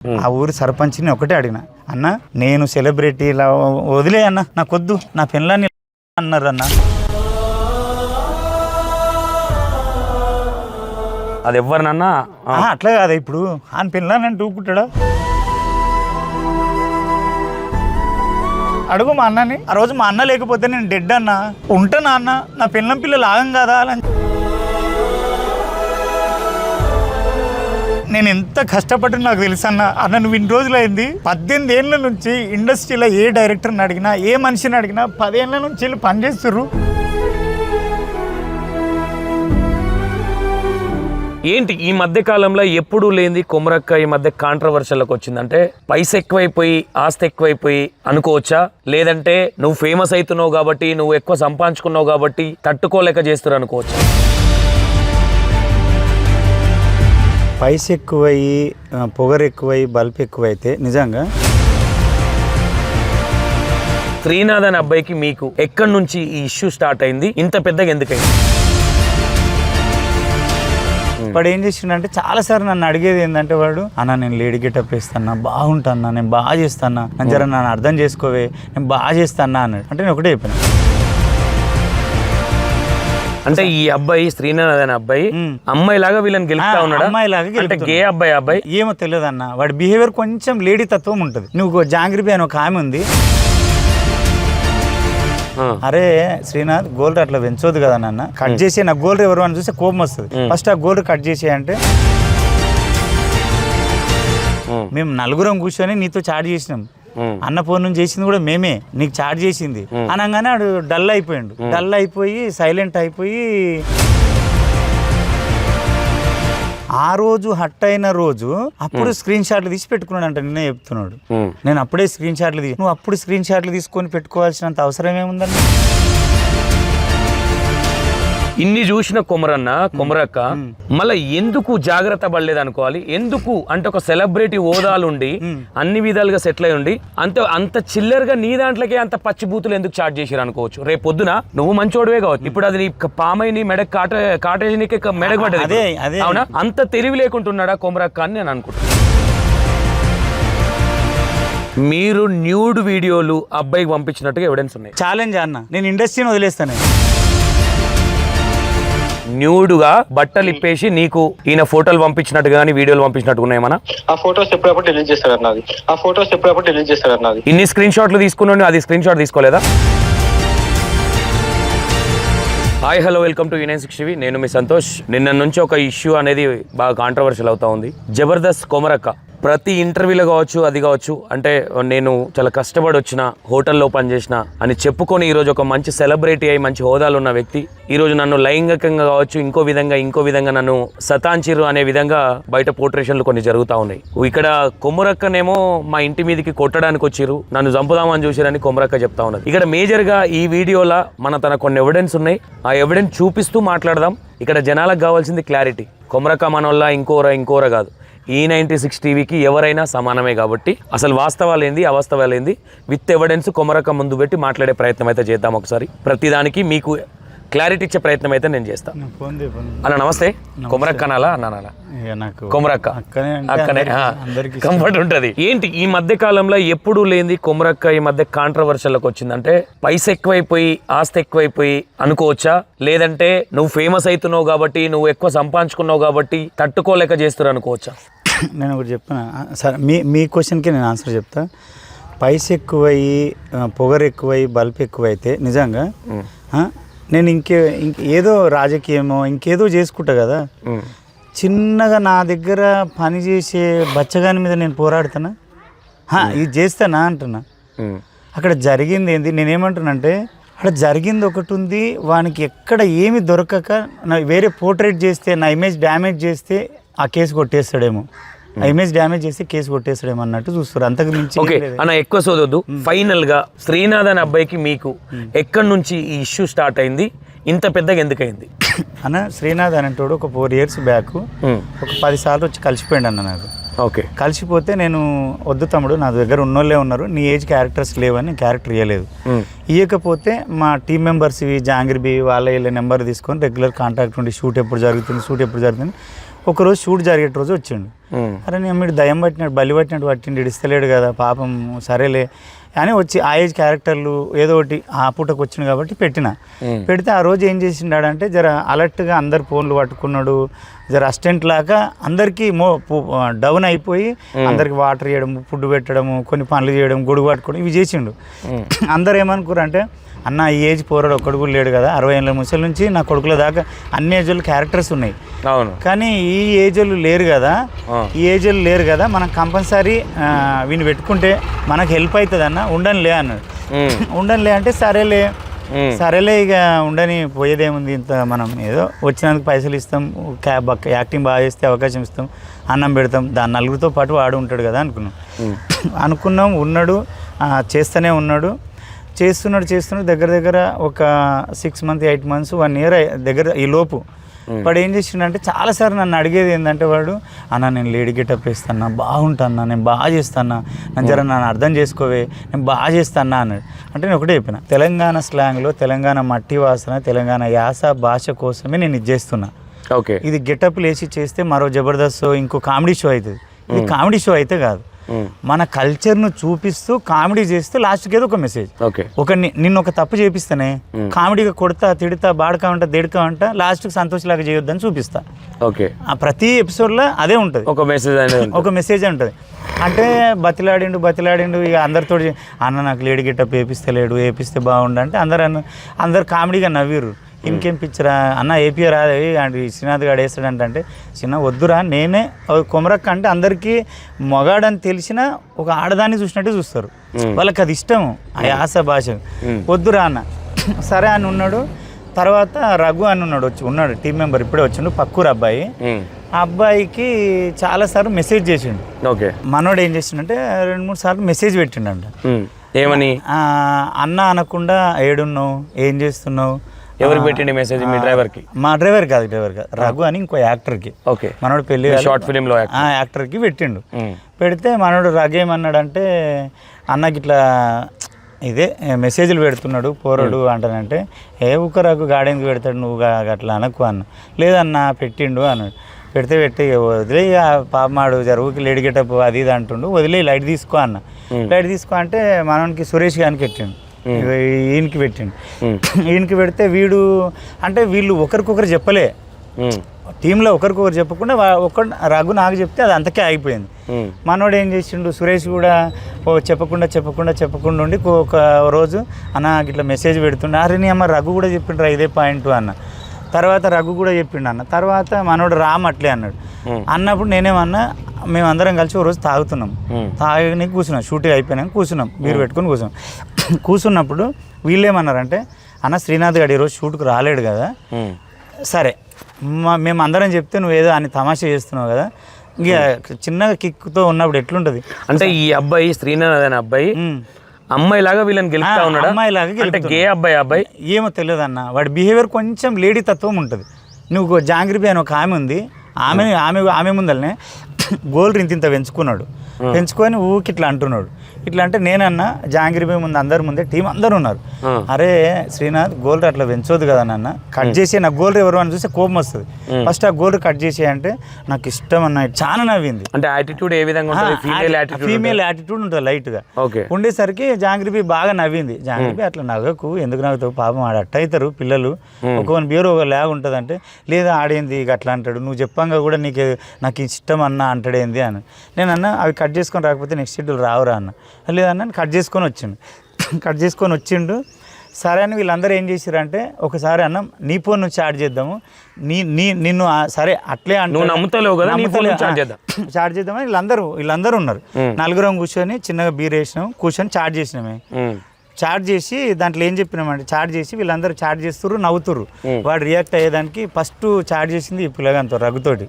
ఆ ఊరి సర్పంచ్ని ఒకటే అడిగిన, అన్న నేను సెలబ్రిటీ ఇలా వదిలే అన్న, నాకొద్దు, నా పిల్లని అన్నారు అన్న. అది ఎవరినన్నా అట్లా కాదా, ఇప్పుడు ఆయన పిల్లని అంటే ఊపుకుంటాడా? అడుగు మా అన్నని. ఆ రోజు మా అన్న లేకపోతే నేను డెడ్ అన్నా, ఉంటానా అన్న, నా పిల్లలు ఆగం కదా అని. నేను ఎంత కష్టపడ్డా నాకు తెలుసు అన్న. అన్న నువ్వు ఇన్ని రోజులు అయింది, 18 ఏళ్ళ నుంచి ఇండస్ట్రీలో ఏ డైరెక్టర్ని అడిగినా, ఏ మనిషిని అడిగినా 10 ఏళ్ళ నుంచి వీళ్ళు పనిచేస్తుర్రు. ఏంటి ఈ మధ్య కాలంలో ఎప్పుడూ లేని కొమరక్క ఈ మధ్య కాంట్రవర్షియల్కి వచ్చిందంటే, పైస ఎక్కువైపోయి ఆస్తి ఎక్కువైపోయి అనుకోవచ్చా, లేదంటే నువ్వు ఫేమస్ అవుతున్నావు కాబట్టి, నువ్వు ఎక్కువ సంపాదించుకున్నావు కాబట్టి తట్టుకోలేక చేస్తారు అనుకోవచ్చా? పైస ఎక్కువయ్యి, పొగరు ఎక్కువయ్యి, బల్బ్ ఎక్కువైతే నిజంగా శ్రీనాథ్ అనే అబ్బాయికి మీకు ఎక్కడి నుంచి ఈ ఇష్యూ స్టార్ట్ అయింది, ఇంత పెద్దగా ఎందుకైంది? వాడు ఏం చేసిండంటే, చాలాసార్లు నన్ను అడిగేది ఏంటంటే, వాడు అన్న నేను లేడీ గెటప్ వేస్తాను, బాగుంటాను, నేను బాగా చేస్తాను, నన్ను జర నన్ను అర్థం చేసుకోవే, నేను బాగా చేస్తాను అన్నాడు. అంటే నేను ఒకటే చెప్పాను, అంటే ఈ అబ్బాయి శ్రీనాథ్ అనే అబ్బాయి అమ్మాయి లాగా వీళ్ళని గెలుపుతా ఉన్నాడు, అంటే గే అబ్బాయి ఏమో తెలియదు అన్న. వాడి బిహేవియర్ కొంచెం లేడీ తత్వం ఉంటుంది. నువ్వు జాంగ్రీ అని ఒక ఆమె ఉంది, అరే శ్రీనాథ్ గోల్డ్ అట్లా పెంచోదు కదా నాన్న, కట్ చేసి నాకు గోల్డ్ ఎవరు అని చూస్తే కోపం వస్తుంది, ఫస్ట్ ఆ గోల్డ్ కట్ చేసి అంటే మేము నలుగురం కూర్చొని నీతో చాట్ చేసినాం, అన్న ఫోన్ నుంచి చేసింది కూడా మేమే, నీకు చాట్ చేసింది అనగానే వాడు డల్ అయిపోయాడు. డల్ అయిపోయి సైలెంట్ అయిపోయి, ఆ రోజు హట్ అయిన రోజు అప్పుడు స్క్రీన్ షాట్లు తీసి పెట్టుకున్నాడు అంట. నిన్నే చెప్తున్నాడు, నేను అప్పుడే స్క్రీన్ షాట్లు నువ్వు అప్పుడు స్క్రీన్ షాట్లు తీసుకొని పెట్టుకోవాల్సినంత అవసరం ఏముందండి? ఇన్ని చూసిన కొమరక్క మళ్ళీ ఎందుకు జాగ్రత్త పడలేదు అనుకోవాలి? ఎందుకు అంటే ఒక సెలబ్రిటీ హోదాలుండి అన్ని విధాలుగా సెటిల్ అయి ఉండి అంత చిల్లరగా నీ దాంట్లోకే అంత పచ్చిబూతులు ఎందుకు చార్జ్ చేసిరు అనుకోవచ్చు? రేపు పొద్దున నువ్వు మంచోడివే కావచ్చు, ఇప్పుడు అది నీ పామై నీ మెడకు కాటేజ్ మెడకు పడ్డది, అవునా? అంత తెలివి లేకుంటున్నాడా కొమరక్క అని నేను అనుకుంటున్నాను. మీరు న్యూడ్ వీడియోలు అబ్బాయికి పంపించినట్టుగా ఎవిడెన్స్ ఉన్నాయి. ఛాలెంజ్ అన్న, నేను ఇండస్ట్రీని వదిలేస్తాను. న్యూడ్గా బట్టలు ఇప్పేసి నీకు ఈయన ఫోటోలు పంపించినట్టు కానీ వీడియోలు పంపించినట్టు ఉన్నాయేమన్నా? ఆ ఫోటోస్ ఎప్పుడప్పుడు డిలీట్ చేస్తాడు అన్నది. ఇన్ని స్క్రీన్ షాట్లు తీసుకున్నాను, అది స్క్రీన్ షాట్ తీసుకోలేదా? Hi hello, welcome to E960 TV. నేను మీ సంతోష్. నిన్న నుంచి ఒక ఇష్యూ అనేది బాగా కాంట్రవర్షియల్ అవుతా ఉంది. జబర్దస్త్ కొమరక్క ప్రతి ఇంటర్వ్యూలో కావచ్చు, అది కావచ్చు, అంటే నేను చాలా కష్టపడి వచ్చిన, హోటల్లో పనిచేసిన అని చెప్పుకొని ఈరోజు ఒక మంచి సెలబ్రిటీ అయి మంచి హోదాలు ఉన్న వ్యక్తి ఈరోజు నన్ను లైంగికంగా కావచ్చు, ఇంకో విధంగా నన్ను సతాంచిరు అనే విధంగా బయట పోర్ట్రేషన్లు కొన్ని జరుగుతూ ఉన్నాయి. ఇక్కడ కొమరక్కనేమో మా ఇంటి మీదకి కొట్టడానికి వచ్చిరు, నన్ను చంపుదామని చూసిరని కొమరక్క చెప్తా ఉన్నది. ఇక్కడ మేజర్గా ఈ వీడియోలో తన కొన్ని ఎవిడెన్స్ ఉన్నాయి, ఆ ఎవిడెన్స్ చూపిస్తూ మాట్లాడదాం. ఇక్కడ జనాలకు కావాల్సింది క్లారిటీ. కొమరక్క మనోళ్ళ ఇంకోర కాదు, E96 TVకి ఎవరైనా సమానమే కాబట్టి అసలు వాస్తవాలు ఏంది, అవాస్తవాలు ఏంది విత్ ఎవిడెన్స్ కొమరక్క ముందు పెట్టి మాట్లాడే ప్రయత్నం అయితే చేద్దాం. ఒకసారి ప్రతిదానికి మీకు క్లారిటీ ఇచ్చే ప్రయత్నం అయితే నేను చేస్తాను. అన్న నమస్తే. కొమరక్క అనాలా అన్నానా? కొమరక్క అక్కనే కంఫర్ట్ ఉంటుంది. ఏంటి ఈ మధ్య కాలంలో ఎప్పుడూ లేని కొమరక్క ఈ మధ్య కాంట్రవర్షియల్కి వచ్చిందంటే, పైస ఎక్కువైపోయి ఆస్తి ఎక్కువైపోయి అనుకోవచ్చా, లేదంటే నువ్వు ఫేమస్ అవుతున్నావు కాబట్టి, నువ్వు ఎక్కువ సంపాదించుకున్నావు కాబట్టి తట్టుకోలేక చేస్తారు అనుకోవచ్చా? నేను ఒకటి చెప్పిన సరే, మీ క్వశ్చన్కి నేను ఆన్సర్ చెప్తా. పైస ఎక్కువయ్యి, పొగరు ఎక్కువయ్యి, బల్బ్ ఎక్కువైతే నిజంగా నేను ఏదో రాజకీయమో ఇంకేదో చేసుకుంటా కదా. చిన్నగా నా దగ్గర పనిచేసే బచ్చగాని మీద నేను పోరాడుతానా? ఇది చేస్తానా అంటున్నా. అక్కడ జరిగింది ఏంది, నేనేమంటున్నానంటే, అక్కడ జరిగింది ఒకటి ఉంది, వానికి ఎక్కడ ఏమి దొరకక వేరే పోర్ట్రేట్ చేస్తే, నా ఇమేజ్ డ్యామేజ్ చేస్తే ఆ కేసు కొట్టేస్తాడేమో, ఆ ఇమేజ్ డ్యామేజ్ చేస్తే కేసు కొట్టేస్తాడేమో అన్నట్టు చూస్తారు. అంతకు మించి అన్న ఎక్కువ సోదొద్దు. ఫైనల్ గా శ్రీనాథ్ అనే అబ్బాయికి మీకు ఎక్కడి నుంచి ఈ ఇష్యూ స్టార్ట్ అయింది, ఇంత పెద్దగా ఎందుకైంది? అన్న శ్రీనాథ్ అనేటోడు ఒక 4 years బ్యాక్ ఒక 10 సార్లు వచ్చి కలిసిపోయాడు అన్న నాకు. ఓకే, కలిసిపోతే నేను వద్దు తమ్ముడు, నా దగ్గర ఉన్నోళ్ళే ఉన్నారు, నీ ఏజ్ క్యారెక్టర్స్ లేవని క్యారెక్టర్ ఇవ్వలేదు. ఇవ్వకపోతే మా టీం మెంబర్స్ జాంగ్రీ వాళ్ళ నెంబర్ తీసుకొని రెగ్యులర్ కాంటాక్ట్ ఉండి షూట్ ఎప్పుడు జరుగుతుంది ఒకరోజు షూట్ జరిగే రోజు వచ్చిండు. అరే నేను మీరు దయ్యం పట్టినట్టు బలి పట్టినట్టు పట్టిండి ఇడిస్తలేడు కదా పాపం సరేలే అని వచ్చి ఆ ఏజ్ క్యారెక్టర్లు ఏదో ఒకటి ఆ పూటకు వచ్చింది కాబట్టి పెడితే ఆ రోజు ఏం చేసిండాడంటే జర అలర్ట్గా అందరు ఫోన్లు పట్టుకున్నాడు, జర అసిస్టెంట్ లాగా అందరికీ డౌన్ అయిపోయి అందరికి వాటర్ ఇవ్వడం, ఫుడ్ పెట్టడము, కొన్ని పనులు చేయడం, గొడుగు పట్టుకోవడం ఇవి చేసిండు. అందరు ఏమనుకున్నారు అంటే అన్న ఈ ఏజ్ పోరాడు ఒక్కడు కూడా లేడు కదా, 60 ఏళ్ళ ముసలి నుంచి నా కొడుకుల దాకా అన్ని ఏజ్లు క్యారెక్టర్స్ ఉన్నాయి, అవును కానీ ఈ ఏజ్లు లేరు కదా, ఈ ఏజ్లు లేరు కదా, మనం కంపల్సరీ వీని పెట్టుకుంటే మనకు హెల్ప్ అవుతుంది అన్న, ఉండనిలే అన్నాడు. ఉండనిలే అంటే సరేలే ఇక ఉండని పోయేదేముంది, ఇంత మనం ఏదో వచ్చినందుకు పైసలు ఇస్తాం, యాక్టింగ్ బాగా చేస్తే అవకాశం ఇస్తాం, అన్నం పెడతాం, దాని నలుగురితో పాటు వాడు ఉంటాడు కదా అనుకున్నాం. ఉన్నాడు, చేస్తూనే ఉన్నాడు, చేస్తున్నాడు దగ్గర ఒక 6 months 8 months 1 year దగ్గర ఈ లోపు వాడు ఏం చేసిండంటే చాలాసార్లు నన్ను అడిగేది ఏంటంటే వాడు అన్న నేను లేడీ గెటప్ వేస్తాను, బాగుంటాను, నేను బాగా చేస్తాను, నన్ను జర నన్ను అర్థం చేసుకోవే, నేను బాగా చేస్తాను అన్నాడు. అంటే నేను ఒకటే చెప్పిన, తెలంగాణ స్లాంగ్లో తెలంగాణ మట్టి వాసన తెలంగాణ యాస భాష కోసమే నేను ఇది చేస్తున్నా. ఓకే, ఇది గెటప్లు వేసి చేస్తే మరో జబర్దస్త్ ఇంకో కామెడీ షో అవుతుంది, ఇది కామెడీ షో అయితే కాదు, మన కల్చర్ను చూపిస్తూ కామెడీ చేస్తే లాస్ట్కి ఏదో ఒక మెసేజ్. నిన్ను ఒక తప్పు చేపిస్తానే కామెడీగా కొడతా తిడతా బాడకా ఉంటా దేడకా ఉంటా లాస్ట్కి సంతోష్ లాగా చేయొద్దని చూపిస్తా. ఓకే, ఆ ప్రతి ఎపిసోడ్లో అదే ఉంటుంది, ఒక మెసేజ్ ఉంటుంది. అంటే బతిలాడిండు ఇక అందరితో అన్న నాకు లేడీ గెటప్ వేపిస్తే బాగుండు అంటే అందరు కామెడీగా నవ్విర్రు. ఇంకేం పిచ్చరా అన్న ఏపీ రాదు అంటే శ్రీనాథ్ గారు వేస్తాడంటే చిన్న వద్దురా, నేనే కొమరక్క అంటే అందరికీ మొగాడని తెలిసిన ఒక ఆడదాన్ని చూసినట్టు చూస్తారు, వాళ్ళకి అది ఇష్టం ఆ యాస భాష. వద్దురా అన్న సరే అని ఉన్నాడు. తర్వాత రఘు అని ఉన్నాడు టీం మెంబర్, ఇప్పుడే వచ్చిండు, పక్కూరు అబ్బాయి. ఆ అబ్బాయికి చాలాసార్లు మెసేజ్ చేసిండు. మనోడు ఏం చేసిండంటే 2-3 సార్లు మెసేజ్ పెట్టిండంట. ఏమని? అన్న అనకుండా ఏడున్నావు, ఏం చేస్తున్నావు. ఎవరికి పెట్టిండి మెసేజ్? మీ డ్రైవర్కి? మా డ్రైవర్ కాదు రఘు అని ఇంకో యాక్టర్కి. ఓకే, మనోడు పెళ్లి షార్ట్ ఫిలింలో యాక్టర్కి పెట్టిండు. పెడితే మనోడు రఘు ఏమన్నాడంటే అన్నకి ఇట్లా ఇదే మెసేజ్లు పెడుతున్నాడు పోరాడు అంటానంటే ఊక రఘు గాడెందుకు పెడతాడు నువ్వు అట్లా అనకు అన్న. లేదన్నా పెట్టిండు అన్నాడు. పెడితే వదిలే పాపమాడు జరుగుకి లేడీ గెటప్ అది ఇది అంటుండు, వదిలే లైట్ తీసుకో అన్న. లైట్ తీసుకో అంటే మనకి సురేష్ గారికి పెట్టిండు, ఈయనకి పెడితే వీళ్ళు ఒకరికొకరు చెప్పలే, టీంలో ఒకరికొకరు చెప్పకుండా రఘు నాకు చెప్తే అది అంతకే ఆగిపోయింది. మనోడు ఏం చేసిండు, సురేష్ కూడా చెప్పకుండా ఉండి ఒక రోజు అన్న ఇట్లా మెసేజ్ పెడుతుండే, అరే నీ అమ్మ రఘు కూడా చెప్పిండ్రా ఇదే పాయింట్ అన్న. తర్వాత రఘు కూడా చెప్పిండు అన్న. తర్వాత మనోడు రామ్ అట్లే అన్నాడు. అన్నప్పుడు నేనేమన్నా మేమందరం కలిసి ఒక రోజు తాగని కూర్చున్నాం, షూటింగ్ అయిపోయినాక కూర్చున్నాం, బీరు పెట్టుకుని కూర్చున్నప్పుడు వీళ్ళేమన్నారంటే అన్న శ్రీనాథ్ గారు ఈరోజు షూట్కి రాలేడు కదా, సరే మేము అందరం చెప్తే నువ్వు ఏదో అని తమాషా చేస్తున్నావు కదా, ఇక చిన్నగా కిక్తో ఉన్నప్పుడు ఎట్లుంటుంది అంటే ఈ అబ్బాయి శ్రీనాథ్ అనే అబ్బాయి అమ్మాయి లాగా వీళ్ళని గెలుస్తా ఉన్నాడు, అమ్మాయిలాగా గే అబ్బాయి ఏమో తెలియదు అన్న. వాడి బిహేవియర్ కొంచెం లేడీ తత్వం ఉంటుంది. నువ్వు జాంగ్రీబీ అని ఒక ఆమె ఉంది, ఆమె ముందరనే గోల్డ్ ఇంత పెంచుకొని ఊకి ఇట్లా అంటున్నాడు. ఇట్లా అంటే నేనన్నా జాంగ్రీబీ ముందు అందరి ముందే టీం అందరు ఉన్నారు, అరే శ్రీనాథ్ గోల్డ్ అట్లా పెంచోదు కదా నాన్న, కట్ చేసి నాకు గోల్డ్ ఎవరు అని చూస్తే కోపం వస్తుంది, ఫస్ట్ ఆ గోల్డ్ కట్ చేసే అంటే నాకు ఇష్టం అన్న. చాలా నవ్వింది. అంటే యాటిట్యూడ్ ఏ విధంగా ఫీమేల్ యాటిట్యూడ్ ఉంటుంది లైట్గా ఉండేసరికి జాంగ్రీబీ బాగా నవ్వింది. జాంగ్రీబీ అట్లా నవ్వకు, ఎందుకు నవ్వుతావు, పాపం ఆడ అట్ట అవుతారు పిల్లలు, ఒక బియర్ ఒక లాగా ఉంటుంది అంటే లేదా ఆడేంది ఇక అట్లా అంటాడు, నువ్వు చెప్పంగా కూడా నాకు ఇష్టం అన్న అంటాడేంది అని. నేనన్నా అవి కట్ చేసుకొని రాకపోతే నెక్స్ట్ షెడ్యూల్ రావురా అన్న. లేదన్నా కట్ చేసుకొని వచ్చిండు. సరే అని వీళ్ళందరూ ఏం చేశారంటే ఒకసారి అన్న నీ ఫోన్ నుంచి చార్జ్ చేద్దాము, నిన్ను సరే అట్లే చార్జ్ చేద్దామని వీళ్ళందరూ ఉన్నారు. 4 కూర్చొని చిన్నగా బీర్ వేసినాం, కూర్చొని చార్జ్ చేసినామే. చార్జ్ చేసి దాంట్లో ఏం చెప్పినామంటే చార్జ్ చేసి వీళ్ళందరూ చార్జ్ చేస్తుర్రు, నవ్వుతుర్రు. వాడు రియాక్ట్ అయ్యేదానికి ఫస్ట్ చార్జ్ చేసింది ఈ పిల్లగాంతో రఘుతోటి.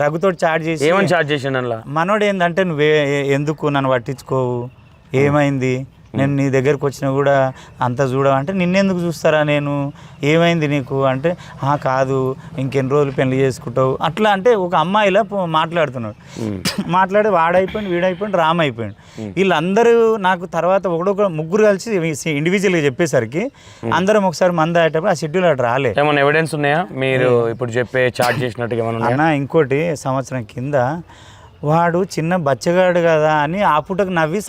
రఘుతోటి చార్జ్ చేసి మనోడు ఏంటంటే నువ్వే ఎందుకు నన్ను పట్టించుకోవు, ఏమైంది నేను నీ దగ్గరికి వచ్చినా కూడా అంత చూడమంటే నిన్నెందుకు చూస్తారా నేను, ఏమైంది నీకు అంటే కాదు ఇంకెన్ని రోజులు పెళ్లి చేసుకుంటావు అట్లా అంటే ఒక అమ్మాయిలా మాట్లాడుతున్నాడు. మాట్లాడి వాడైపోయింది వీడైపోయింది రామ్ అయిపోయింది. వీళ్ళందరూ నాకు తర్వాత ఒకడొక ముగ్గురు కలిసి ఇండివిజువల్గా చెప్పేసరికి అందరం ఒకసారి మంద అయ్యేటప్పుడు ఆ షెడ్యూల్ అటు రాలే. ఏమైనా ఎవిడెన్స్ ఉన్నాయా మీరు ఇప్పుడు చెప్పే చార్జ్ చేసినట్టుగా ఏమైనా ఉన్నాయా? అన్న ఇంకోటి సంవత్సరం కింద వాడు చిన్న బచ్చగాడు కదా అని ఆ పూటకు నవ్వి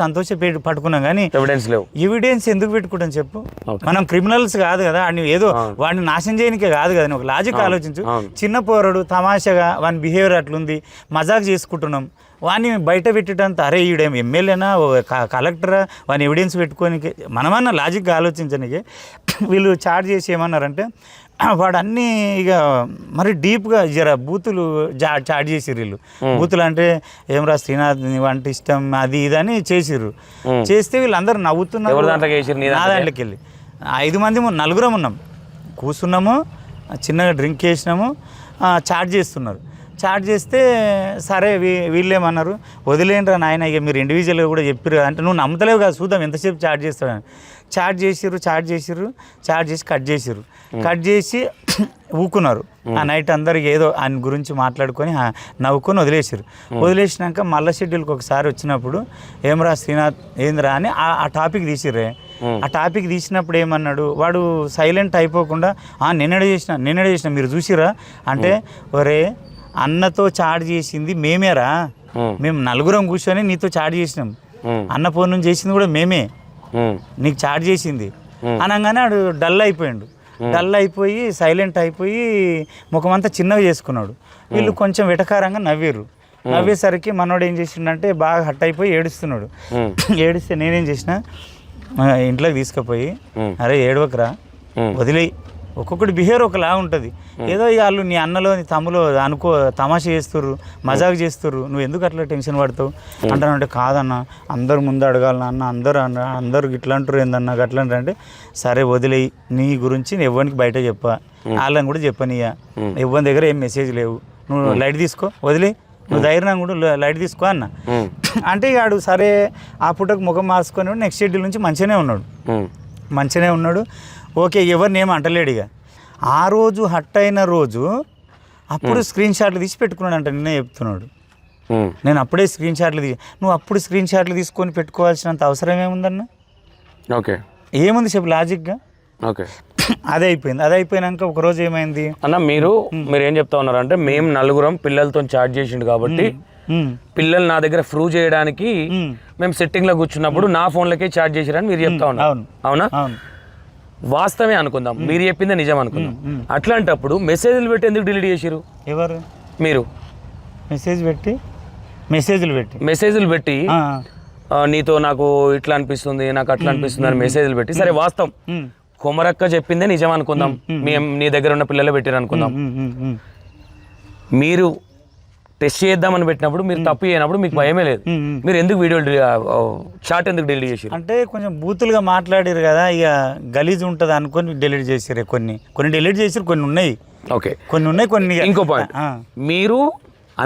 పట్టుకున్నాం కానీ ఎవిడెన్స్ లేవు. ఎవిడెన్స్ ఎందుకు పెట్టుకుంటాం చెప్పు? మనం క్రిమినల్స్ కాదు కదా, వాడిని ఏదో వాడిని నాశనం చేయనికే కాదు కదా. ఒక లాజిక్ ఆలోచించు. చిన్న పోరడు తమాషగా వాని బిహేవియర్ అట్లుంది, మజాక్ చేసుకుంటున్నాం, వాడిని బయట పెట్టేటంత అరే ఈడేం ఎమ్మెల్యేనా కలెక్టరా వాని ఎవిడెన్స్ పెట్టుకోనికి మనమన్నా లాజిక్గా ఆలోచించడానికి వీళ్ళు చార్జ్ చేసి ఏమన్నారంటే వాడు అన్నీ ఇక మరి డీప్గా జర బూతులు చాట్ చేసిర్రు వీళ్ళు. బూతులు అంటే ఏమరా శ్రీనాథ్ వంట ఇష్టం అది ఇది అని చేసిర్రు. చేస్తే వీళ్ళందరూ నవ్వుతున్నారు. నా దాంట్లోకి వెళ్ళి 5 మంది 4 ఉన్నాం, కూర్చున్నాము, చిన్నగా డ్రింక్ చేసినాము, చాట్ చేస్తున్నారు. చాట్ చేస్తే సరే వీళ్ళేమన్నారు వదిలేంట్రా నాయన ఇక మీరు ఇండివిజువల్గా కూడా చెప్పారు అంటే నువ్వు నమ్మతలేవు కదా చూద్దాం ఎంతసేపు చాట్ చేస్తాడని. చాట్ చేసి కట్ చేసి ఊకున్నారు. ఆ నైట్ అందరికి ఏదో ఆయన గురించి మాట్లాడుకొని నవ్వుకొని వదిలేసినాక మళ్ళీ షెడ్యూల్కి ఒకసారి వచ్చినప్పుడు ఏమరా శ్రీనాథ్ ఏందిరా అని ఆ టాపిక్ తీసిర్రే. ఆ టాపిక్ తీసినప్పుడు ఏమన్నాడు వాడు సైలెంట్ అయిపోకుండా నిన్నడే చేసిన మీరు చూసిరా అంటే ఒరే అన్నతో చాట్ చేసింది మేమేరా, మేము 4 కూర్చొని నీతో చాట్ చేసినాం, అన్న ఫోన్ నుంచి చేసింది కూడా మేమే, నీకు చాట్ చేసింది అనగానే వాడు డల్ అయిపోయి సైలెంట్ అయిపోయి ముఖమంతా చిన్నగా చేసుకున్నాడు. వీళ్ళు కొంచెం వెటకారంగా నవ్వేసరికి మనోడు ఏం చేసిండంటే బాగా హట్ అయిపోయి ఏడుస్తున్నాడు. ఏడిస్తే నేనేం చేసిన ఇంట్లోకి తీసుకుపోయి అరే ఏడవకరా వదిలేయి, ఒక్కొక్కటి బిహేవియర్ ఒకలా ఉంటుంది. ఏదో వాళ్ళు నీ అన్నలో నీ తమ్ములో తమాషా చేస్తుర్రు, మజాక్ చేస్తుర్రు, నువ్వు ఎందుకు అట్లా టెన్షన్ పడతావు అంటానంటే కాదన్న అందరు ముందు అడగాలన్నా అన్న అందరు ఇట్లా అంటారు ఏందన్నా అట్లా అంటే సరే వదిలేయి, నీ గురించి ఎవరికి బయట చెప్పా, వాళ్ళని కూడా చెప్పనియా, ఎవరి దగ్గర ఏం మెసేజ్ లేవు, నువ్వు లైట్ తీసుకో వదిలే, నువ్వు ధైర్యం కూడా లైట్ తీసుకో అన్న అంటే వాడు సరే ఆ పూటకు ముఖం మార్చుకొని నెక్స్ట్ షెడ్యూల్ నుంచి మంచిగానే ఉన్నాడు. ఓకే ఎవరిని ఏమి అంటలేడు. ఇక ఆ రోజు హట్ అయిన రోజు అప్పుడు స్క్రీన్ షాట్లు తీసి పెట్టుకున్నాడు అంట. నిన్నే చెప్తున్నాడు నేను అప్పుడే స్క్రీన్ షాట్లు నువ్వు అప్పుడు స్క్రీన్ షాట్లు తీసుకొని పెట్టుకోవాల్సినంత అవసరం ఏముందన్న? ఓకే ఏముంది చెప్పు లాజిక్గా? ఓకే అదే అయిపోయినాక ఒక రోజు ఏమైంది అన్న మీరు ఏం చెప్తా ఉన్నారు అంటే మేము 4 పిల్లలతో చాట్ చేసిండు కాబట్టి పిల్లలు నా దగ్గర ప్రూవ్ చేయడానికి మేము సెట్టింగ్ లో కూర్చున్నప్పుడు నా ఫోన్లకే చాట్ చేసిరని మీరు చెప్తా ఉన్నారు. అవునా? వాస్తవమే అనుకుందాం, మీరు చెప్పిందే నిజం అనుకుందాం. అట్లాంటప్పుడు మెసేజ్లు పెట్టి ఎందుకు డిలీట్ చేసిరు? ఎవరు? మీరు మెసేజ్లు పెట్టి నీతో నాకు ఇట్లా అనిపిస్తుంది నాకు అట్లా అనిపిస్తుంది అని మెసేజ్లు పెట్టి సరే వాస్తవం కొమరక్క చెప్పిందే నిజం అనుకుందాం, మేము నీ దగ్గర ఉన్న పిల్లలు పెట్టారు అనుకుందాం, మీరు టెస్ట్ చేద్దామని పెట్టినప్పుడు మీరు తప్పు చేయనప్పుడు మీకు భయమే లేదు, మీరు ఎందుకు వీడియో చాట్ ఎందుకు డిలీట్ చేసారు? అంటే కొంచెం బూతులుగా మాట్లాడారు కదా, ఇక గలీజ్ ఉంటుంది అనుకొని డిలీట్ చేసారు. కొన్ని డిలీట్ చేసారు, కొన్ని ఉన్నాయి. ఓకే కొన్ని ఉన్నాయి, కొన్ని. ఇంకో పాయింట్, మీరు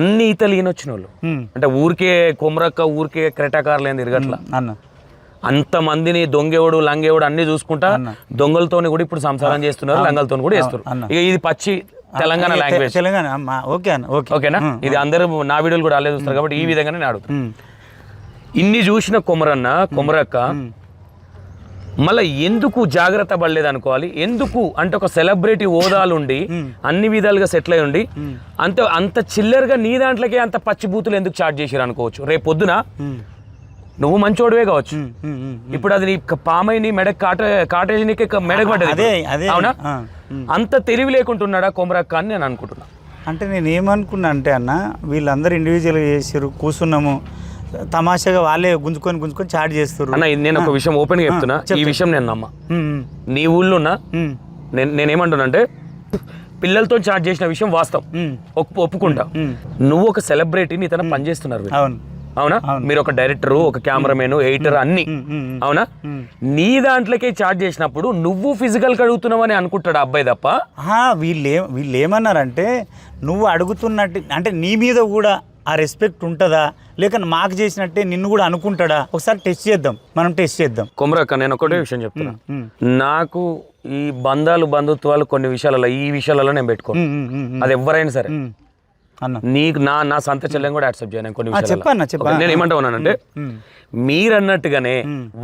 అన్ని ఈతలు వచ్చిన వాళ్ళు అంటే ఊరికే కొమరక్క ఊరికే క్రెటాకారులు ఏం తిరగట్లా అన్న, అంతమందిని దొంగేవుడు లంగేవుడు అన్ని చూసుకుంటా దొంగలతోని కూడా ఇప్పుడు సంసారం చేస్తున్నారు, లంగలతో కూడా చేస్తున్నారు. ఇక ఇది పచ్చి తెలంగాణ లాంగ్వేజ్. తెలంగాణ ఓకేనా? ఇది అందరూ నా వీడియోలు కూడా అల్లే చూస్తారు కాబట్టి ఈ విధంగానే నేను అడుగుతాను. ఇన్ని చూసిన కొమరక్క మళ్ళీ ఎందుకు జాగ్రత్త పడలేదు అనుకోవాలి? ఎందుకు అంటే ఒక సెలబ్రిటీ హోదాలుండి అన్ని విధాలుగా సెటిల్ అయి ఉండి అంత చిల్లరగా నీ దాంట్లోకే అంత పచ్చి బూతులు ఎందుకు చార్జ్ చేసారు అనుకోవచ్చు. రేపు పొద్దున నువ్వు మంచోడివే కావచ్చు, ఇప్పుడు అది నీ పామై నీ మెడకు కాటేజ్ నీకే మెడకు పడ్డది. అవునా? అంత తెలివి లేకుంటున్నాడా కొమరక్క అని నేను అనుకుంటున్నా. అంటే నేను ఏమనుకున్నా అంటే అన్న వీళ్ళందరూ ఇండివిజువల్గా చేసారు, కూర్చున్నాము తమాషాగా వాళ్ళే గుంజుకొని చాట్ చేస్తారు. అన్న నేను ఒక విషయం ఓపెన్ గా చెప్తున్నా, ఈ విషయం నేను నమ్మ. నీ ఊళ్ళో నేనేమంటున్నా అంటే పిల్లలతో చాట్ చేసిన విషయం వాస్తవం, ఒప్పుకుంటా. నువ్వు ఒక సెలబ్రిటీ నీ తన పనిచేస్తున్నారు, అవునా? మీరు ఒక డైరెక్టర్, ఒక కెమెరామెన్, ఎడిటర్ అన్ని, అవునా? నీ దాంట్లోకే చార్జ్ చేసినప్పుడు నువ్వు ఫిజికల్ అడుగుతున్నావు అని అనుకుంటాడు అబ్బాయి తప్ప. వీళ్ళు ఏమన్నారంటే నువ్వు అడుగుతున్నట్టు అంటే నీ మీద కూడా ఆ రెస్పెక్ట్ ఉంటుందా లేక మాకు చేసినట్టే నిన్ను కూడా అనుకుంటాడా ఒకసారి టెస్ట్ చేద్దాం, మనం టెస్ట్ చేద్దాం. కొమరక్క నేను ఒకటే విషయం చెప్తున్నా, నాకు ఈ బంధుత్వాలు కొన్ని విషయాలలో ఈ విషయాలలో నేను పెట్టుకోను. అది ఎవరైనా సరే అన్న నీకు నా సంత చెల్లెని కూడా యాక్సెప్ట్ చేయను కొన్ని చెప్పన్నా విషయాలు. నేను ఏమంటా ఉన్నానంటే మీరు అన్నట్టుగానే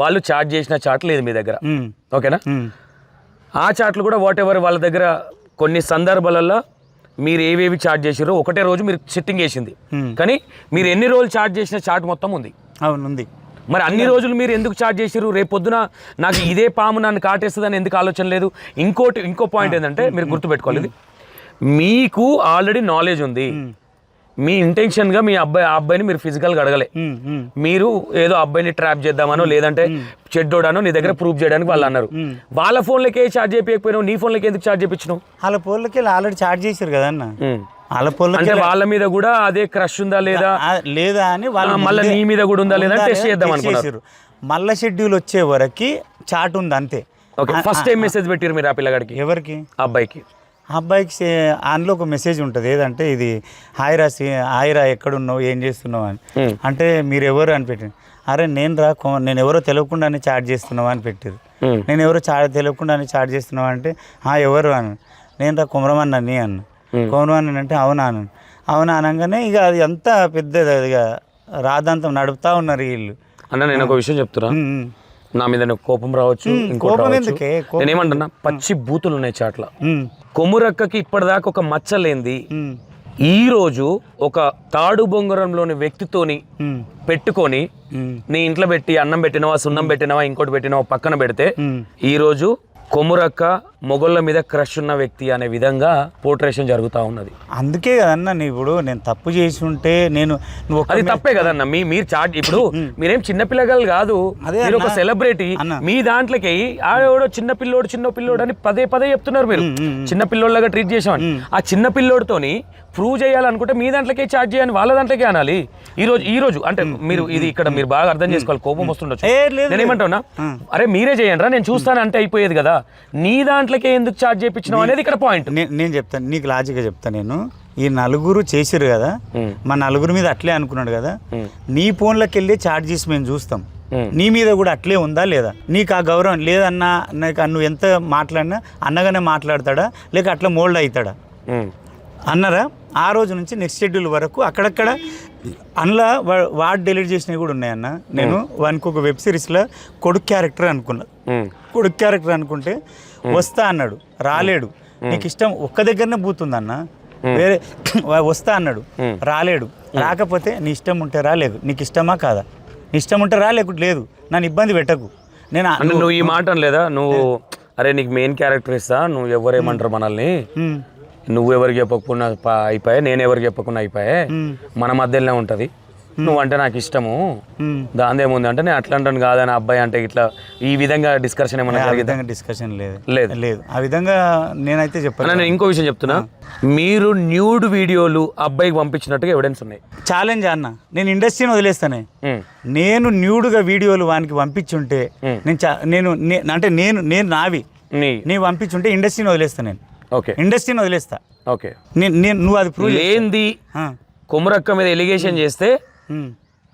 వాళ్ళు చాట్ చేసిన చాట్ లేదు మీ దగ్గర, ఓకేనా? ఆ చాట్లు కూడా వాట్ ఎవర్ వాళ్ళ దగ్గర కొన్ని సందర్భాలలో మీరు ఏవేవి చాట్ చేసిరో ఒకటే రోజు మీరు సెట్టింగ్ చేసింది, కానీ మీరు ఎన్ని రోజులు చాట్ చేసిన చాట్ మొత్తం ఉంది. అవును ఉంది. మరి అన్ని రోజులు మీరు ఎందుకు చాట్ చేసిరు? రేపు పొద్దున నాకు ఇదే పాము నన్ను కాటేస్తుందని ఎందుకు ఆలోచన లేదు? ఇంకో పాయింట్ ఏంటంటే మీరు గుర్తుపెట్టుకోలేదు, మీకు ఆల్రెడీ నాలెడ్జ్ ఉంది. మీ ఇంటెన్షన్గా మీ అబ్బాయిని మీరు ఫిజికల్గా అడగలే, మీరు ఏదో అబ్బాయిని ట్రాప్ చేద్దామనో లేదంటే చెడ్డోడానో నీ దగ్గర ప్రూఫ్ చేయడానికి వాళ్ళు అన్నారు. వాళ్ళ ఫోన్లకే చార్జ్ చేయకపోయినావు, నీ ఫోన్లకి ఎందుకు చార్జ్ చేయించినావు? వాళ్ళ ఫోన్లకి ఆల్రెడీ చార్జ్ చేశారు కదా అన్న. వాళ్ళ ఫోన్లకి వాళ్ళ మీద కూడా అదే క్రష్ ఉందా లేదా అని వాళ్ళు మళ్ళీ నీ మీద కూడా ఉందా లేదా టెస్ట్ చేద్దాం అనుకున్నారు. మళ్ళీ షెడ్యూల్ వచ్చే వరకు చాట్ ఉంది అంతే. ఓకే, ఫస్ట్ టైం మెసేజ్ పెట్టారు మీరు ఆ పిల్లగాడికి? ఎవరికి? అబ్బాయికి. అబ్బాయికి అందులో ఒక మెసేజ్ ఉంటుంది, ఏదంటే ఇది హాయిరా ఎక్కడున్నావు, ఏం చేస్తున్నావు అని. అంటే మీరు ఎవరు అని పెట్టింది. అరే నేను ఎవరో తెలియకుండానే చాట్ చేస్తున్నావు అని పెట్టారు. నేను ఎవరో తెలియకుండానే చాట్ చేస్తున్నావు అంటే ఎవరు అని. నేను కుమరమన్నని అన్న. కుమరమన్న అంటే అవునా అనగానే ఇక అది అంతా పెద్దది, ఇక రాదంతం నడుపుతా ఉన్నారు వీళ్ళు. అన్న నేను ఒక విషయం చెప్తున్నా, నా మీద కోపం రావచ్చు, నేనేమంటున్నా పచ్చి బూతులు ఉన్నాయి చాట్ల. కొమురక్కకి ఇప్పటిదాకా ఒక మచ్చలేంది, ఈ రోజు ఒక తాడు బొంగరంలోని వ్యక్తితోని పెట్టుకొని నీ ఇంట్లో పెట్టి అన్నం పెట్టినవా, సున్నం పెట్టినవా, ఇంకోటి పెట్టినవా పక్కన పెడితే ఈ రోజు కొమురక్క మొగళ్ళ మీద క్రష్ ఉన్న వ్యక్తి అనే విధంగా పోర్ట్రేషన్ జరుగుతూ ఉన్నది. అందుకే కదన్నా ఇప్పుడు నేను తప్పు చేసి ఉంటే అది తప్పే కదన్న. మీరు చాట్ ఇప్పుడు మీరేం చిన్న పిల్లగాలు కాదు, మీరు ఒక సెలబ్రిటీ. మీ దాంట్లోకి ఆడెవడో చిన్న పిల్లోడు అని పదే చెప్తున్నారు. మీరు చిన్న పిల్లోళ్ళగా ట్రీట్ చేసామని ఆ చిన్న పిల్లోడితోని ప్రూవ్ చేయాలనుకుంటే మీ దాంట్లోకే చాట్ చేయని వాళ్ళ దాంట్లోకే అనాలి. ఈ రోజు అంటే మీరు ఇది ఇక్కడ మీరు బాగా అర్థం చేసుకోవాలి, కోపం వస్తుండొచ్చు. నేనేమంటున్నా, అరే మీరే చేయండి రా, నేను చూస్తాను అంటే అయిపోయేది కదా, నీ దాంట్లోకే ఎందుకు చాట్ చేయించినావు అనేది ఇక్కడ పాయింట్. నేను చెప్తాను నీకు లాజిక్గా చెప్తాను. నేను ఈ నలుగురు చేసిరు కదా, మా నలుగురు మీద అట్లే అనుకున్నాడు కదా, నీ ఫోన్లోకి వెళ్ళి చాట్ చేసి మేము చూస్తాం, నీ మీద కూడా అట్లే ఉందా లేదా, నీకు ఆ గౌరవం లేదన్నా, నువ్వు ఎంత మాట్లాడినా అన్నగానే మాట్లాడతాడా లేక అట్లా మోల్డ్ అవుతాడా అన్నారా? ఆ రోజు నుంచి నెక్స్ట్ షెడ్యూల్ వరకు అక్కడక్కడ అందులో వాడు డెలీట్ చేసినవి కూడా ఉన్నాయన్న. నేను వానికి ఒక వెబ్ సిరీస్లో కొడుకు క్యారెక్టర్ అనుకున్నా. కొడుకు క్యారెక్టర్ అనుకుంటే వస్తా అన్నాడు, రాలేడు. నీకు ఇష్టం ఒక్క దగ్గరనే బూతుందన్న, వేరే వస్తా అన్నాడు, రాలేడు. రాకపోతే నీ ఇష్టం ఉంటే రాలేదు, నీకు ఇష్టమా కాదా? నీ ఇష్టం ఉంటే రాలేకుండా లేదు, నన్ను ఇబ్బంది పెట్టకు. నువ్వు ఈ మాట లేదా, నువ్వు అరే నీకు మెయిన్ క్యారెక్టర్ ఇస్తా, నువ్వు ఎవరేమంటారు మనల్ని, నువ్వు ఎవరికి చెప్పకుండా అయిపోయా, నేను ఎవరికి చెప్పకుండా అయిపోయా, మన మధ్యలోనే ఉంటుంది, నువ్వంటే నాకు ఇష్టము, దాని ఏముంది అంటే నేను అట్లా అంటాను కాదని అబ్బాయి అంటే ఇట్లా ఈ విధంగా డిస్కషన్ ఏమన్నా? డిస్కషన్ లేదు ఆ విధంగా నేనైతే చెప్పాను. నేను ఇంకో విషయం చెప్తున్నా, మీరు న్యూడ్ వీడియోలు అబ్బాయికి పంపించినట్టుగా ఎవిడెన్స్ ఉన్నాయి. ఛాలెంజ్ అన్న, నేను ఇండస్ట్రీని వదిలేస్తానే. నేను న్యూడ్గా వీడియోలు వానికి పంపించుంటే అంటే నేను నావి నేను పంపించుంటే ఇండస్ట్రీని వదిలేస్తాను. నేను ఇండస్ట్రీని వదిలేస్తా. ఓకే, నువ్వు అది ప్రూవ్ లేంది కొమురక్క మీద ఎలిగేషన్ చేస్తే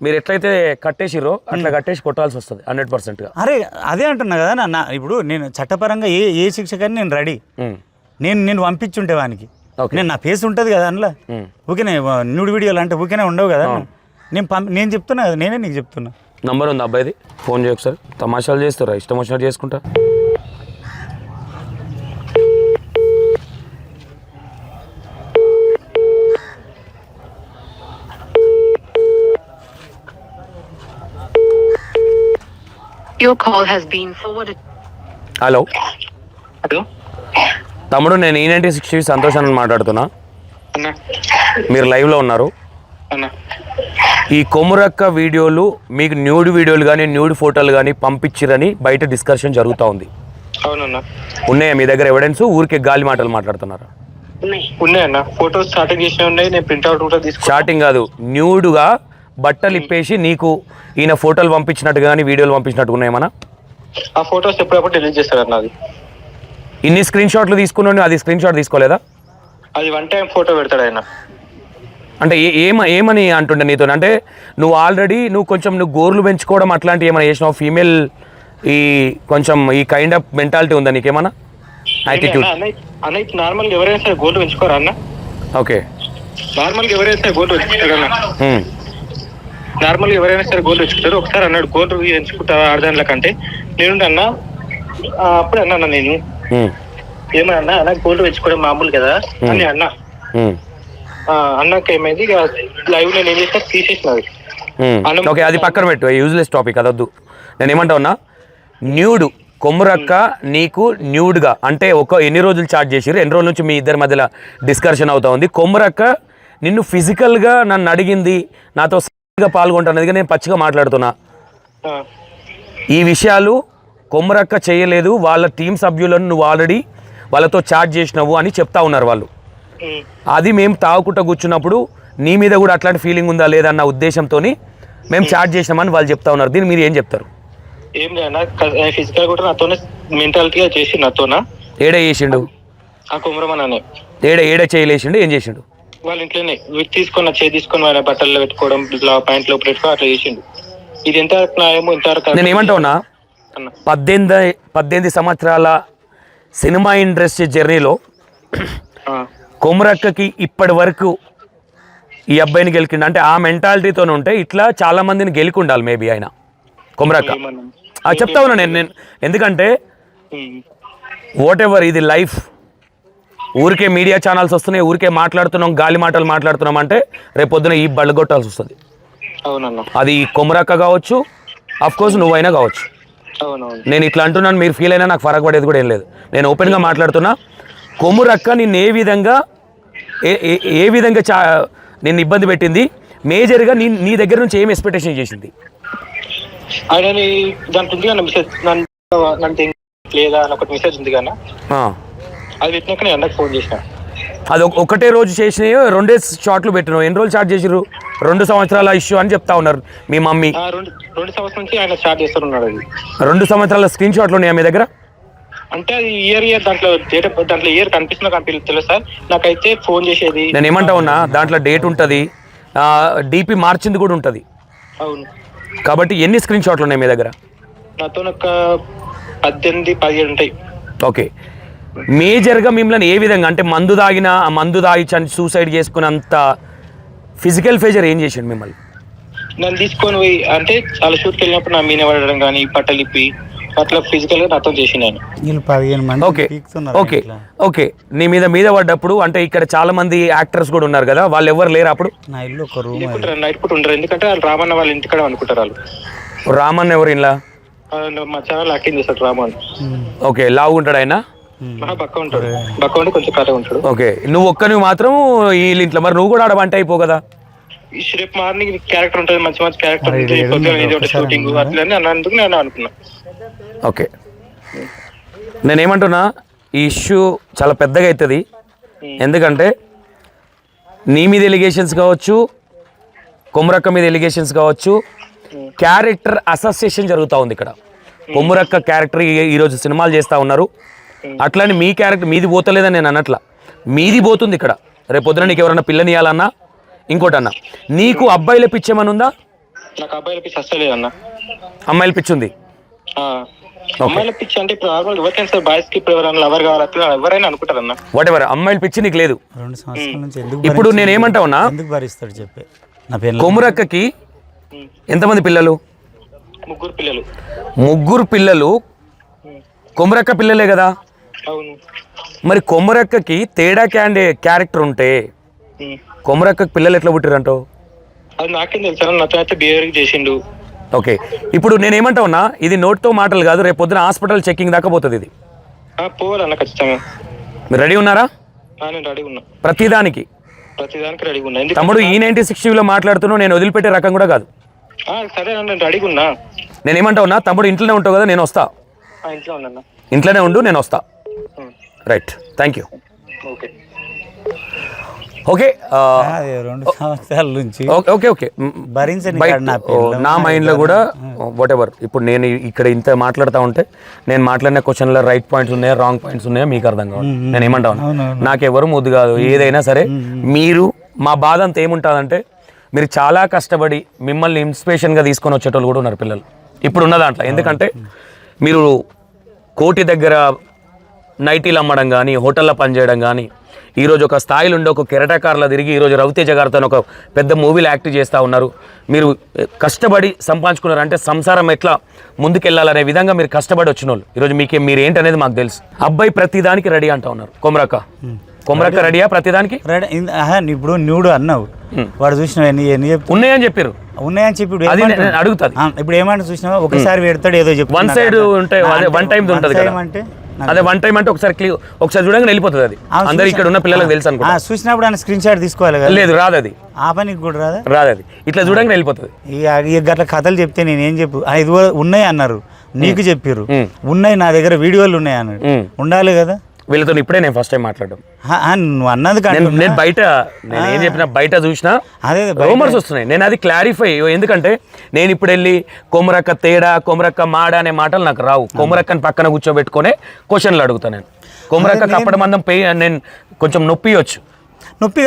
మీరు ఎట్లయితే కట్టేసిరో అట్లా కట్టేసి కొట్టాల్సి వస్తుంది 100%గా. అరే అదే అంటున్నా కదా నా, ఇప్పుడు నేను చట్టపరంగా ఏ శిక్ష కానీ నేను రెడీ. నేను పంపించుంటే వానికి నేను నా ఫేస్ ఉంటుంది కదా అందులో, ఊకేనే న్యూడ్ వీడియోలు అంటే ఊకేనే ఉండవు కదా. నేను చెప్తున్నా కదా, నేనే నీకు చెప్తున్నా. నంబర్ ఉంది అబ్బాయిది, ఫోన్ చేయ ఒకసారి. తమాషాలు చేస్తారా, ఇష్టం వచ్చినట్టు చేసుకుంటా. Your call has been forwarded. Hello తమ్ముడు, నేను E96 సంతోష్ అని మాట్లాడుతున్నా. మీరు లైవ్లో ఉన్నారు. ఈ కొమురక్క వీడియోలు మీకు న్యూడ్ వీడియోలు కానీ న్యూడ్ ఫోటోలు కానీ పంపించిరని బయట డిస్కషన్ జరుగుతూ ఉంది. ఉన్నాయా మీ దగ్గర ఎవిడెన్స్? ఊరికే గాలి మాటలు మాట్లాడుతున్నారా? ఉన్నాయన్న, ఫోటోస్ స్టార్టింగ్ చేసి ఉన్నాయి, నేను ప్రింట్అవుట్ కూడా తీసుకున్నా. స్టార్టింగ్ కాదు, న్యూడ్గా బట్టలు ఇప్పేసి నీకు ఈయన ఫోటోలు పంపించినట్టు కానీ వీడియోలు పంపించినట్టు ఉన్నాయేమన్నా? ఆ ఫోటోస్ ఎప్పుడప్పుడు డిలీట్ చేస్తారు అన్నది. ఇన్ని స్క్రీన్ షాట్లు తీసుకున్నాను, అది స్క్రీన్ షాట్ తీసుకోలేదా? అది వన్ టైం ఫోటో పెడతాడు ఆయన. అంటే ఏమని అంటుండే నీతో? అంటే నువ్వు ఆల్రెడీ నువ్వు గోర్లు పెంచుకోవడం అట్లాంటివి ఏమైనా చేసినావు? ఫీమేల్ ఈ కొంచెం ఈ కైండ్ ఆఫ్ మెంటాలిటీ ఉందా నీకేమన్నా? యాటిట్యూడ్ అన్న నార్మల్గా ఎవరైనా సరే గోల్డ్ పెంచుకోరా అన్న? ఓకే. నార్మల్గా ఎవరైనా సరే గోల్డ్ పెంచుకుంటారు అన్న. నార్మల్గా ఎవరైనా సరే గోల్డ్ పెంచుకుంటారు. ఒకసారి అన్నాడు గోల్డ్ పెంచుకుంటారా ఆడదానిల కంటే. నేను అన్నా అప్పుడు అన్నా నేను ఏమన్నా అన్న గోల్డ్ పెంచుకోవడం మామూలు కదా అని అన్నా. అన్నాక ఏమైంది లైవ్ నేను ఏం చేస్తా తీసేసినది. ఓకే, అది పక్కన పెట్టు, యూజ్లెస్ టాపిక్ అదొద్దు. నేను ఏమంటా ఉన్నా, న్యూడ్ కొమ్మురక్క నీకు న్యూడ్గా అంటే ఎన్ని రోజులు చార్జ్ చేసిరు? ఎన్ని రోజుల నుంచి మీ ఇద్దరి మధ్యలో డిస్కషన్ అవుతా ఉంది? కొమ్మురక్క నిన్ను ఫిజికల్గా నన్ను అడిగింది, నాతో గా పాల్గొంటున్నదిగా నేను పచ్చిగా మాట్లాడుతున్నా. ఈ విషయాలు కొమ్మురక్క చేయలేదు, వాళ్ళ టీం సభ్యులను నువ్వు ఆల్రెడీ వాళ్ళతో చాట్ చేసినావు అని చెప్తా ఉన్నారు వాళ్ళు. అది మేము తాగుకుంటా కూర్చున్నప్పుడు నీ మీద కూడా అట్లాంటి ఫీలింగ్ ఉందా లేదా అన్న ఉద్దేశంతో మేము చాట్ చేసినామని వాళ్ళు చెప్తా ఉన్నారు. దీన్ని మీరు ఏం చెప్తారు? ఏం లేదా ఫిజికల్ కూడా నాతోనే మెంటాలిటీగా చేసి నాతోనా ఏడే చేసిండు? ఆ కుమరమన్ అనే ఏడే చేయలేసిండు. ఏం చేసిండు? వాళ్ళ ఇంట్లోనే తీసుకొని తీసుకొని వాళ్ళ బట్టల్లో పెట్టుకోవడం, ప్యాంట్ లో పెట్టుకో అట్లా చేసిండు. ఇది ఎంత న్యాయమో ఇంతవరకు నేను ఏమంటా ఉన్నా, 18 సంవత్సరాల సినిమా ఇండస్ట్రీ జర్నీలో కొమ్మురక్కకి ఇప్పటి వరకు ఈ అబ్బాయిని గెలికిండు అంటే ఆ మెంటాలిటీతో ఉంటే ఇట్లా చాలా మందిని గెలికుండాలి మేబీ ఆయన కొమ్మురక్క. చెప్తా ఉన్నా నేను ఎందుకంటే వాట్ ఎవర్ ఇది లైఫ్. ఊరికే మీడియా ఛానల్స్ వస్తున్నాయి, ఊరికే మాట్లాడుతున్నాం, గాలి మాటలు మాట్లాడుతున్నాం అంటే రేపు పొద్దున ఈ బళ్ళు కొట్టాల్సి వస్తుంది. అది కొమ్మురక్క కావచ్చు, అఫ్కోర్స్ నువ్వైనా కావచ్చు. నేను ఇట్లా అంటున్నాను, మీరు ఫీల్ అయినా నాకు ఫరక్ పడేది కూడా ఏం లేదు. నేను ఓపెన్గా మాట్లాడుతున్నా. కొమ్మురక్క నిన్ను ఏ విధంగా నిన్ను ఇబ్బంది పెట్టింది? మేజర్గా నీ దగ్గర నుంచి ఏం ఎక్స్పెక్టేషన్ చేసింది? ఆయన దాంట్లో ఉంది కానీ మెసేజ్ లేదా అని ఒకటి మెసేజ్ ఉంది కానీ అది పెట్టినాక నేను అన్నకు ఫోన్ చేసిన. అది ఒకటే రోజు చేసినాయి, 2 షాట్లు పెట్టినావు. ఎన్ని రోజులు చార్జ్ చేసిరు? 2 సంవత్సరాల ఇష్యూ అని చెప్తా ఉన్నారు మీ మమ్మీ. 2 సంవత్సరాల నుంచి ఆయన స్టార్ట్ చేస్తున్నాడు. అది 2 సంవత్సరాల స్క్రీన్ షాట్లు ఉన్నాయా మీ దగ్గర? అంటే అది ఇయర్ దాంట్లో ఇయర్ కనిపిస్తుంది తెలుసు సార్. నాకైతే ఫోన్ చేసేది. నేను ఏమంటా ఉన్నా, దాంట్లో డేట్ ఉంటుంది, డిపి మార్చింది కూడా ఉంటుంది. అవును. కాబట్టి ఎన్ని స్క్రీన్ షాట్లు ఉన్నాయి మీ దగ్గర? నాతో ఒక 18-17 ఉంటాయి. ఓకే. మేజర్గా మిమ్మల్ని ఏ విధంగా అంటే మందు దాగి సూసైడ్ చేసుకున్నంత ఫిజికల్ ఫేజర్ ఏం చేసిండు మిమ్మల్ని? నన్ను తీసుకొని పోయి అంటే చాలా షూట్కి వెళ్ళినప్పుడు నా మీన పడడం కానీ బట్టలు ఇప్పి అట్లా ఫిజికల్ గా నాతో చేసి నేను 15 మంది. ఓకే. నీ మీద పడ్డప్పుడు అంటే ఇక్కడ చాలా మంది యాక్టర్స్ కూడా ఉన్నారు కదా, వాళ్ళు ఎవరు లేరు అప్పుడు? నా ఇల్లు ఒక రూమ్ నైట్ పూట ఉండరు, ఎందుకంటే వాళ్ళు రామన్న వాళ్ళ ఇంటికాడ అనుకుంటారు. వాళ్ళు రామన్ ఎవరు ఇలా? మా ఛానల్ యాక్టింగ్ చేస్తాడు రామన్. ఓకే, లావు ఉంటాడు ఆయన? బక్క ఉంటాడు, బక్క ఉండి కొంచెం కథ ఉంటాడు. ఓకే, నువ్వు ఒక్కనివి మాత్రం వీళ్ళ ఇంట్లో, మరి నువ్వు కూడా ఆడ వంట అయిపో కదా? రేపు మార్నింగ్ క్యారెక్టర్ ఉంటుంది, మంచి మంచి క్యారెక్టర్ ఉంటుంది, షూటింగ్ అట్లా అన్నందుకు నేను అనుకున్నా. ఓకే, నేనేమంటున్నా, ఈ ఇష్యూ చాలా పెద్దగా అవుతుంది. ఎందుకంటే నీ మీద ఎలిగేషన్స్ కావచ్చు, కొమ్మురక్క మీద ఎలిగేషన్స్ కావచ్చు, క్యారెక్టర్ అసోసియేషన్ జరుగుతూ ఉంది ఇక్కడ. కొమ్మురక్క క్యారెక్టర్ ఈరోజు సినిమాలు చేస్తూ ఉన్నారు, అట్లని మీ క్యారెక్టర్ మీది పోతలేదని నేను అన్నట్లా, మీది పోతుంది ఇక్కడ. రేపు పొద్దున నీకు ఎవరైనా పిల్లని ఇవ్వాలన్నా ఇంకోటన్నా, నీకు అబ్బాయిల పిచ్చి ఏమన్నా ఉందా? నాకు అబ్బాయిల పిచ్చి అస్సలు లేదన్నా. అమ్మాయిల పిచ్చి ఉంది. అమ్మాయిల పిచ్చి అంటే ఇప్పుడు నార్మల్ ఎవరికైనా సార్, బాయ్స్ కి ఇప్పుడు ఎవరైనా లవర్ కావాలంటే ఎవరైనా అనుకుంటారు అన్న. వాట్ ఎవర్, అమ్మాయిల పిచ్చి నీకు లేదు. 2 సంవత్సరాల నుంచి ఎందుకు ఇప్పుడు నేనేమంటా ఉన్నా, ఎందుకు భరిస్తాడు చెప్పే. నా పేరు కొమ్మురక్కకి ఎంతమంది పిల్లలు? 3 పిల్లలు. 3 పిల్లలు కొమ్మురక్క పిల్లలే కదా? అవును. మరి కొమ్మురక్కకి తేడా క్యారెక్టర్ ఉంటే కొమ్మురక్కకి పిల్లలు ఎట్లా పుట్టిరంటావు? అది నాకేం తెలుసా, నాతో అయితే బిహేవియర్ చేసిండు. ఓకే, ఇప్పుడు నేనేమంటా ఉన్నా, ఇది నోట్తో మాటలు కాదు, రేపు పొద్దున హాస్పిటల్ చెకింగ్ దాకా పోతుంది ఇది. పోవాలన్న ఖచ్చితంగా. మీరు రెడీ ఉన్నారా? నేను రెడీ ఉన్నా, ప్రతిదానికి రెడీ ఉన్నా. తమ్ముడు E96 మాట్లాడుతున్నావు, నేను వదిలిపెట్టే రకం కూడా కాదు. సరే నేను రెడీ ఉన్నా. నేనేమంటా ఉన్నా, తమ్ముడు ఇంట్లోనే ఉంటావు కదా, నేను వస్తా. ఇంట్లో ఉన్నా, ఇంట్లోనే ఉండు, నేను వస్తా. Right, thank you. Okay okay. 2 సంవత్సరాల నుంచి ఓకే భరించండి. నా మైండ్లో కూడా వాట్ ఎవర్, ఇప్పుడు నేను ఇక్కడ ఇంత మాట్లాడుతూ ఉంటే నేను మాట్లాడిన క్వశ్చన్లో రైట్ పాయింట్స్ ఉన్నాయా, రాంగ్ పాయింట్స్ ఉన్నాయా మీకు అర్థం కావాలి. నేను ఏమంటా ఉన్నా, నాకెవరు ముద్దు కాదు, ఏదైనా సరే మీరు మా బాధ అంతా ఏముంటుందంటే మీరు చాలా కష్టపడి మిమ్మల్ని ఇన్స్పిరేషన్గా తీసుకొని వచ్చేటోళ్ళు కూడా ఉన్నారు పిల్లలు ఇప్పుడున్న దాంట్లో. ఎందుకంటే మీరు కోటి దగ్గర నైటీలు అమ్మడం కానీ హోటల్లో పనిచేయడం కానీ ఈరోజు ఒక స్థాయిలో ఉండి ఒక కెరటాకారులో తిరిగి ఈరోజు రవితేజ గారితో ఒక పెద్ద మూవీలో యాక్ట్ చేస్తూ ఉన్నారు. మీరు కష్టపడి సంపాదించుకున్నారు అంటే సంసారం ఎట్లా ముందుకెళ్ళాలనే విధంగా మీరు కష్టపడి వచ్చిన వాళ్ళు ఈరోజు మీరు ఏంటనేది మాకు తెలుసు. అబ్బాయి ప్రతిదానికి రెడీ అంటూ ఉన్నారు. కొమరక్క రెడీయా ప్రతిదానికి? ఇప్పుడు నువ్వు అన్నావు వాడు చూసినావు ఎన్ని ఉన్నాయని చెప్పారు. ఉన్నాయని చెప్పి అది అడుగుతుంది. ఇప్పుడు ఏమంటే చూసినావా ఒకసారి పెడతాడు ఏదో చెప్పి వన్ సైడ్ ఉంటాయి. వన్ టైం ఉంటుంది కదా. అదే వన్ టైం అంటే ఒకసారి చూడంగా వెళ్ళిపోతుంది. అది అందరు ఇక్కడ ఉన్న పిల్లలకు తెలుసు అనుకో. చూసినప్పుడు ఆయన స్క్రీన్ షాట్ తీసుకోవాలి కదా. లేదు రాదు అది. ఆ పనికి కూడా రాదు. అది ఇట్లా చూడంగా వెళ్ళిపోతుంది. ఇక గట్ల కథలు చెప్తే నేనేం చెప్పు ఇది ఉన్నాయి అన్నారు నీకు చెప్పారు ఉన్నాయి నా దగ్గర వీడియోలు ఉన్నాయి అన్నాడు. ఉండాలి కదా. వీళ్ళతో ఇప్పుడే నేను ఫస్ట్ టైం మాట్లాడడం. నువ్వు అన్నది నేను బయట నేను ఏం చెప్పినా బయట చూసినా అదే రూమర్స్ వస్తున్నాయి. నేను అది క్లారిఫై ఎందుకంటే నేను ఇప్పుడు వెళ్ళి కొమరక్క తేడా కొమరక్క మాడ అనే మాటలు నాకు రావు. కొమరక్కని పక్కన కూర్చోబెట్టుకునే క్వశ్చన్లు అడుగుతాను నేను. కొమరక్క కప్పటి మందం నేను కొంచెం నొప్పి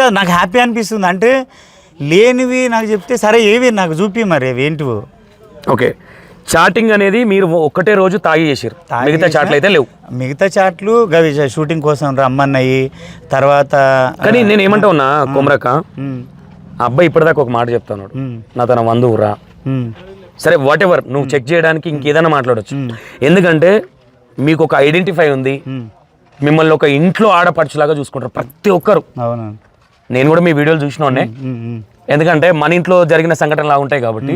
కాదు నాకు హ్యాపీ అనిపిస్తుంది. అంటే లేనివి నాకు చెప్తే సరే ఏవి నాకు చూపి మరి అవి ఏంటివో. ఓకే చాటింగ్ అనేది మీరు ఒక్కటే రోజు తాగి చేసారు. మిగతా చాట్లు అయితే లేవు. మిగతా చాట్లు గవి షూటింగ్ కోసం రమ్మన్నాయి. తర్వాత కానీ నేను ఏమంటా ఉన్నా కొమరక్క అబ్బాయి ఇప్పటిదాకా ఒక మాట చెప్తాను నా తన వందువురా సరే వాట్ ఎవర్ నువ్వు చెక్ చేయడానికి ఇంకేదైనా మాట్లాడొచ్చు. ఎందుకంటే మీకు ఒక ఐడెంటిఫై ఉంది. మిమ్మల్ని ఒక ఇంట్లో ఆడపడుచులాగా చూసుకుంటారు ప్రతి ఒక్కరు. అవును నేను కూడా మీ వీడియోలు చూసినోనే. ఎందుకంటే మన ఇంట్లో జరిగిన సంఘటనలా ఉంటాయి కాబట్టి.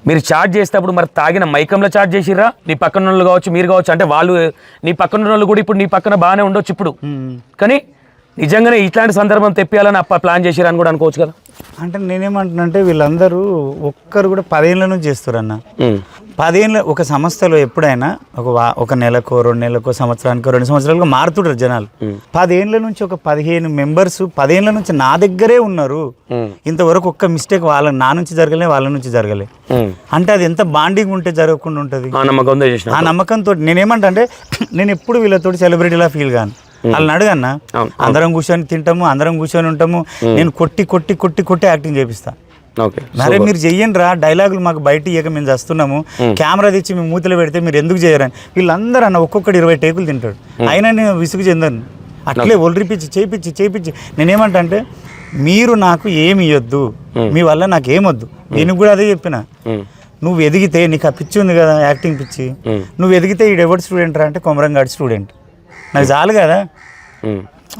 మీరు చాట్ చేసేటప్పుడు మరి తాగిన మైకంలో చాట్ చేసిర్రా నీ పక్కన వాళ్ళు కావచ్చు మీరు కావచ్చు. అంటే వాళ్ళు నీ పక్కన వాళ్ళు కూడా ఇప్పుడు నీ పక్కన బాగానే ఉండొచ్చు ఇప్పుడు. కానీ నిజంగానే ఇట్లాంటి సందర్భం తెప్పియాలని ప్లాన్ చేసిరని కూడా అనుకోవచ్చు కదా. అంటే నేనేమంటున్నానంటే వీళ్ళందరూ ఒక్కరు కూడా 10 ఏళ్ళ నుంచి చేస్తారన్న. 10 ఏళ్ళ ఒక సంస్థలో ఎప్పుడైనా ఒక నెలకో 2 నెలలకో సంవత్సరానికో 2 సంవత్సరాలకు మారుతుంటారు జనాలు. 10 ఏళ్ళ నుంచి ఒక 15 మెంబర్స్ 10 ఏళ్ళ నుంచి నా దగ్గరే ఉన్నారు. ఇంతవరకు ఒక్క మిస్టేక్ నా నుంచి జరగలే వాళ్ళ నుంచి జరగలే. అంటే అది ఎంత బాండింగ్ ఉంటే జరగకుండా ఉంటుంది. ఆ నమ్మకంతో నేనేమంటా అంటే నేను ఎప్పుడు వీళ్ళతో సెలబ్రిటీలా ఫీల్ కాను. వాళ్ళని అడగన్నా అందరం కూర్చొని తింటాము అందరం కూర్చొని ఉంటాము. నేను కొట్టి కొట్టి కొట్టి కొట్టి యాక్టింగ్ చేపిస్తా. మరే మీరు చెయ్యండి రా డైలాగులు మాకు బయట ఇయ్యక మేము చేస్తున్నాము కెమెరా తెచ్చి మేము మూతలు పెడితే మీరు ఎందుకు చేయరని వీళ్ళందరూ అన్న ఒక్కొక్కటి 20 టేకులు తింటాడు. అయినా నేను విసుగు చెందాను. అట్లే ఒలిరిపించి చేపించి నేనేమంటా అంటే మీరు నాకు ఏమి ఇవ్వద్దు మీ వల్ల నాకు ఏమొద్దు. నేను కూడా అదే చెప్పిన. నువ్వు ఎదిగితే నీకు ఆ పిచ్చి ఉంది కదా యాక్టింగ్ పిచ్చి. నువ్వు ఎదిగితే ఈ ఎవరి స్టూడెంట్ రా అంటే కొమరంగాడి స్టూడెంట్. నాకు చాలు కదా.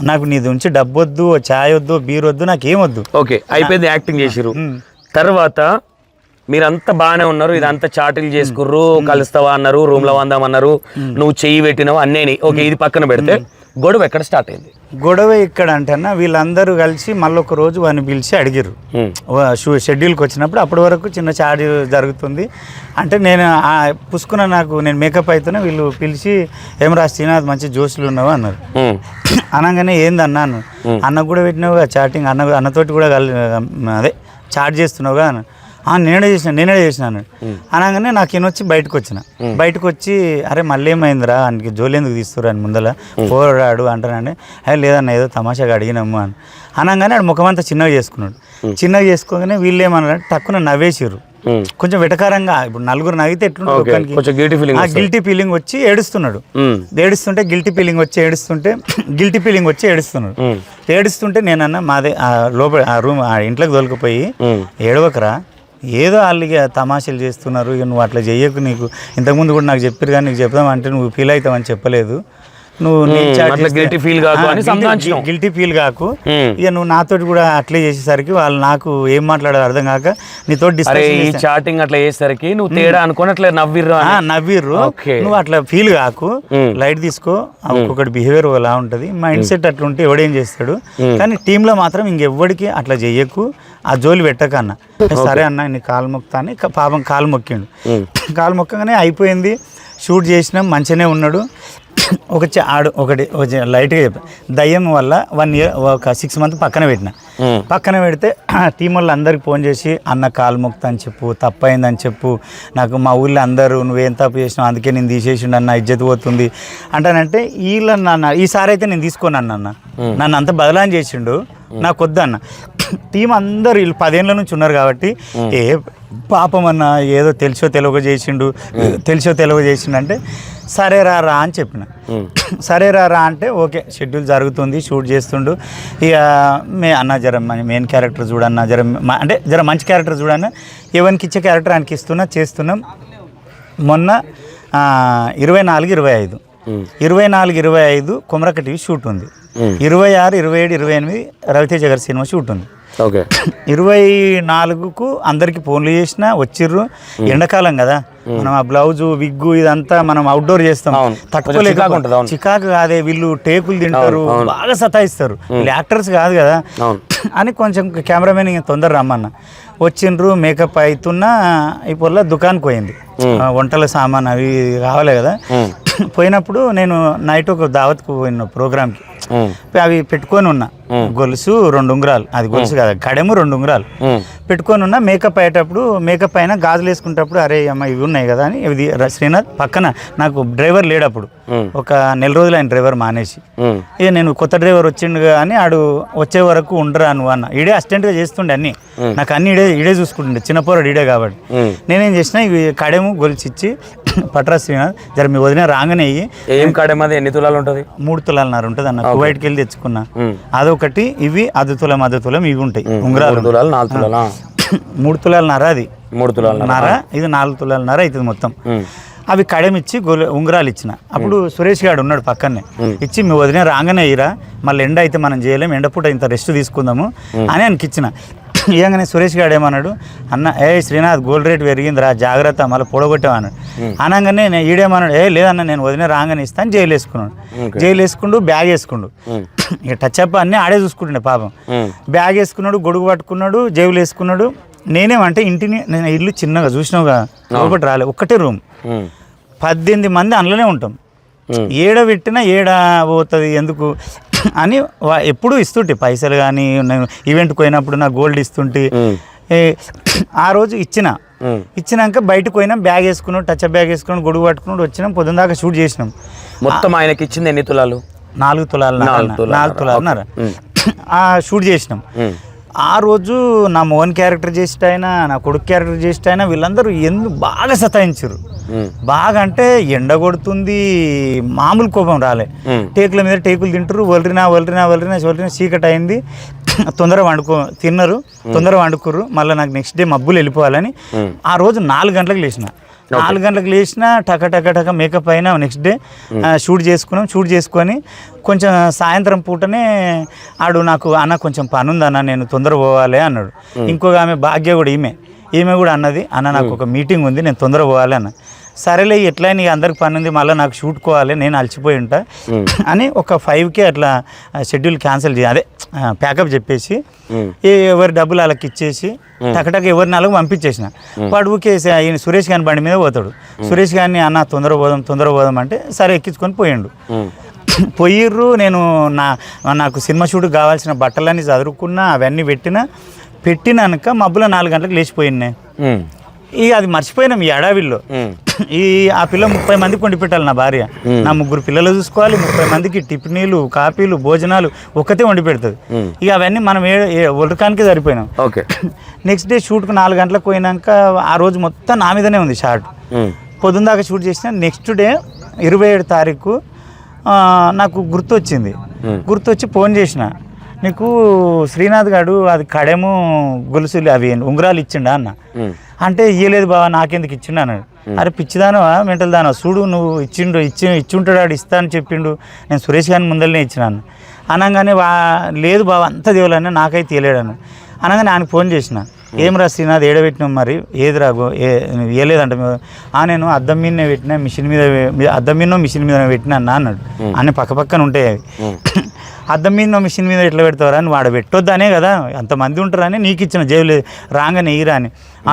నాకు నీది ఉంచి డబ్బు వద్దు ఛాయ్ వద్దు బీర్ వద్దు నాకేమొద్దు. ఓకే అయిపోయింది యాక్టింగ్ చేసిరు. తర్వాత మీరంతా బాగానే ఉన్నారు. ఇదంతా చాటిల్ చేసుకుర్రు కలుస్తావా అన్నారు రూమ్లో వందామన్నారు నువ్వు చెయ్యి పెట్టినావు అన్నీ ఓకే. ఇది పక్కన పెడితే గొడవ ఎక్కడ స్టార్ట్ అయింది? గొడవ ఇక్కడ అంటేనా వీళ్ళందరూ కలిసి మళ్ళీ ఒక రోజు వాడిని పిలిచి అడిగిర్రు షెడ్యూల్కి వచ్చినప్పుడు. అప్పటి వరకు చిన్న చార్జ్ జరుగుతుంది. అంటే నేను పుసుకున్న నేను మేకప్ అవుతున్నా వీళ్ళు పిలిచి ఏం రాసినా అది మంచి జోష్లు ఉన్నావు అన్నారు. అనగానే ఏందన్నా అన్న కూడా పెట్టినావు చాటింగ్ అన్నతోటి కూడా అదే చాట్ చేస్తున్నావుగా అన్న. నేనే చేసినాను అనగానే నాకు ఈయనొచ్చి బయటకు వచ్చి అరే మళ్ళీ ఏమైందిరా ఆయనకి జోలు ఎందుకు తీస్తురు అని ముందర పోరాడు అంటానండి. అదే లేదన్న ఏదో తమాషాగా అడిగినాము అని అనగానే ఆడు ముఖమంతా చిన్నగా చేసుకోగానే వీళ్ళు ఏమన్నారంటే టక్కున నవ్వేసిర్రు. కొంచెం వెటకారంగా. ఇప్పుడు నలుగురు నవ్వితే ఎట్లుంటుంది గిల్టీ ఫీలింగ్ వచ్చి ఏడుస్తున్నాడు. గిల్టీ ఫీలింగ్ వచ్చి ఏడుస్తుంటే నేనన్నా మాదే లోపల ఆ రూమ్ ఆ ఇంట్లోకి దొరికిపోయి ఏడవకరా ఏదో వాళ్ళకి తమాషాలు చేస్తున్నారు ఇక నువ్వు అట్లా చెయ్యకు. నీకు ఇంతకుముందు కూడా నాకు చెప్పారు కానీ నీకు చెప్దామంటే నువ్వు ఫీల్ అవుతావని చెప్పలేదు. నువ్వు గిల్టీ ఫీల్ కాకు ఇక నువ్వు నాతోటి కూడా అట్లే చేసేసరికి వాళ్ళు నాకు ఏం మాట్లాడారు అర్థం కాక నీతో చాటింగ్ అట్లా చేసేసరికి నువ్వు తేడా అనుకుని అట్లా నవ్విర్రు. నువ్వు అట్లా ఫీల్ కాకు లైట్ తీసుకో. ఒక్కొక్కటి బిహేవియర్ ఎలా ఉంటుంది మైండ్ సెట్ అట్లా ఉంటే ఎవడేం చేస్తాడు. కానీ టీంలో మాత్రం ఇంకెవ్వడికి అట్లా చెయ్యకు ఆ జోలి పెట్టక అన్న. సరే అన్న నీ కాలు మొక్తా అని పాపం కాలు మొక్కిండు. కాలు మొక్కగానే అయిపోయింది. షూట్ చేసినాం మంచిగానే ఉన్నాడు. ఒకటి లైట్గా చెప్పా దయ్యం వల్ల 1 year ఒక 6 months పక్కన పెడితే టీం వాళ్ళు అందరికి ఫోన్ చేసి అన్న కాలు మొక్తా అని చెప్పు తప్పైందని చెప్పు నాకు మా ఊళ్ళో అందరూ నువ్వేం తప్పు చేసినావు అందుకే నేను తీసేసిండు అన్న ఇజ్జత్ పోతుంది అంటానంటే వీళ్ళని ఈసారి అయితే నేను తీసుకోను అన్న నన్ను అంత బదలాన్ చేసిండు నాకు వద్దు అన్న టీం అందరు వీళ్ళు 10 ఏళ్ళ నుంచి ఉన్నారు కాబట్టి ఏ పాపం అన్న ఏదో తెలిసో తెలియక చేసిండు అంటే సరే రా అని చెప్పిన. సరే రా అంటే ఓకే షెడ్యూల్ జరుగుతుంది, షూట్ చేస్తుండు. ఇక అన్న జర మెయిన్ క్యారెక్టర్ చూడన్న, అంటే జర మంచి క్యారెక్టర్ చూడన్న, ఎవరికి ఇచ్చే క్యారెక్టర్ ఆయనకి చేస్తున్నాం. మొన్న 24, 25 కొమరక్క టీవీ షూట్ ఉంది. 26, 27, 28 రవితేజ గారి సినిమా షూట్ ఉంది. ఓకే 24కు అందరికి ఫోన్లు చేసినా వచ్చిర్రు. ఎండాకాలం కదా, మనం ఆ బ్లౌజు విగ్గు ఇదంతా మనం అవుట్డోర్ చేస్తాం, తక్కువ చికాకు కాదే, వీళ్ళు టేకులు తింటారు, బాగా సతాయిస్తారు, వీళ్ళు యాక్టర్స్ కాదు కదా అని కొంచెం కెమెరామెన్ తొందర రమ్మన్న. వచ్చిండ్రు, మేకప్ అవుతున్నా ఇప్పుడు దుకాణానికి పోయింది, వంటల సామాన్ అవి కావాలి కదా. పోయినప్పుడు నేను నైట్ ఒక దావత్కు పోయిన ప్రోగ్రామ్కి, అవి పెట్టుకొని ఉన్నా, గొలుసు 2 ఉంగరాలు, అది గొలుసు కదా కడెము 2 ఉంగరాలు పెట్టుకొని ఉన్నా. మేకప్ అయ్యేటప్పుడు మేకప్ అయినా గాజులు వేసుకుంటప్పుడు అరే అమ్మ ఇవి ఉన్నాయి కదా అని, ఇది శ్రీనాథ్ పక్కన నాకు డ్రైవర్ లేడప్పుడు, ఒక నెల రోజులు ఆయన డ్రైవర్ మానేసి, ఇక నేను కొత్త డ్రైవర్ వచ్చిండు అని ఆడు వచ్చే వరకు ఉండరా నువ్వు అన్న. ఈడే అసిస్టెంట్గా చేస్తుండే అన్ని, నాకు అన్ని ఈడే చూసుకుంటుండే, చిన్నపోరాడు ఈడే కాబట్టి. నేనేం చేసిన ఇవి కడెము గొలుసు ఇచ్చి పట్రా శ్రీనాథ్ జర మీ వదిన రాగానే ఏం కడెం అది ఎన్ని తులాలు ఉంటుంది? 3 తులాలన్నర ఉంటుంది అన్న, కువైట్కి వెళ్ళి తెచ్చుకున్నా. అదొకటి, ఇవి 10 తులం ఇవి ఉంటాయి ఉంగరాలు, 4 తులాలు 3 తులాలన్నర, అది 3 తులాలన్నర, ఇది 4 తులాలన్నర అవుతుంది మొత్తం. అవి కడమిచ్చి ఉంగరాలు ఇచ్చిన. అప్పుడు సురేష్ గారు ఉన్నాడు పక్కనే, ఇచ్చి మీ వదిన రాగానే ఇరా, మళ్ళీ ఎండ అయితే మనం చేయలేము, ఎండపూట ఇంత రెస్ట్ తీసుకుందాము అని ఆయనకి ఇచ్చిన. ఇవ్వగానే సురేష్ గారు ఏమన్నాడు, అన్న శ్రీనాథ్ గోల్డ్ రేట్ పెరిగిందిరా జాగ్రత్త మళ్ళీ పొడగొట్టామన్నాడు. అనగానే ఈడేమన్నాడు, లేదన్న నేను వదిన రాగానే ఇస్తాను. జైలు వేసుకుండు, బ్యాగ్ వేసుకుండు, ఇక టచ్ అప్ అన్నీ ఆడే చూసుకుంటుండే పాపం. బ్యాగ్ వేసుకున్నాడు, గొడుగు పట్టుకున్నాడు, జేబులు వేసుకున్నాడు. నేనేమంటే నేను ఇల్లు చిన్నగా చూసినావుగా, లోపటి రాలే, ఒక్కటే రూమ్, 18 మంది అందులోనే ఉంటాం. ఏడ పెట్టినా ఏడ పోతుంది ఎందుకు అని ఎప్పుడు ఇస్తుంటే పైసలు. కానీ నేను ఈవెంట్కి పోయినప్పుడు నా గోల్డ్ ఇస్తుంటే, ఆ రోజు ఇచ్చినాక బయటకు పోయినాం, బ్యాగ్ వేసుకున్నాడు, టచ్ బ్యాగ్ వేసుకున్నాడు, గొడుగు పట్టుకున్నాడు, వచ్చినాం, పొద్దున దాకా షూట్ చేసినాం. మొత్తం ఆయనకి ఇచ్చింది ఎన్ని తులాలు? 4 తులాలన్నర షూట్ చేసినాం. ఆ రోజు నా మోహన్ క్యారెక్టర్ చేసేట ఆయన, నా కొడుకు క్యారెక్టర్ చేసేట ఆయన, వీళ్ళందరూ బాగా సతాయించారు. బాగా అంటే ఎండ కొడుతుంది, మామూలు కోపం రాలే. టేకుల మీద టేకులు తింటారు, వలరినా చీకటి అయింది. తొందరగా తిన్నారు, తొందరగా వండుకుర్రు. మళ్ళీ నాకు నెక్స్ట్ డే మబ్బులు వెళ్ళిపోవాలని ఆ రోజు 4 గంటలకు లేచిన. 4 గంటలకు లేచిన టక మేకప్ అయినా నెక్స్ట్ డే షూట్ చేసుకొని కొంచెం సాయంత్రం పూటనే ఆడు నాకు అన్న కొంచెం పని ఉందన్న నేను తొందర పోవాలి అన్నాడు. ఇంకొక ఆమె భాగ్య కూడా ఈమె కూడా అన్నది, అన్న నాకు ఒక మీటింగ్ ఉంది నేను తొందర పోవాలి అన్న. సరేలే ఎట్లయినా అందరికి పని ఉంది, మళ్ళీ నాకు షూట్కోవాలి, నేను అలసిపోయి ఉంటా అని ఒక 5కే అట్లా షెడ్యూల్ క్యాన్సిల్ అదే ప్యాకప్ చెప్పేసి ఎవరి డబ్బులు వాళ్ళకి ఇచ్చేసి టకటక ఎవరిని వాళ్ళకి పంపించేసిన. వాడు ఊకేసి ఆయన సురేష్ గారి బండి మీద పోతాడు. సురేష్ గారిని అన్న తొందర పోదాం అంటే సరే ఎక్కించుకొని పోయిర్రు. నేను నాకు సినిమా షూట్కి కావాల్సిన బట్టలన్నీ చదువుకున్నా, అవన్నీ పెట్టినాక మబ్బులో 4 గంటలకు లేచిపోయినాయి. ఇక అది మర్చిపోయినాం ఈ అడవిలో. ఆ పిల్ల 30 మందికి వండి పెట్టాలి నా భార్య, నా 3 పిల్లలు చూసుకోవాలి, 30 మందికి టిఫినీలు కాఫీలు భోజనాలు ఒక్కతే వండి పెడుతుంది. ఇక అవన్నీ మనం ఒడకానికే సరిపోయినాం. నెక్స్ట్ డే షూట్కు 4 గంటలకు పోయినాక ఆ రోజు మొత్తం నా మీదనే ఉంది షార్ట్. పొద్దున్న దాకా షూట్ చేసిన. నెక్స్ట్ డే 27 తారీఖు నాకు గుర్తొచ్చి ఫోన్ చేసిన, నీకు శ్రీనాథ్ గారు అది కడెము గొలుసులు అవి ఉంగరాలు ఇచ్చిండా అన్న. అంటే ఇయ్యలేదు బావా, నాకెందుకు ఇచ్చిండు అన్నాడు. అరే పిచ్చిదానవా మెంటల్ దానవా, చూడు నువ్వు ఇచ్చుంటాడు ఆడు ఇస్తా అని చెప్పిండు, నేను సురేష్ గారిని ముందరనే ఇచ్చినాను అనగానే లేదు బావ అంత దేవులన్నా నాకైతే తెలియడాను అనగానే ఆయనకు ఫోన్ చేసిన, ఏం రా శ్రీనాథ్ ఏడబెట్టినాం మరి ఏది రాగో ఇవ్వలేదంట. నేను అద్దం మీదనే పెట్టినా, అద్దం మీదనో మిషన్ మీద పెట్టినా అన్నాడు. అన్నీ పక్కన ఉంటాయి అవి. అద్దం మీద మిషన్ మీద ఎట్లా పెడతావరా అని, వాడు పెట్టొద్దనే కదా అంతమంది ఉంటారని నీకు ఇచ్చిన జేబులు రాగానే ఈరా అని.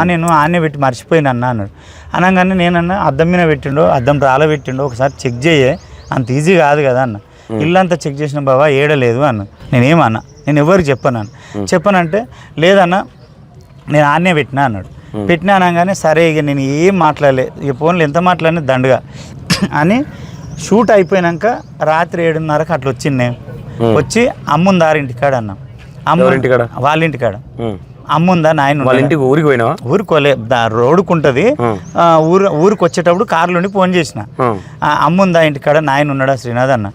నేను ఆనే పెట్టి మర్చిపోయినా అన్నాడు. అనగానే నేనన్నా అద్దం మీద పెట్టిండో అద్దం పెట్టిండో ఒకసారి చెక్ చేయే, అంత ఈజీ కాదు కదా అన్న. ఇల్లంతా చెక్ చేసిన బాబా ఏడలేదు అన్న. నేనేమన్నా నేను ఎవరికి చెప్పనంటే లేదన్నా నేను ఆనే పెట్టినా అన్నాడు. పెట్టినా అనగానే సరే ఇక నేను ఏం మాట్లాడలే, ఇక ఫోన్లో ఎంత మాట్లాడినా దండుగా అని. షూట్ అయిపోయినాక రాత్రి 7:30కి అట్లా వచ్చింది. వచ్చి అమ్ముందారు ఇంటికాడ అన్న. ఎవరింటికాడ? వాళ్ళ ఇంటికాడ అమ్ముందా నాయన వాళ్ళ ఇంటికి ఊరికి పోయినావా? ఊరుకోలే రోడ్డుకుంటుంది. ఊరికి వచ్చేటప్పుడు కారులోని ఫోన్ చేసిన, అమ్ముందా ఇంటికాడ నాయన ఉన్నాడా శ్రీనాథ్ అన్న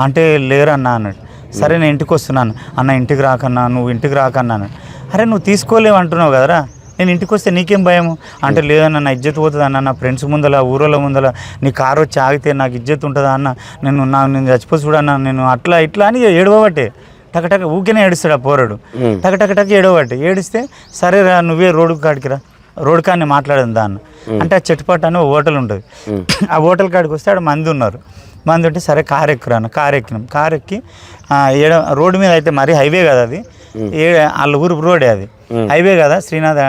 అంటే లేరన్నా అన్నాడు. సరే నేను ఇంటికి వస్తున్నాను అన్న, ఇంటికి రాకన్నా, నువ్వు ఇంటికి రాకన్నా అన్నాడు. అరే నువ్వు తీసుకోలేవు అంటున్నావు కదరా, నేను ఇంటికి వస్తే నీకేం భయం అంటే లేదన్న నా ఇజ్జత్ పోతుంది అన్న, నా ఫ్రెండ్స్ ముందల ఊరోళ్ళ ముందల నీ కారు వచ్చి ఆగితే నాకు ఇజ్జత్ ఉంటుందా అన్న, నేను చచ్చిపో చూడన్నా, నేను అట్లా ఇట్లా అని ఏడవబట్టే టకటక ఊరికేనే ఏడుస్తాడు ఆ పోరాడు. టకటక ఏడవబట్టి ఏడిస్తే సరే రా నువ్వే రోడ్డు కాడికి రా, రోడ్డు కాడిని మాట్లాడదు దాన్ని అంటే ఆ చెట్టుపాటు అని హోటల్ ఉంటుంది. ఆ హోటల్ కాడికి వస్తే ఆడ మంది ఉన్నారు. మంది ఉంటే సరే కారు ఎక్కురాను, కారు ఎక్కినాం. కారు ఎక్కి రోడ్డు మీద అయితే మరీ హైవే కదా అది, వాళ్ళ ఊరు రోడే అది, హైవే కదా. శ్రీనాథ్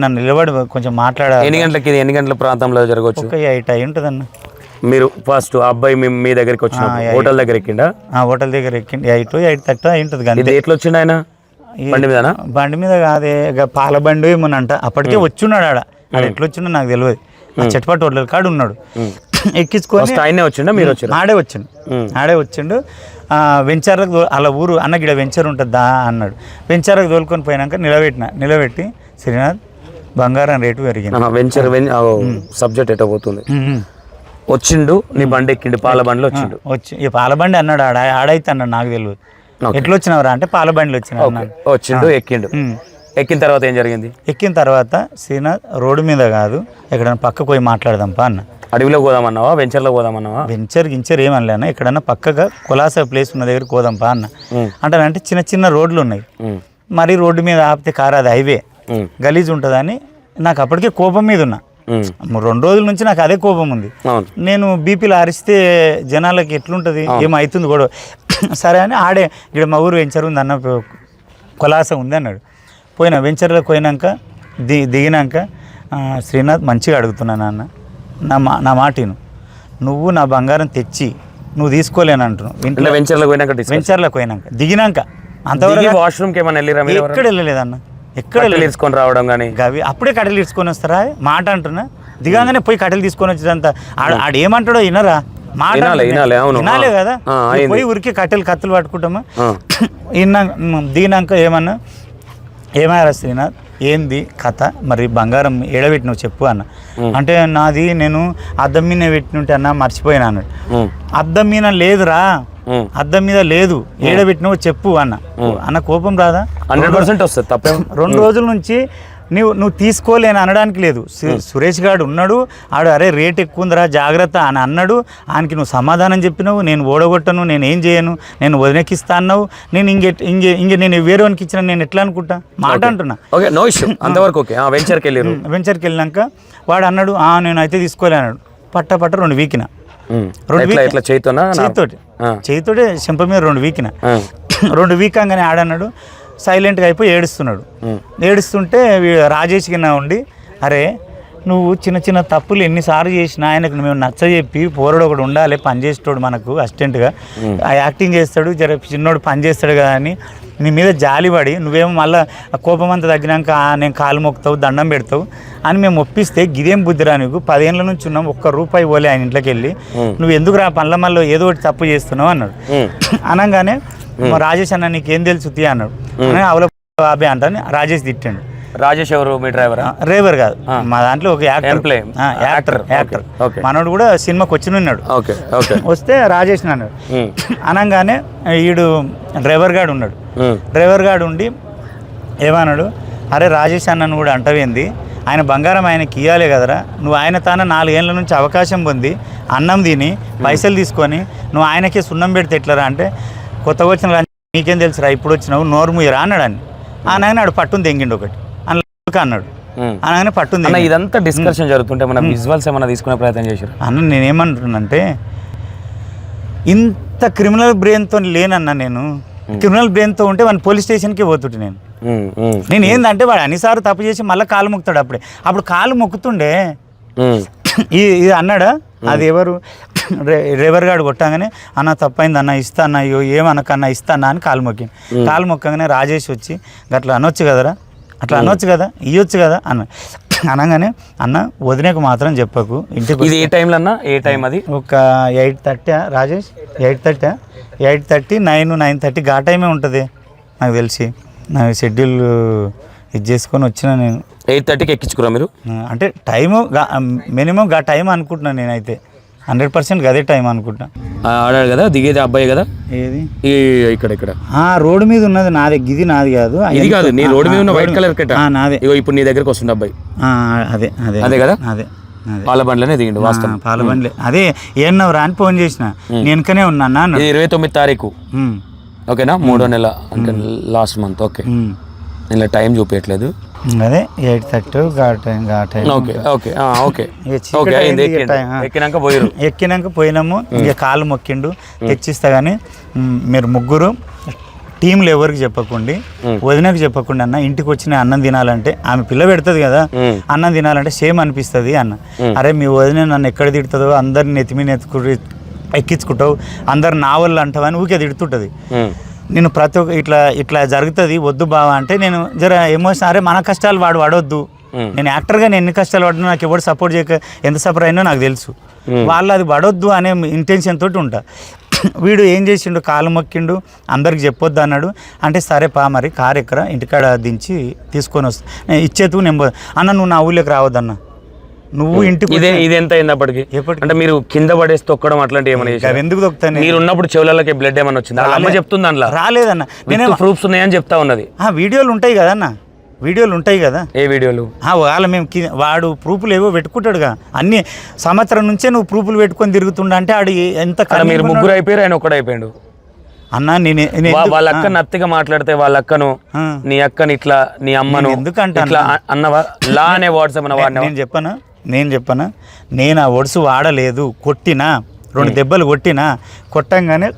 నన్ను నిలబడి కొంచెం మాట్లాడాలి. ఎన్ని గంటల ప్రాంతంలో జరగవచ్చు? ఒక 8 అయి ఉంటుందన్న. మీరు ఫస్ట్ అబ్బాయి మీ దగ్గరికి వచ్చిన హోటల్ దగ్గర ఎక్కిండా? హోటల్ దగ్గర ఎక్కిండి 8:30 అయి ఉంటుంది. కానీ ఎట్లా వచ్చిండు ఆయన? బండి మీద? బండి మీద కాదే, పాల బండి ఏమోనంట. అప్పటికే వచ్చున్నాడు ఆడ ఎట్లా వచ్చిండో నాకు తెలియదు. చెట్టుపాటు హోటల్ కాడు ఉన్నాడు. ఎక్కించుకొని ఆయనే వచ్చిండా మీరు వచ్చారు? ఆడే వచ్చిండు. వెంచర్లకు అలా ఊరు అన్న గిడ వెంచర్ ఉంటుందా అన్నాడు. వెంచర్లకు తోలుకొని పోయినాక నిలబెట్టి శ్రీనాథ్ బంగారం రేటు పెరిగింది. వెంచర్ సబ్జెక్ట్ ఎట్లా పోతుంది? వచ్చిండు నీ బండి ఎక్కిండు, పాల బండిలో వచ్చిండు. వచ్చి ఈ పాల బండి అన్నాడు ఆడైతే అన్నాడు నాకు తెలియదు. ఎట్లా వచ్చినవరా అంటే పాల బండిలో వచ్చిండు ఎక్కిండు. ఎక్కిన తర్వాత ఏం జరిగింది? ఎక్కిన తర్వాత శ్రీనాథ్ రోడ్డు మీద కాదు ఎక్కడైనా పక్కకు పోయి మాట్లాడదాంపా అన్న. అడవిలో పోదామన్నావా? వెంచర్లో పోదామన్నావా? గిన్చర్ ఏమనలేనా, ఎక్కడన్నా పక్కగా కులాసా ప్లేస్ ఉన్న దగ్గర పోదాంపా అన్న. అంటే చిన్న చిన్న రోడ్లు ఉన్నాయి, మరి రోడ్డు మీద ఆపితే కారు అది హైవే గలీజ్ ఉంటుందని నాకు అప్పటికే కోపం మీద ఉన్నా. 2 రోజుల నుంచి నాకు అదే కోపం ఉంది. నేను బీపీలు ఆరిస్తే జనాలకి ఎట్లుంటుంది, ఏమవుతుంది గొడవ. సరే అని ఆడే ఇక్కడ మా ఊరు వెంచర్ ఉంది అన్న, కులాస ఉంది అన్నాడు. పోయినా వెంచర్లోకి పోయినాక దిగినాక శ్రీనాథ్ మంచిగా అడుగుతున్నాను అన్న, నా మాటను నువ్వు నా బంగారం తెచ్చి నువ్వు తీసుకోలేను అంటున్నావు. ఇంట్లో వెంచర్లోకి పోయినాక దిగినాక అంతవరకు వాష్రూమ్కి ఏమైనా వెళ్ళిరా? ఎక్కడ వెళ్ళలేదన్న, ఎక్కడ తీసుకొని రావడం కానీ అవి అప్పుడే కట్టెలు తీసుకొని వస్తారా మాట అంటున్నా. దిగాగానే పోయి కట్టెలు తీసుకొని వచ్చేదంతా ఆడేమంటాడో వినరా, మాట వినాలే కదా. పోయి ఉరికి కత్తులు పట్టుకుంటామా. దిగినాక ఏమయ్యారా శ్రీనాథ్ ఏంది కథ, మరి బంగారం ఏడబెట్టి నువ్వు చెప్పు అన్న. అంటే నాది నేను అద్దం మీద పెట్టినుంటే అన్న మర్చిపోయినా అన్నాడు. అద్దం మీద లేదురా, అద్దం మీద లేదు, ఏడబెట్టినవు చెప్పు అన్న కోపం రాదా? 100% వస్తుంది తప్పే. 2 రోజుల నుంచి నువ్వు తీసుకోలేని అనడానికి లేదు. సురేష్ గారు ఉన్నాడు, అరే రేట్ ఎక్కువ ఉందిరా జాగ్రత్త అని అన్నాడు. ఆయనకి నువ్వు సమాధానం చెప్పినావు, నేను ఓడగొట్టను, నేను ఏం చేయను, నేను వదిలేకిస్తా అన్నావు. నేను నేను వేరేవానికి ఇచ్చిన నేను ఎట్లా అనుకుంటా మాట అంటున్నా. అంతవరకు వెంచర్కి వెళ్ళినాక వాడు అన్నాడు నేను అయితే తీసుకోలే అన్నాడు. పట్ట 2 వీకిన, చేతితోటి చెంప మీద 2 వీకిన. 2 వీకంగానే ఆడన్నాడు. సైలెంట్గా అయిపోయి ఏడుస్తుంటే రాజేష్ కింద ఉండి అరే నువ్వు చిన్న చిన్న తప్పులు ఎన్నిసార్లు చేసినా ఆయనకు మేము నచ్చజెప్పి పోరడు ఒకడు ఉండాలి పని చేసేటోడు మనకు అసిస్టెంట్గా యాక్టింగ్ చేస్తాడు, జర చిన్నోడు పని చేస్తాడు కదా అని నీ మీద జాలిపడి నువ్వేమో మళ్ళీ కోపం అంతా తగ్గినాక నేను కాలు మొక్కుతావు దండం పెడతావు అని మేము ఒప్పిస్తే గిదేం బుద్ధిరా నీకు, 10 ఏళ్ళ నుంచి ఉన్నాం, ₹1 పోలే ఆయన ఇంట్లోకి వెళ్ళి నువ్వు ఎందుకు రా పనుల మళ్ళీ ఏదో ఒకటి తప్పు చేస్తున్నావు అన్నాడు. అనగానే రాజేష్ అన్న నీకేం తెలుసు తీ అన్నాడు. అవల బాబే అంటాను రాజేష్ తిట్టాడు. రాజేష్ ఎవరు? మీ డ్రైవర్ కాదు, మా దాంట్లో ఒక యాక్టర్ మనోడు కూడా సినిమాకి వచ్చినున్నాడు. వస్తే రాజేష్ అన్నాడు. అనగానే ఈడు డ్రైవర్ గాడు ఉన్నాడు. డ్రైవర్ గాడు ఉండి ఏమన్నాడు, అరే రాజేష్ అన్నను కూడా అంటవేంది, ఆయన బంగారం ఆయనకి ఇవ్వాలి కదరా, నువ్వు ఆయన తాన 4 ఏళ్ళ నుంచి అవకాశం పొంది అన్నం తిని పైసలు తీసుకొని నువ్వు ఆయనకే సున్నం పెడితే ఎట్లరా అంటే, కొత్తగా వచ్చిన నీకేం తెలుసురా ఇప్పుడు వచ్చినావు నోరు ముయ్యరా అన్నాడు. అనగానే ఆడు పట్టుని తెంగిండు ఒకటి అన్నాడు. అనగానే పట్టుని ఇదంతా డిస్కషన్ జరుగుతుంటే మనం విజువల్స్ ఏమైనా తీసుకునే ప్రయత్నం చేశారు అన్న. నేనేమంటున్నానంటే ఇంత క్రిమినల్ బ్రెయిన్తో లేనన్నా, నేను క్రిమినల్ బ్రెయిన్తో ఉంటే వాడిని పోలీస్ స్టేషన్కి పోతుంటే నేను ఏందంటే వాడు అన్నిసార్లు తప్పు చేసి మళ్ళీ కాలు మొక్కుతాడు. అప్పుడు కాలు మొక్కుతుండే ఇది అన్నాడా, అది ఎవరు డ్రైవర్ గాడు కొట్టగానే అన్న తప్పైంది అన్న ఇస్తా అన్న, అయ్యో ఏమనకన్నా ఇస్తా అన్న అని కాలు మొక్కగానే రాజేష్ వచ్చి గట్లా అనొచ్చు కదరా, అట్లా అనొచ్చు కదా, ఇవ్వచ్చు కదా అనగానే అన్న వదినకు మాత్రం చెప్పకు ఇంటికి. ఇది ఏ టైంలో అన్న? ఏ టైం అది? ఒక 8:30 రాజేష్, 8:30 9:30 గా టైమే ఉంటుంది. నాకు తెలిసి నాకు షెడ్యూల్ ఇది చేసుకొని వచ్చిన నేను 8:30కి ఎక్కించుకురా మీరు? అంటే టైము మినిమం టైం అనుకుంటున్నాను నేనైతే 100% అదే టైం అనుకుంటా. ఆడాడు కదా దిగేది అబ్బాయి కదా ఏది ఇక్కడ రోడ్డు మీద ఉన్నది నాదే, ఇది నాది కాదు, ఇది కాదు. నీ రోడ్డు మీద ఉన్న వైట్ కలర్ కట్ట నాదే. ఇగో ఇప్పుడు నీ దగ్గరకు వస్తుంది అబ్బాయి. అదే అదే అదే కదా, అదే పాల బండ్లనే దిగిండు వాస్తవం. పాల బండ్లే. అదే ఏమన్నావు అని ఫోన్ చేసిన, నేను వెనకనే ఉన్నా. 29 తారీఖు ఓకేనా, 3వ నెల అంటే లాస్ట్ మంత్. ఓకే, ఇలా టైం చూపించట్లేదు. అదే 8:30 ఓకే ఓకే ఓకే ఓకే అయింది. ఎక్కినాక పోయారు, ఎక్కినాక పోయినాము. ఇక కాలు మొక్కిండు తెచ్చిస్తా కానీ మీరు ముగ్గురు టీంలో ఎవరికి చెప్పకండి, వదినకు చెప్పకుండా అన్న ఇంటికి వచ్చిన అన్నం తినాలంటే ఆమె పిల్ల పెడుతుంది కదా, అన్నం తినాలంటే సేమ్ అనిపిస్తుంది అన్న. అరే మీ వదిన నన్ను ఎక్కడ తిడుతుందో, అందరిని నెత్తిమీద ఎక్కించుకుంటావు, అందరు నా వాళ్ళు అంటావని ఊకే తిడుతుంటుంది. నేను ప్రతి ఒక్క ఇట్లా జరుగుతుంది వద్దు బావా అంటే నేను జర ఎమోషన్, అరే మన కష్టాలు వాడు పడవద్దు. నేను యాక్టర్గా నేను ఎన్ని కష్టాలు పడినా నాకు ఎవరు సపోర్ట్ చేయక ఎంత సఫర్ అయినా నాకు తెలుసు. వాళ్ళు అది పడవద్దు అనే ఇంటెన్షన్ తోటి ఉంటా. వీడు ఏం చేసిండు, కాలు మొక్కిండు, అందరికి చెప్పొద్దు అన్నాడు. అంటే సరే పా మరి కారు ఎక్కరా, ఇంటికాడ దించి తీసుకొని వస్తా, ఇచ్చేతూ నేను అన్న నువ్వు నా ఊళ్ళోకి రావద్దన్న, నువ్వు ఇంటికి ఇది ఎంత అయింది అప్పటికి? అంటే మీరు కింద పడేసి తొక్కడం అట్లాంటి ఏమైనా ఎందుకు తొక్కుతాను? మీరు ఉన్నప్పుడు చెవులకి బ్లడ్ ఏమైనా వచ్చింది? అమ్మ చెప్తుంది అందులో రాలేదన్న, నేనే ప్రూఫ్స్ ఉన్నాయని చెప్తా ఉన్నది. వీడియోలు ఉంటాయి కదన్న, వీడియోలు ఉంటాయి కదా. ఏ వీడియోలు? వాళ్ళ మేము వాడు ప్రూఫ్లు ఏవో పెట్టుకుంటాడుగా, అన్ని సంవత్సరం నుంచే నువ్వు ప్రూఫ్లు పెట్టుకొని తిరుగుతుండ అంటే ఆడు ఎంత. మీరు ముగ్గురు అయిపోయారు, ఆయన ఒక్కడు అయిపోయాడు అన్నా. వాళ్ళ అక్కను అత్తిగా మాట్లాడితే వాళ్ళ అక్కను, నీ అక్కని ఇట్లా, నీ అమ్మను ఎందుకంటే ఇట్లా అన్నవా? లా అనే వర్డ్స్ ఏమన్నా వాడినా? నేను చెప్పనా, నేను ఆ వర్డ్స్ వాడలేదు. కొట్టినా 2 దెబ్బలు కొట్టినా, కొట్టంగానే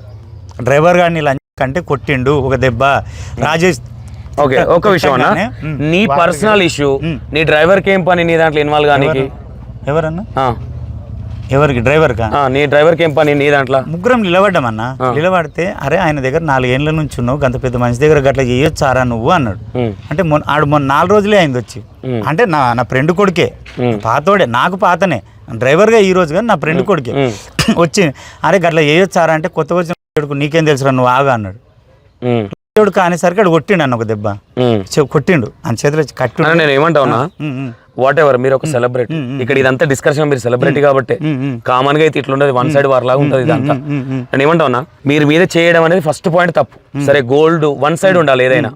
డ్రైవర్ గారిని కంటే కొట్టిండు ఒక దెబ్బ. రాజేష్ ఓకే, ఒక విషయం అన్న, నీ పర్సనల్ ఇష్యూ, నీ డ్రైవర్కి ఏం పని నీ దాంట్లో ఇన్వాల్వ్ కానీ? ఎవరన్నా? ఎవరికి? డ్రైవర్ కా? నీ డ్రైవర్కి ఏం పని నీ దాంట్లో? ముగ్గురం నిలబడ్డామన్నా. నిలబడితే అరే ఆయన దగ్గర 4 ఏళ్ళ నుంచి ఉన్నావు, గంత పెద్ద మనిషి దగ్గర గట్లా చేయొచ్చారా నువ్వు అన్నాడు. అంటే ఆడు మొన్న 4 రోజులే అయింది వచ్చి. అంటే నా ఫ్రెండ్ కొడుకే, పాతోడే, నాకు పాతనే డ్రైవర్గా ఈ రోజు కానీ నా ఫ్రెండ్ కొడుకే వచ్చి అరే గట్లా చేయొచ్చారా అంటే కొత్తగా వచ్చిన నీకేం తెలుసురా నువ్వు ఆగా అన్నాడు. కానేసరికి అడు కొట్టిండు అన్న ఒక దెబ్బ, కొట్టిండు అని చేతిలో కట్టు. నేను ఏమంటా ఉన్నా, వాట్ ఎవర్, మీరు ఒక సెలబ్రిటీ, ఇక్కడ ఇదంతా డిస్కషన్, మీరు సెలబ్రిటీ కాబట్టి కామన్ గా అయితే ఇట్లుండదు, వన్ సైడ్ వార్ లాగా ఉంటుంది ఇదంతా. నేను ఏమంటా ఉన్నా, మీరు మీద చేయడం అనేది ఫస్ట్ పాయింట్ తప్పు. సరే గోల్డ్ వన్ సైడ్ ఉండాలి ఏదైనా.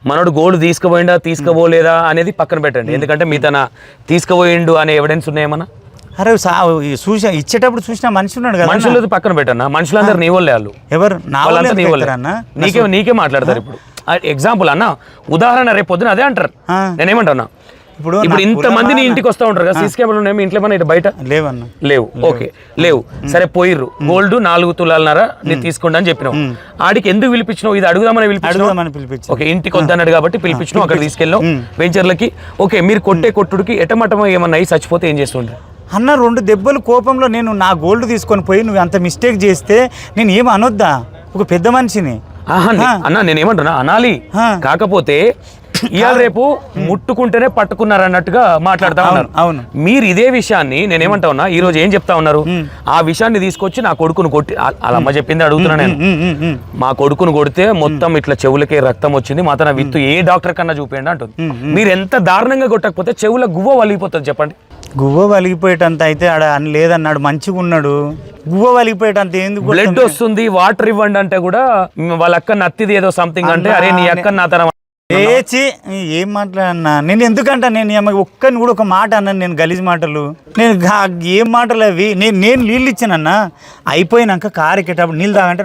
మనోడు గోల్డ్ తీసుకోపోలేదా అనేది పక్కన పెట్టండి, ఎందుకంటే మీ తన తీసుకుపోయిండు అనే ఎవిడెన్స్ ఉన్నాయేమన్నా? అరే చూసా ఇచ్చేటప్పుడు చూసిన మనిషి ఉన్నాడు కదా. మనుషులు పక్కన పెట్టన్నా, మనుషులందరూ నీ వాళ్ళే, వాళ్ళు ఎవరు నీ వాళ్ళే, నీకే మాట్లాడతారు. ఇప్పుడు ఎగ్జాంపుల్ అన్న, ఉదాహరణ రేపు పొద్దున అదే అంటారు. నేనేమంటున్నా, ఇప్పుడు ఇంత మంది నీ ఇంటికి వస్తూ ఉంటారు కదా, సీసీ కెమెరాలు ఉన్నాయి మీ ఇంట్లో, మన ఇటు బయట లేవన్నా? లేవు. ఓకే లేవు, సరే పోయిర్రు, గోల్డ్ 4 తులాలన్నర నేను తీసుకోండి అని చెప్పినావు. ఆడికి ఎందుకు పిలిపించినావు? ఇది అడుగుదామని పిలిపించు. ఓకే, ఇంటికి వద్దన్నాడు కాబట్టి పిలిపించినావు, అక్కడ తీసుకెళ్ళావు వెంచర్లకి. ఓకే, మీరు కొట్టే కొట్టుడికి ఎటమటమో ఏమన్నా అయ్యి చచ్చిపోతే ఏం చేస్తుండ్రు అన్న? 2 దెబ్బలు కోపంలో నేను నా గోల్డ్ తీసుకొని పోయి నువ్వు అంత మిస్టేక్ చేస్తే నేను ఏం అనొద్దా? ఒక పెద్ద మనిషిని అన్న, నేనేమంటున్నా అనాలి, కాకపోతే ఇవాళ రేపు ముట్టుకుంటేనే పట్టుకున్నారు అన్నట్టుగా మాట్లాడుతా ఉన్నారు. అవును, మీరు ఇదే విషయాన్ని నేనేమంటా ఉన్నా, ఈ రోజు ఏం చెప్తా ఉన్నారు, ఆ విషయాన్ని తీసుకొచ్చి నా కొడుకును కొట్టి, వాళ్ళ అమ్మ చెప్పింది అడుగుతున్నా నేను, మా కొడుకును కొడితే మొత్తం ఇట్లా చెవులకే రక్తం వచ్చింది, మా తన విత్తు ఏ డాక్టర్ కన్నా చూపించండి అంటుంది. మీరు ఎంత దారుణంగా కొట్టకపోతే చెవుల గువ్వ వలిగిపోతుంది చెప్పండి. గువ్వ వలిగిపోయేటంత అయితే ఆడ అని లేదన్నాడు, మంచిగా ఉన్నాడు. గువ్వ వలిగిపోయేటంత ఎందుకు? బ్లడ్ వస్తుంది, వాటర్ ఇవ్వండి అంటే కూడా వాళ్ళ అక్క నత్తిది ఏదో సంథింగ్ అంటే, అరే నీ అక్క నా తన లేచి ఏం మాట్లాడన్నా నేను? ఎందుకంటా నేను ఒక్కని కూడా ఒక మాట అన్నాను నేను, గలీజ్ మాటలు. నేను ఏం మాటలు అవి? నేను నీళ్ళు ఇచ్చానన్నా, అయిపోయినాక కారు ఎక్కేటప్పుడు నీళ్ళు తాగంటే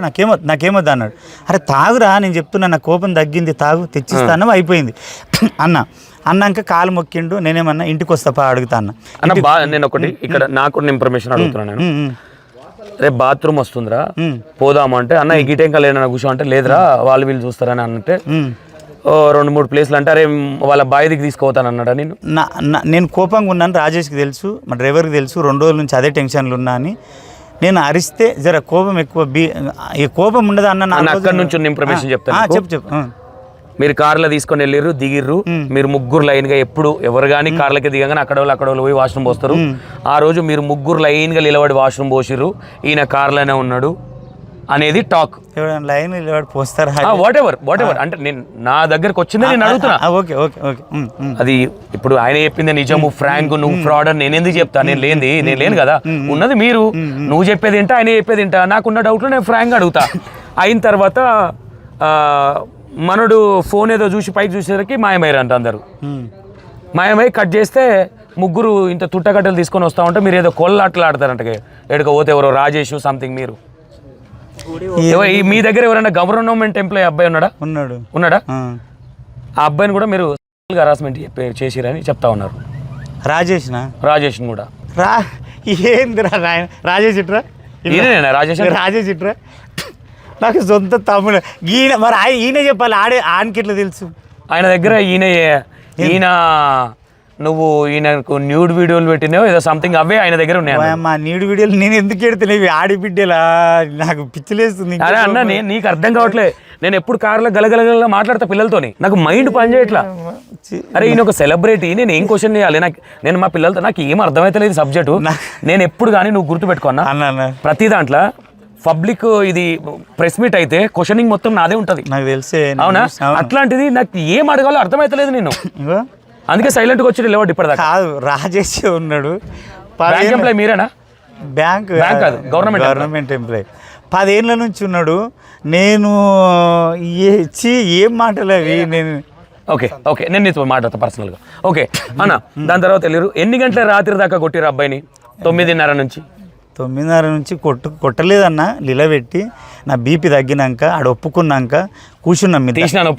నాకేమొద్దు అన్నాడు. అరే తాగురా, నేను చెప్తున్నా, నా కోపం తగ్గింది, తాగు తెచ్చిస్తాను, అయిపోయింది అన్నాక కాలు మొక్కిండు. నేనేమన్నా ఇంటికి వస్తాపా అడుగుతా అన్న. నేను ఒకటి ఇక్కడ నాకు ఇన్ఫర్మేషన్ అడుగుతున్నాను, రేపు బాత్రూమ్ వస్తుందిరా పోదామంటే, అన్న ఈ టైం లేనా కూర్చో అంటే, లేదురా వాళ్ళు వీళ్ళు చూస్తారని అంటే 2-3 ప్లేస్లు అంటే, అరే వాళ్ళ బాయ్ దగ్గర తీసుకోతాను అన్నాడా? నేను కోపంగా ఉన్నాను, రాజేష్కి తెలుసు, మా డ్రైవర్కి తెలుసు, 2 రోజుల నుంచి అదే టెన్షన్లు ఉన్నా అని. నేను అరిస్తే జర కోపం ఎక్కువ, కోపం ఉండదు అన్న. అక్కడి నుంచి ఇన్ఫర్మేషన్ చెప్తాను, చెప్పు. మీరు కార్లో తీసుకొని వెళ్ళిర్రు, దిగిర్రు, మీరు ముగ్గురు లైన్గా, ఎప్పుడు ఎవరు కానీ కార్లకి దిగగానే అక్కడ వాళ్ళు పోయి వాష్రూమ్ పోస్తారు. ఆ రోజు మీరు ముగ్గురు లైన్గా నిలబడి వాష్రూమ్ పోసిర్రు, ఈయన కార్లోనే ఉన్నాడు, అనేది టాక్. ఎవరైనా లైన్ నిలబడి పోస్తారా? వాట్ ఎవర్ అంటే నేను నా దగ్గరకు వచ్చింది నేను అడుగుతున్నా. Okay okay okay. అది ఇప్పుడు ఆయన చెప్పింది నిజము, ఫ్రాంక్, నువ్వు ఫ్రాడ్ అని నేను ఎందుకు చెప్తా? నేను లేను కదా, ఉన్నది మీరు. నువ్వు చెప్పేది ఏంటో, ఆయన చెప్పేది ఏంటో, నాకున్న డౌట్లో నేను ఫ్రాంక్ అడుగుతా. అయిన తర్వాత మనడు ఫోన్ ఏదో చూసి పైకి చూసేసరికి మాయమయ్యారంట అందరు. మాయమై కట్ చేస్తే ముగ్గురు ఇంత తుట్టకట్టలు తీసుకొని వస్తా ఉంటే మీరు ఏదో కొల్లాట్లు ఆడతారంట. ఎక్కడికి పోతే ఎవరో రాజేష్ సంథింగ్ మీరు. మీ దగ్గర ఎవరైనా గవర్నమెంట్ ఎంప్లాయీ అబ్బాయి ఉన్నాడా? ఆ అబ్బాయిని కూడా మీరు హరాస్మెంట్ చేసిరని చెప్తా ఉన్నారు. రాజేష్ కూడా ఏందిరా రాజేష్ ఇట్రా? రాజేష్ ఇట్రా నాకు సొంత తమ్ముడు. ఈయన మరి ఈయన చెప్పాలి, ఆయనకి ఎట్లా తెలుసు? ఆయన దగ్గర ఈయన నువ్వు ఈయనకు న్యూడ్ వీడియోలు పెట్టినావు ఏదో సంథింగ్, అవే ఆయన దగ్గర ఉన్నాయి. మా న్యూడ్ వీడియోలు నేను ఎందుకు ఎడుతున్నాయి? ఆడిబిడ్డలా నాకు పిచ్చిలేస్తుంది. అరే అన్న, నీకు అర్థం కావట్లేదు. నేను ఎప్పుడు కార్లో గలగలగల మాట్లాడతా పిల్లలతోని, నాకు మైండ్ పని చేయట్లా. అరే ఈయన ఒక సెలబ్రిటీ, నేను ఏం క్వశ్చన్ చేయాలి? నేను మా పిల్లలతో నాకు ఏం అర్థమైతలేదు సబ్జెక్టు. నేను ఎప్పుడు కానీ నువ్వు గుర్తుపెట్టుకున్నా, ప్రతి దాంట్లో పబ్లిక్ ఇది ప్రెస్ మీట్ అయితే క్వశ్చనింగ్ మొత్తం నాదే ఉంటుంది, నాకు తెలిసే. అవునా? అట్లాంటిది నాకు ఏం అడగాలో అర్థమైతలేదు. నేను అందుకే సైలెంట్గా వచ్చి లేవాడు ఇప్పటిదాకా. కాదు, రాజేష్ ఉన్నాడు. బ్యాంక్ ఎంప్లాయ్ మీరేనా? బ్యాంక్ కాదు, గవర్నమెంట్ ఎంప్లాయ్. 10 ఏళ్ళ నుంచి ఉన్నాడు. నేను ఏం మాటలు అవి. నేను ఓకే నేను నీతో మాట్లాడతా పర్సనల్గా. ఓకే అన్న, దాని తర్వాత వెళ్ళారు. ఎన్ని గంటల రాత్రి దాకా కొట్టిరు అబ్బాయిని? 9:30 నుంచి. 9:30 నుంచి కొట్టలేదన్న. నిలబెట్టి నా బీపీ తగ్గినాక ఆడ ఒప్పుకున్నాక కూర్చున్నాం. తీసినాను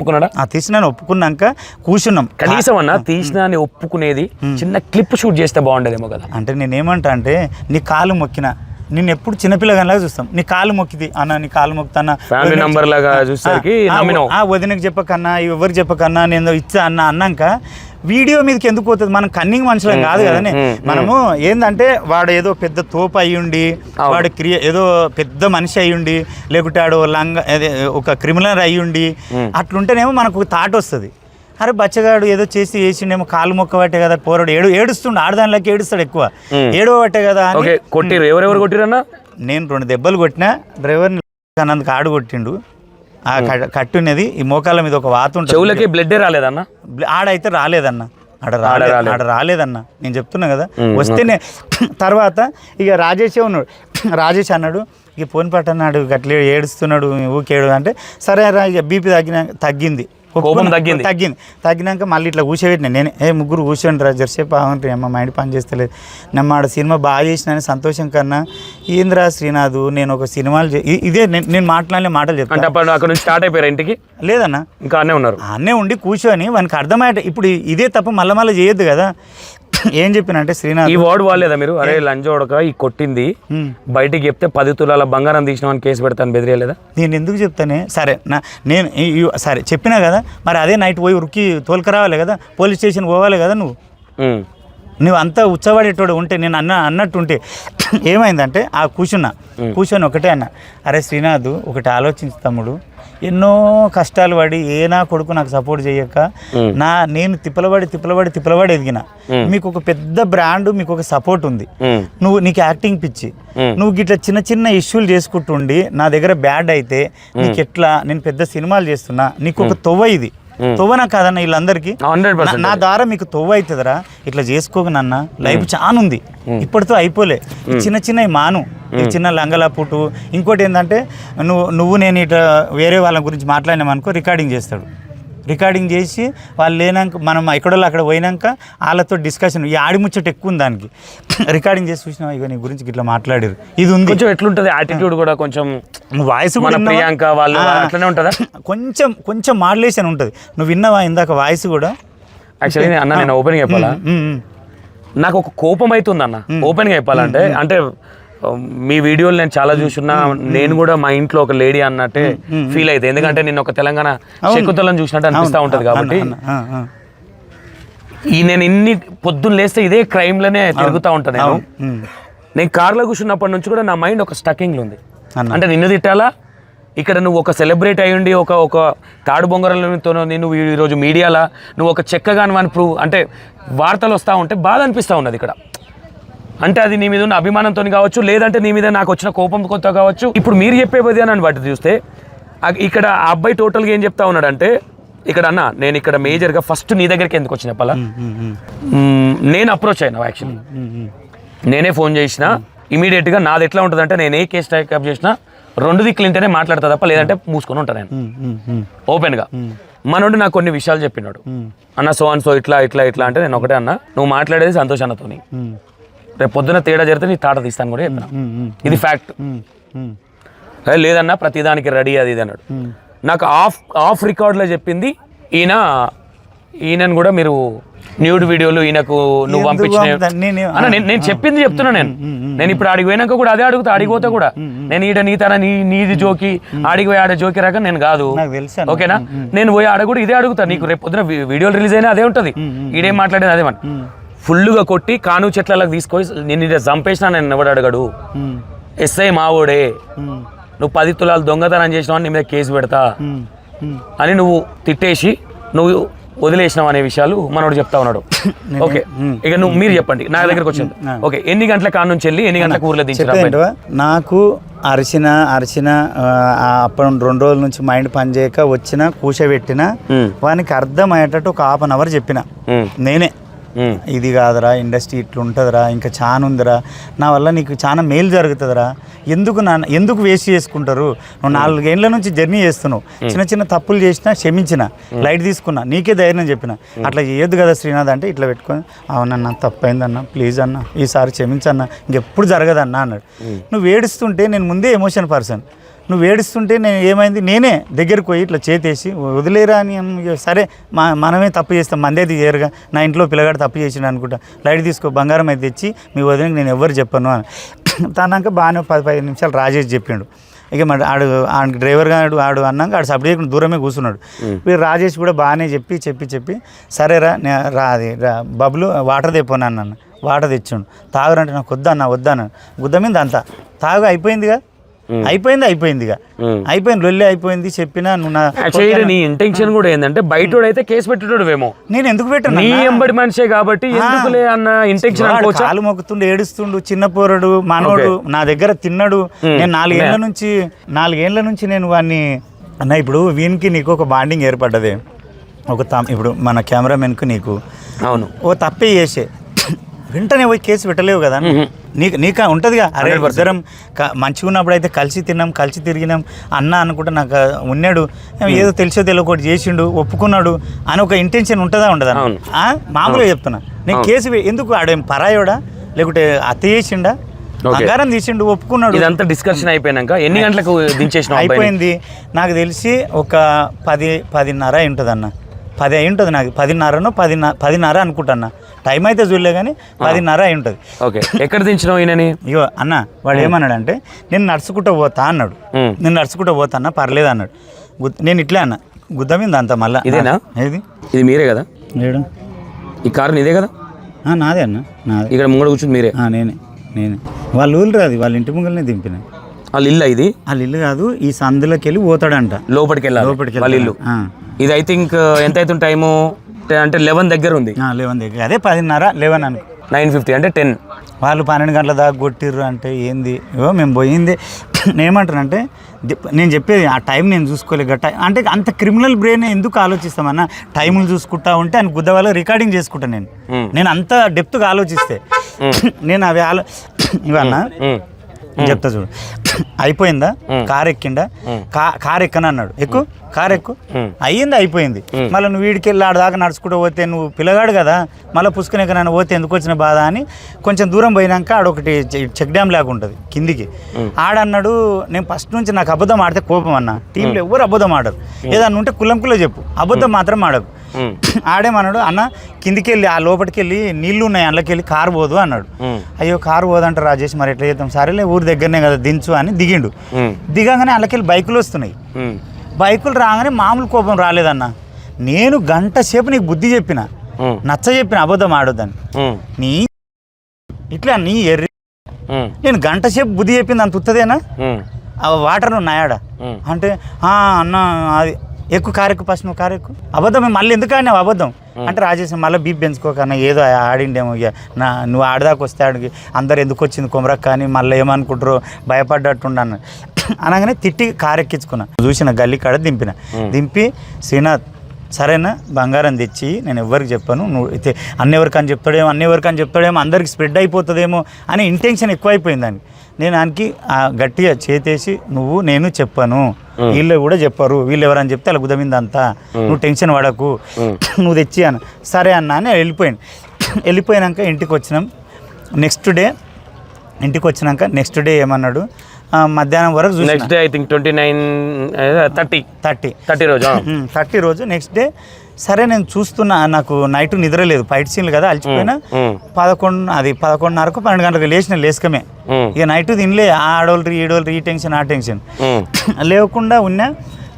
ఒప్పుకున్నాక కూర్చున్నాం. కనీసం అన్న తీసినాని ఒప్పుకునేది చిన్న క్లిప్ షూట్ చేస్తే బాగుండేదేమో కదా. అంటే నేనేమంటా అంటే, నీ కాలు మొక్కిన, నేను ఎప్పుడు చిన్నపిల్లగానిలాగా చూస్తాం. నీ కాలు మొక్కిది అన్న, నీ కాలు మొక్కుతా, ఫ్యామిలీ నంబర్ లాగా చూసేసరికి వదినకి చెప్పకన్నా, ఎవరికి చెప్పకన్నా, నేను ఇచ్చా అన్నాక వీడియో మీదకి ఎందుకు పోతుంది? మనం కన్నింగ్ మనుషులం కాదు కదని. మనము ఏంటంటే వాడు ఏదో పెద్ద తోపు అయ్యుండి, వాడు ఏదో పెద్ద మనిషి అయ్యుండి, లేకుంటే వాడు ఒక క్రిమినల్ అయ్యుండి, అట్లుంటేనేమో మనకు ఒక థాట్ వస్తుంది. అరే బచ్చగాడు ఏదో చేసిండేమో, కాలు మొక్కబట్టే కదా పోరాడు, ఏడుస్తుండు. ఆడదానిలోకి ఏడుస్తాడు ఎక్కువ, ఏడవబట్టే కదా. కొట్టిరు. ఎవరెవరు కొట్టిరన్నా? నేను 2 దెబ్బలు కొట్టినా, డ్రైవర్ని అన్నందుకు ఆడు కొట్టిండు. ఆ కట్టున్నది ఈ మోకాళ్ళ మీద ఒక వాత ఉంటుంది. చెవులకి బ్లడ్ రాలేదన్న? ఆడైతే రాలేదన్న, ఆడ రాలేదన్న. నేను చెప్తున్నా కదా. వస్తేనే తర్వాత ఇక రాజేషే ఉన్నాడు. రాజేష్ అన్నాడు, ఇక ఫోన్ పట్టన్నాడు, గట్లే ఏడుస్తున్నాడు, ఊకేడు అంటే సరే రా. ఇక బీపీ తగ్గింది, తగ్గినాక మళ్ళీ ఇట్లా కూర్చోబెట్టినా నేనే. ముగ్గురు కూర్చోండి రా జరసేపు బాగుంటుంది, అమ్మ మైండ్ పని చేస్తలేదు. నేను ఆడ సినిమా బాగా చేసినా సంతోషం కన్నా, ఏంద్రా శ్రీనాథ్ నేను ఒక సినిమాలు ఇదే నేను మాట్లాడలే మాటలు చెప్తాను. అక్కడ నుంచి స్టార్ట్ అయిపోయారు ఇంటికి? లేదన్నా, ఇంకా అన్నే ఉన్నారు. అన్నే ఉండి కూర్చొని వానికి అర్థమయ్యే. ఇప్పుడు ఇదే తప్ప మళ్ళీ చేయొద్దు కదా. ఏం చెప్పినంటే శ్రీనాథ్, ఈ వార్డు వాళ్ళేదా మీరు? అరే లంచోడక ఈ కొట్టింది బయటికి చెప్తే 10 తులాల బంగారం తీసినామని కేసు పెడతాను బెదిరేలేదా? నేను ఎందుకు చెప్తానే? సరే నేను సరే చెప్పినా కదా, మరి అదే నైట్ పోయి ఉరికి తోలుకరావాలి కదా, పోలీస్ స్టేషన్ పోవాలి కదా. నువ్వు అంతా ఉచ్చబడేటోడు ఉంటే, నేను అన్నట్టుంటే ఏమైందంటే ఆ కూర్చొని ఒకటే అన్న, అరే శ్రీనాథ్ ఒకటి ఆలోచించు తమ్ముడు, ఎన్నో కష్టాలు పడి నా కొడుకు నాకు సపోర్ట్ చేయక నేను తిప్పలబడి ఎదిగిన. మీకు ఒక పెద్ద బ్రాండ్, మీకు ఒక సపోర్ట్ ఉంది, నీకు యాక్టింగ్ పిచ్చి, నువ్వు గిట్లా చిన్న ఇష్యూలు చేసుకుంటుండి నా దగ్గర బ్యాడ్ అయితే నీకు ఎట్లా? నేను పెద్ద సినిమాలు చేస్తున్నా, నీకు ఒక తొవ్వ ఇది తొవ్వనా కాదన్న వీళ్ళందరికీ. నా ద్వారా మీకు తొవ్వ అవుతుందిరా, ఇట్లా చేసుకోక నాన్న, లైఫ్ చాలా ఉంది, ఇప్పటితో అయిపోలే. చిన్న మాను, చిన్న లంగల పుట్టు. ఇంకోటి ఏంటంటే నువ్వు నేను ఇట్లా వేరే వాళ్ళ గురించి మాట్లాడినామనుకో, రికార్డింగ్ చేస్తాడు. రికార్డింగ్ చేసి వాళ్ళు లేనాక మనం ఎక్కడో అక్కడ పోయినాక వాళ్ళతో డిస్కషన్, ఈ ఆడిముచ్చట ఎక్కువ ఉంది దానికి. రికార్డింగ్ చేసి చూసినా ఇక నీ గురించి ఇట్లా మాట్లాడారు, ఇది ఉంది. కొంచెం ఎట్లుంటుంది యాటిట్యూడ్ కూడా, కొంచెం వాయిస్ ప్రియాంక వాళ్ళు అట్లనే ఉంటుందా? కొంచెం మాడ్యులేషన్ ఉంటుంది. నువ్వు విన్నావా ఇందాక వాయిస్ కూడా? యాక్చువల్లీ అన్న నేను ఓపెన్గా చెప్పాలా, నాకు ఒక కోపం అవుతుంది అన్న ఓపెన్గా చెప్పాలంటే. అంటే మీ వీడియోలు నేను చాలా చూసున్నా, నేను కూడా మా ఇంట్లో ఒక లేడీ అన్నట్టే ఫీల్ అయితే, ఎందుకంటే నేను ఒక తెలంగాణ శకుంతలను చూసినట్టు అనిపిస్తూ ఉంటుంది. కాబట్టి నేను ఇన్ని పొద్దున్న లేస్తే ఇదే క్రైమ్లోనే తిరుగుతూ ఉంటాను. నేను కార్లో కూర్చున్నప్పటి నుంచి కూడా నా మైండ్ ఒక స్టకింగ్లో ఉంది. అంటే నిన్ను తిట్టాలా, ఇక్కడ నువ్వు ఒక సెలబ్రేట్ అయ్యుండి ఒక తాడు బొంగరంతో నువ్వు ఈరోజు మీడియాలో నువ్వు ఒక చెక్కగాని ప్రూవ్ అంటే వార్తలు వస్తూ ఉంటే బాధ అనిపిస్తూ ఉన్నది. ఇక్కడ అంటే అది నీ మీద ఉన్న అభిమానంతో కావచ్చు, లేదంటే నీ మీద నాకు వచ్చిన కోపం కొత్త కావచ్చు. ఇప్పుడు మీరు చెప్పే విధానాన్ని బట్టి చూస్తే ఇక్కడ ఆ అబ్బాయి టోటల్గా ఏం చెప్తా ఉన్నాడంటే, ఇక్కడ అన్న నేను ఇక్కడ మేజర్గా ఫస్ట్ నీ దగ్గరికి ఎందుకు వచ్చిన పలా, నేను అప్రోచ్ అయినా యాక్చువల్లీ నేనే ఫోన్ చేసిన ఇమీడియట్గా. నాది ఎట్లా ఉంటుందంటే, నేను ఏ కేసు టైకప్ చేసినా 2 దిక్కులు ఇంటేనే మాట్లాడతా తప్ప లేదంటే మూసుకొని ఉంటాను నేను ఓపెన్గా. మనోడు నాకు కొన్ని విషయాలు చెప్పినాడు, అన్న సో అండ్ సో ఇట్లా ఇట్లా ఇట్లా అంటే నేను ఒకటే అన్న, నువ్వు మాట్లాడేది సంతోష్ అన్నతోని, రేపు పొద్దున తేడా జరిగితే నీ తాట తీస్తాను కూడా చెప్పిన, ఇది ఫ్యాక్ట్. లేదన్నా ప్రతిదానికి రెడీ అది ఇది అన్నాడు. నాకు ఆఫ్ రికార్డ్లో చెప్పింది ఈయనను కూడా మీరు న్యూడ్ వీడియోలు ఈయనకు నువ్వు పంపించిన నేను చెప్పింది చెప్తున్నా. నేను ఇప్పుడు ఆడికి పోయినాక కూడా అదే అడుగుతా, ఆడిపోతే కూడా నేను ఈడ నీ తన నీది జోకి ఆడికి పోయి ఆడ జోకి రాక నేను కాదు, ఓకేనా? నేను పోయి ఆడ కూడా ఇదే అడుగుతా, నీకు రేపు పొద్దున వీడియోలు రిలీజ్ అయినా అదే ఉంటుంది, ఈడేం మాట్లాడేది అదే. మన ఫుల్గా కొట్టి కాను చెట్లకి తీసుకొని నేను ఇదే చంపేసినా నేను ఎవడు అడగడు, ఎస్ఐ మావోడే, నువ్వు 10 తులాలు దొంగతనం చేసినావు నీ మీద కేసు పెడతా అని నువ్వు తిట్టేసి నువ్వు వదిలేసినావు అనే విషయాలు మనోడు చెప్తా ఉన్నాడు. ఓకే, ఇక మీరు చెప్పండి, నా దగ్గరకు వచ్చింది. ఓకే, ఎన్ని గంటల కాడ నుంచి వెళ్ళి ఎన్ని గంటలకు ఊర్లో దించారు? నాకు అరిచిన అప్పుడు 2 రోజుల నుంచి మైండ్ పని చేయక వచ్చిన కూర్చోబెట్టిన వానికి అర్థమయ్యేటట్టు ఒక 1/2 అవర్ చెప్పిన నేనే, ఇది కాదురా ఇండస్ట్రీ ఇట్లా ఉంటుందిరా, ఇంకా చాలా ఉందిరా, నా వల్ల నీకు చాలా మేలు జరుగుతుందిరా, ఎందుకు వేస్ట్ చేసుకుంటారు, నువ్వు 4 ఏళ్ళ నుంచి జర్నీ చేస్తున్నావు, చిన్న చిన్న తప్పులు చేసినా క్షమించిన, లైట్ తీసుకున్నా, నీకే ధైర్యం చెప్పిన, అట్లా చేయొద్దు కదా శ్రీనాథ్ అంటే ఇట్లా పెట్టుకొని, అవునన్నా తప్పైందన్నా ప్లీజ్ అన్న ఈసారి క్షమించన్నా ఇంకెప్పుడు జరగదన్నా అన్నాడు. నువ్వు ఏడుస్తుంటే నేను ముందే ఎమోషన్ పర్సన్, నువ్వు ఏడుస్తుంటే నేను ఏమైంది, నేనే దగ్గరికి పోయి ఇట్లా చేతేసి వదిలేరా అని, సరే మనమే తప్పు చేస్తాం, మందేది చేయరుగా, నా ఇంట్లో పిల్లగాడు తప్పు చేసిండు అనుకుంటా, లైట్ తీసుకో బంగారం అయితే తెచ్చి మీ వదిలికి నేను ఎవరు చెప్పను అని తన్నాక బాగానే 10-15 నిమిషాలు రాజేష్ చెప్పిండు. ఇక మరి ఆడు డ్రైవర్ గాడు ఆడు అన్నాక ఆడు సబ్జెక్ట్ చేయకుండా దూరమే కూర్చున్నాడు. వీడు రాజేష్ కూడా బాగానే చెప్పి సరేరా అది బబ్బులు వాటర్ తెపోను అన్నాను, వాటర్ తెచ్చిండు, తాగురంటే నాకు వద్దన్నా గుద్ద మీద అంతా తాగు అయిపోయిందిగా, అయిపోయిందిగా అయిపోయింది, లొల్లి అయిపోయింది చెప్పినా. నువ్వు నీ ఇంటెన్షన్ కూడా ఏంటంటే బయట అయితే కేసు పెట్టేటోడువేమో, నేను ఎందుకు పెట్టాను, నీ ఎంబడి మనిషే కాబట్టి ఎందుకులే అన్న ఇంటెన్షన్. కాలు మొక్కుతుండు, ఏడుస్తుండు, చిన్న పోరడు మనోడు, నా దగ్గర తిన్నాడు. నేను 4 ఏళ్ళ నుంచి నేను వాడిని అన్న, ఇప్పుడు వీనికి నీకు ఒక బాండింగ్ ఏర్పడ్డది, ఇప్పుడు మన కెమెరామెన్కు నీకు అవును ఓ తప్పే చేసే వెంటనే పోయి కేసు పెట్టలేవు కదా, నీకు ఉంటుందిగా, అరే ఇద్దరం మంచిగా ఉన్నప్పుడు అయితే కలిసి తిన్నాం కలిసి తిరిగినాం అన్న అనుకుంటే నాకు ఉన్నాడు, ఏదో తెలిసో తెలియకోటి చేసిండు ఒప్పుకున్నాడు అని ఒక ఇంటెన్షన్ ఉంటుందా ఉండదా? మామూలుగా చెప్తున్నా నేను కేసు ఎందుకు, ఆడేం పరాయోడా లేకుంటే అత్త చేసిండా, బంగారం తీసిండు ఒప్పుకున్నాడు. ఇదంతా డిస్కషన్ అయిపోయినాక ఎన్ని గంటలకు దించేసిన? అయిపోయింది నాకు తెలిసి ఒక 10-10:30 అయి ఉంటుంది అన్న, 10 అయి ఉంటుంది నాకు, 10:30 అనుకుంటున్నా, టైం అయితే చూడలే కానీ 10:30 అయి ఉంటుంది. ఓకే, ఎక్కడ దించినావు ఈయనని? ఇగో అన్న వాడు ఏమన్నాడంటే, నేను నడుచుకుంటూ పోతా అన్నాడు, నేను నడుచుకుంటూ పోతా అన్న పర్లేదు అన్నాడు. నేను ఇట్లే అన్న గుద్ద మీద అంత మళ్ళీ. ఇదేనా? ఇది మీరే కదా? లేడు, ఈ కారు నీదే కదా? నాదే అన్న, నాదే. ఇక్కడ ముంగడ కూర్చుంది మీరే? నేనే వాళ్ళ ఊళ్ళు రాదు, వాళ్ళ ఇంటి ముంగలనే దింపిన. వాళ్ళ ఇల్లు ఇది? వాళ్ళ ఇల్లు కాదు, ఈ సందులోకి వెళ్ళి పోతాడంట, లోపలికి వెళ్ళాలి వాళ్ళ ఇల్లు. ఇది ఐ థింక్ ఎంత అవుతుంది టైము అంటే 11 దగ్గర ఉంది. 11 దగ్గర, అదే 10:30-11 అనుకో, 9:50 అంటే 10. వాళ్ళు 12 గంటల దాకా కొట్టిర్రు అంటే ఏంది, మేము పోయింది. నేనేమంటానంటే నేను చెప్పేది ఆ టైం నేను చూసుకోలేక, అంటే అంత క్రిమినల్ బ్రెయిన్ ఎందుకు ఆలోచిస్తామన్నా, టైములు చూసుకుంటా ఉంటే అని గుద్ద వాళ్ళు రికార్డింగ్ చేసుకుంటాను నేను అంత డెప్త్గా ఆలోచిస్తే నేను అవి ఇవన్నా చెప్తా చూడు. అయిపోయిందా, కారు ఎక్కిండా, కారు ఎక్కను అన్నాడు, కారు ఎక్కు, అయ్యింది అయిపోయింది. మళ్ళీ నువ్వు వీడికి వెళ్ళి ఆడదాకా నడుచుకుంటూ పోతే నువ్వు పిల్లగాడు కదా, మళ్ళీ పుష్కనే నన్ను పోతే ఎందుకు వచ్చిన బాధ అని కొంచెం దూరం పోయినాక ఆడొకటి చెక్ డ్యామ్ లాగా ఉంటుంది కిందికి, ఆడన్నాడు. నేను ఫస్ట్ నుంచి నాకు అబద్ధం ఆడితే కోపం అన్న, టీంలో ఎవరు అబద్ధం ఆడరు, ఏదన్నా ఉంటే కులంకులో చెప్పు, అబద్ధం మాత్రం ఆడకు. ఆడేమన్నాడు, అన్న కిందికి వెళ్ళి ఆ లోపలికి వెళ్ళి నీళ్లు ఉన్నాయి అందులోకి వెళ్ళి కారు పోదు అన్నాడు. అయ్యో కారు పోదంట రాజేష్, మరి ఎట్లా చేద్దాం, సరేలే ఊరి దగ్గరనే కదా దించు అని దిగిండు. దిగంగానే అందులోకి వెళ్ళి బైకులు వస్తున్నాయి, బైకులు రాగానే మామూలు కోపం రాలేదన్న. నేను 1 గంట సేపు నీకు బుద్ధి చెప్పిన, నచ్చ చెప్పిన అబద్ధం ఆడొద్దని, నీ ఇట్లా నీ ఎర్రి, నేను 1 గంట సేపు బుద్ధి చెప్పింది అంత ఉత్తదేనా, వాటర్ ఉన్నాయాడ అంటే అన్న అది ఎక్కువ కారెక్కు ఫస్ట్, నువ్వు కారెక్కు, అబద్ధం మళ్ళీ ఎందుకు ఆడినావు అబద్ధం, అంటే రాజేష్ మళ్ళీ బీప్ పెంచుకోకన్నా ఏదో ఆడిండేమో ఇక నువ్వు ఆడదాకా వస్తే ఆడికి అందరు ఎందుకు వచ్చింది కొమరక్క అని మళ్ళీ ఏమనుకుంటారో భయపడ్డట్టుండన్న అనగానే తిట్టి కారెక్కించుకున్నా చూసిన గల్లీ కాడ దింపి శ్రీనాథ్ సరేనా బంగారం తెచ్చి నేను ఎవరికి చెప్పాను నువ్వు అయితే అన్నెవరికని చెప్తాడేమో అందరికి స్ప్రెడ్ అయిపోతుందేమో అని ఇంటెన్షన్ ఎక్కువైపోయిందని నేను దానికి గట్టిగా చేతేసి నేను చెప్పాను వీళ్ళు కూడా చెప్పారు వీళ్ళు ఎవరని చెప్తే అలా కుదమిందంతా నువ్వు టెన్షన్ పడకు నువ్వు తెచ్చి అన్న సరే అన్న అని వెళ్ళిపోయినాక ఇంటికి వచ్చినాం నెక్స్ట్ డే ఏమన్నాడు మధ్యాహ్నం వరకు చూసి నెక్స్ట్ డే ఐ థింక్ 30 రోజు నెక్స్ట్ డే సరే నేను చూస్తున్నా నాకు నైట్ నిద్ర లేదు ఫైట్ సీన్లు కదా అలసిపోయినా 11:30కు 12 గంటలకు లేచికమే ఇక నైట్ తినలే ఆడోళ్ళు ఈ టెన్షన్ ఆ టెన్షన్ లేకుండా ఉన్నా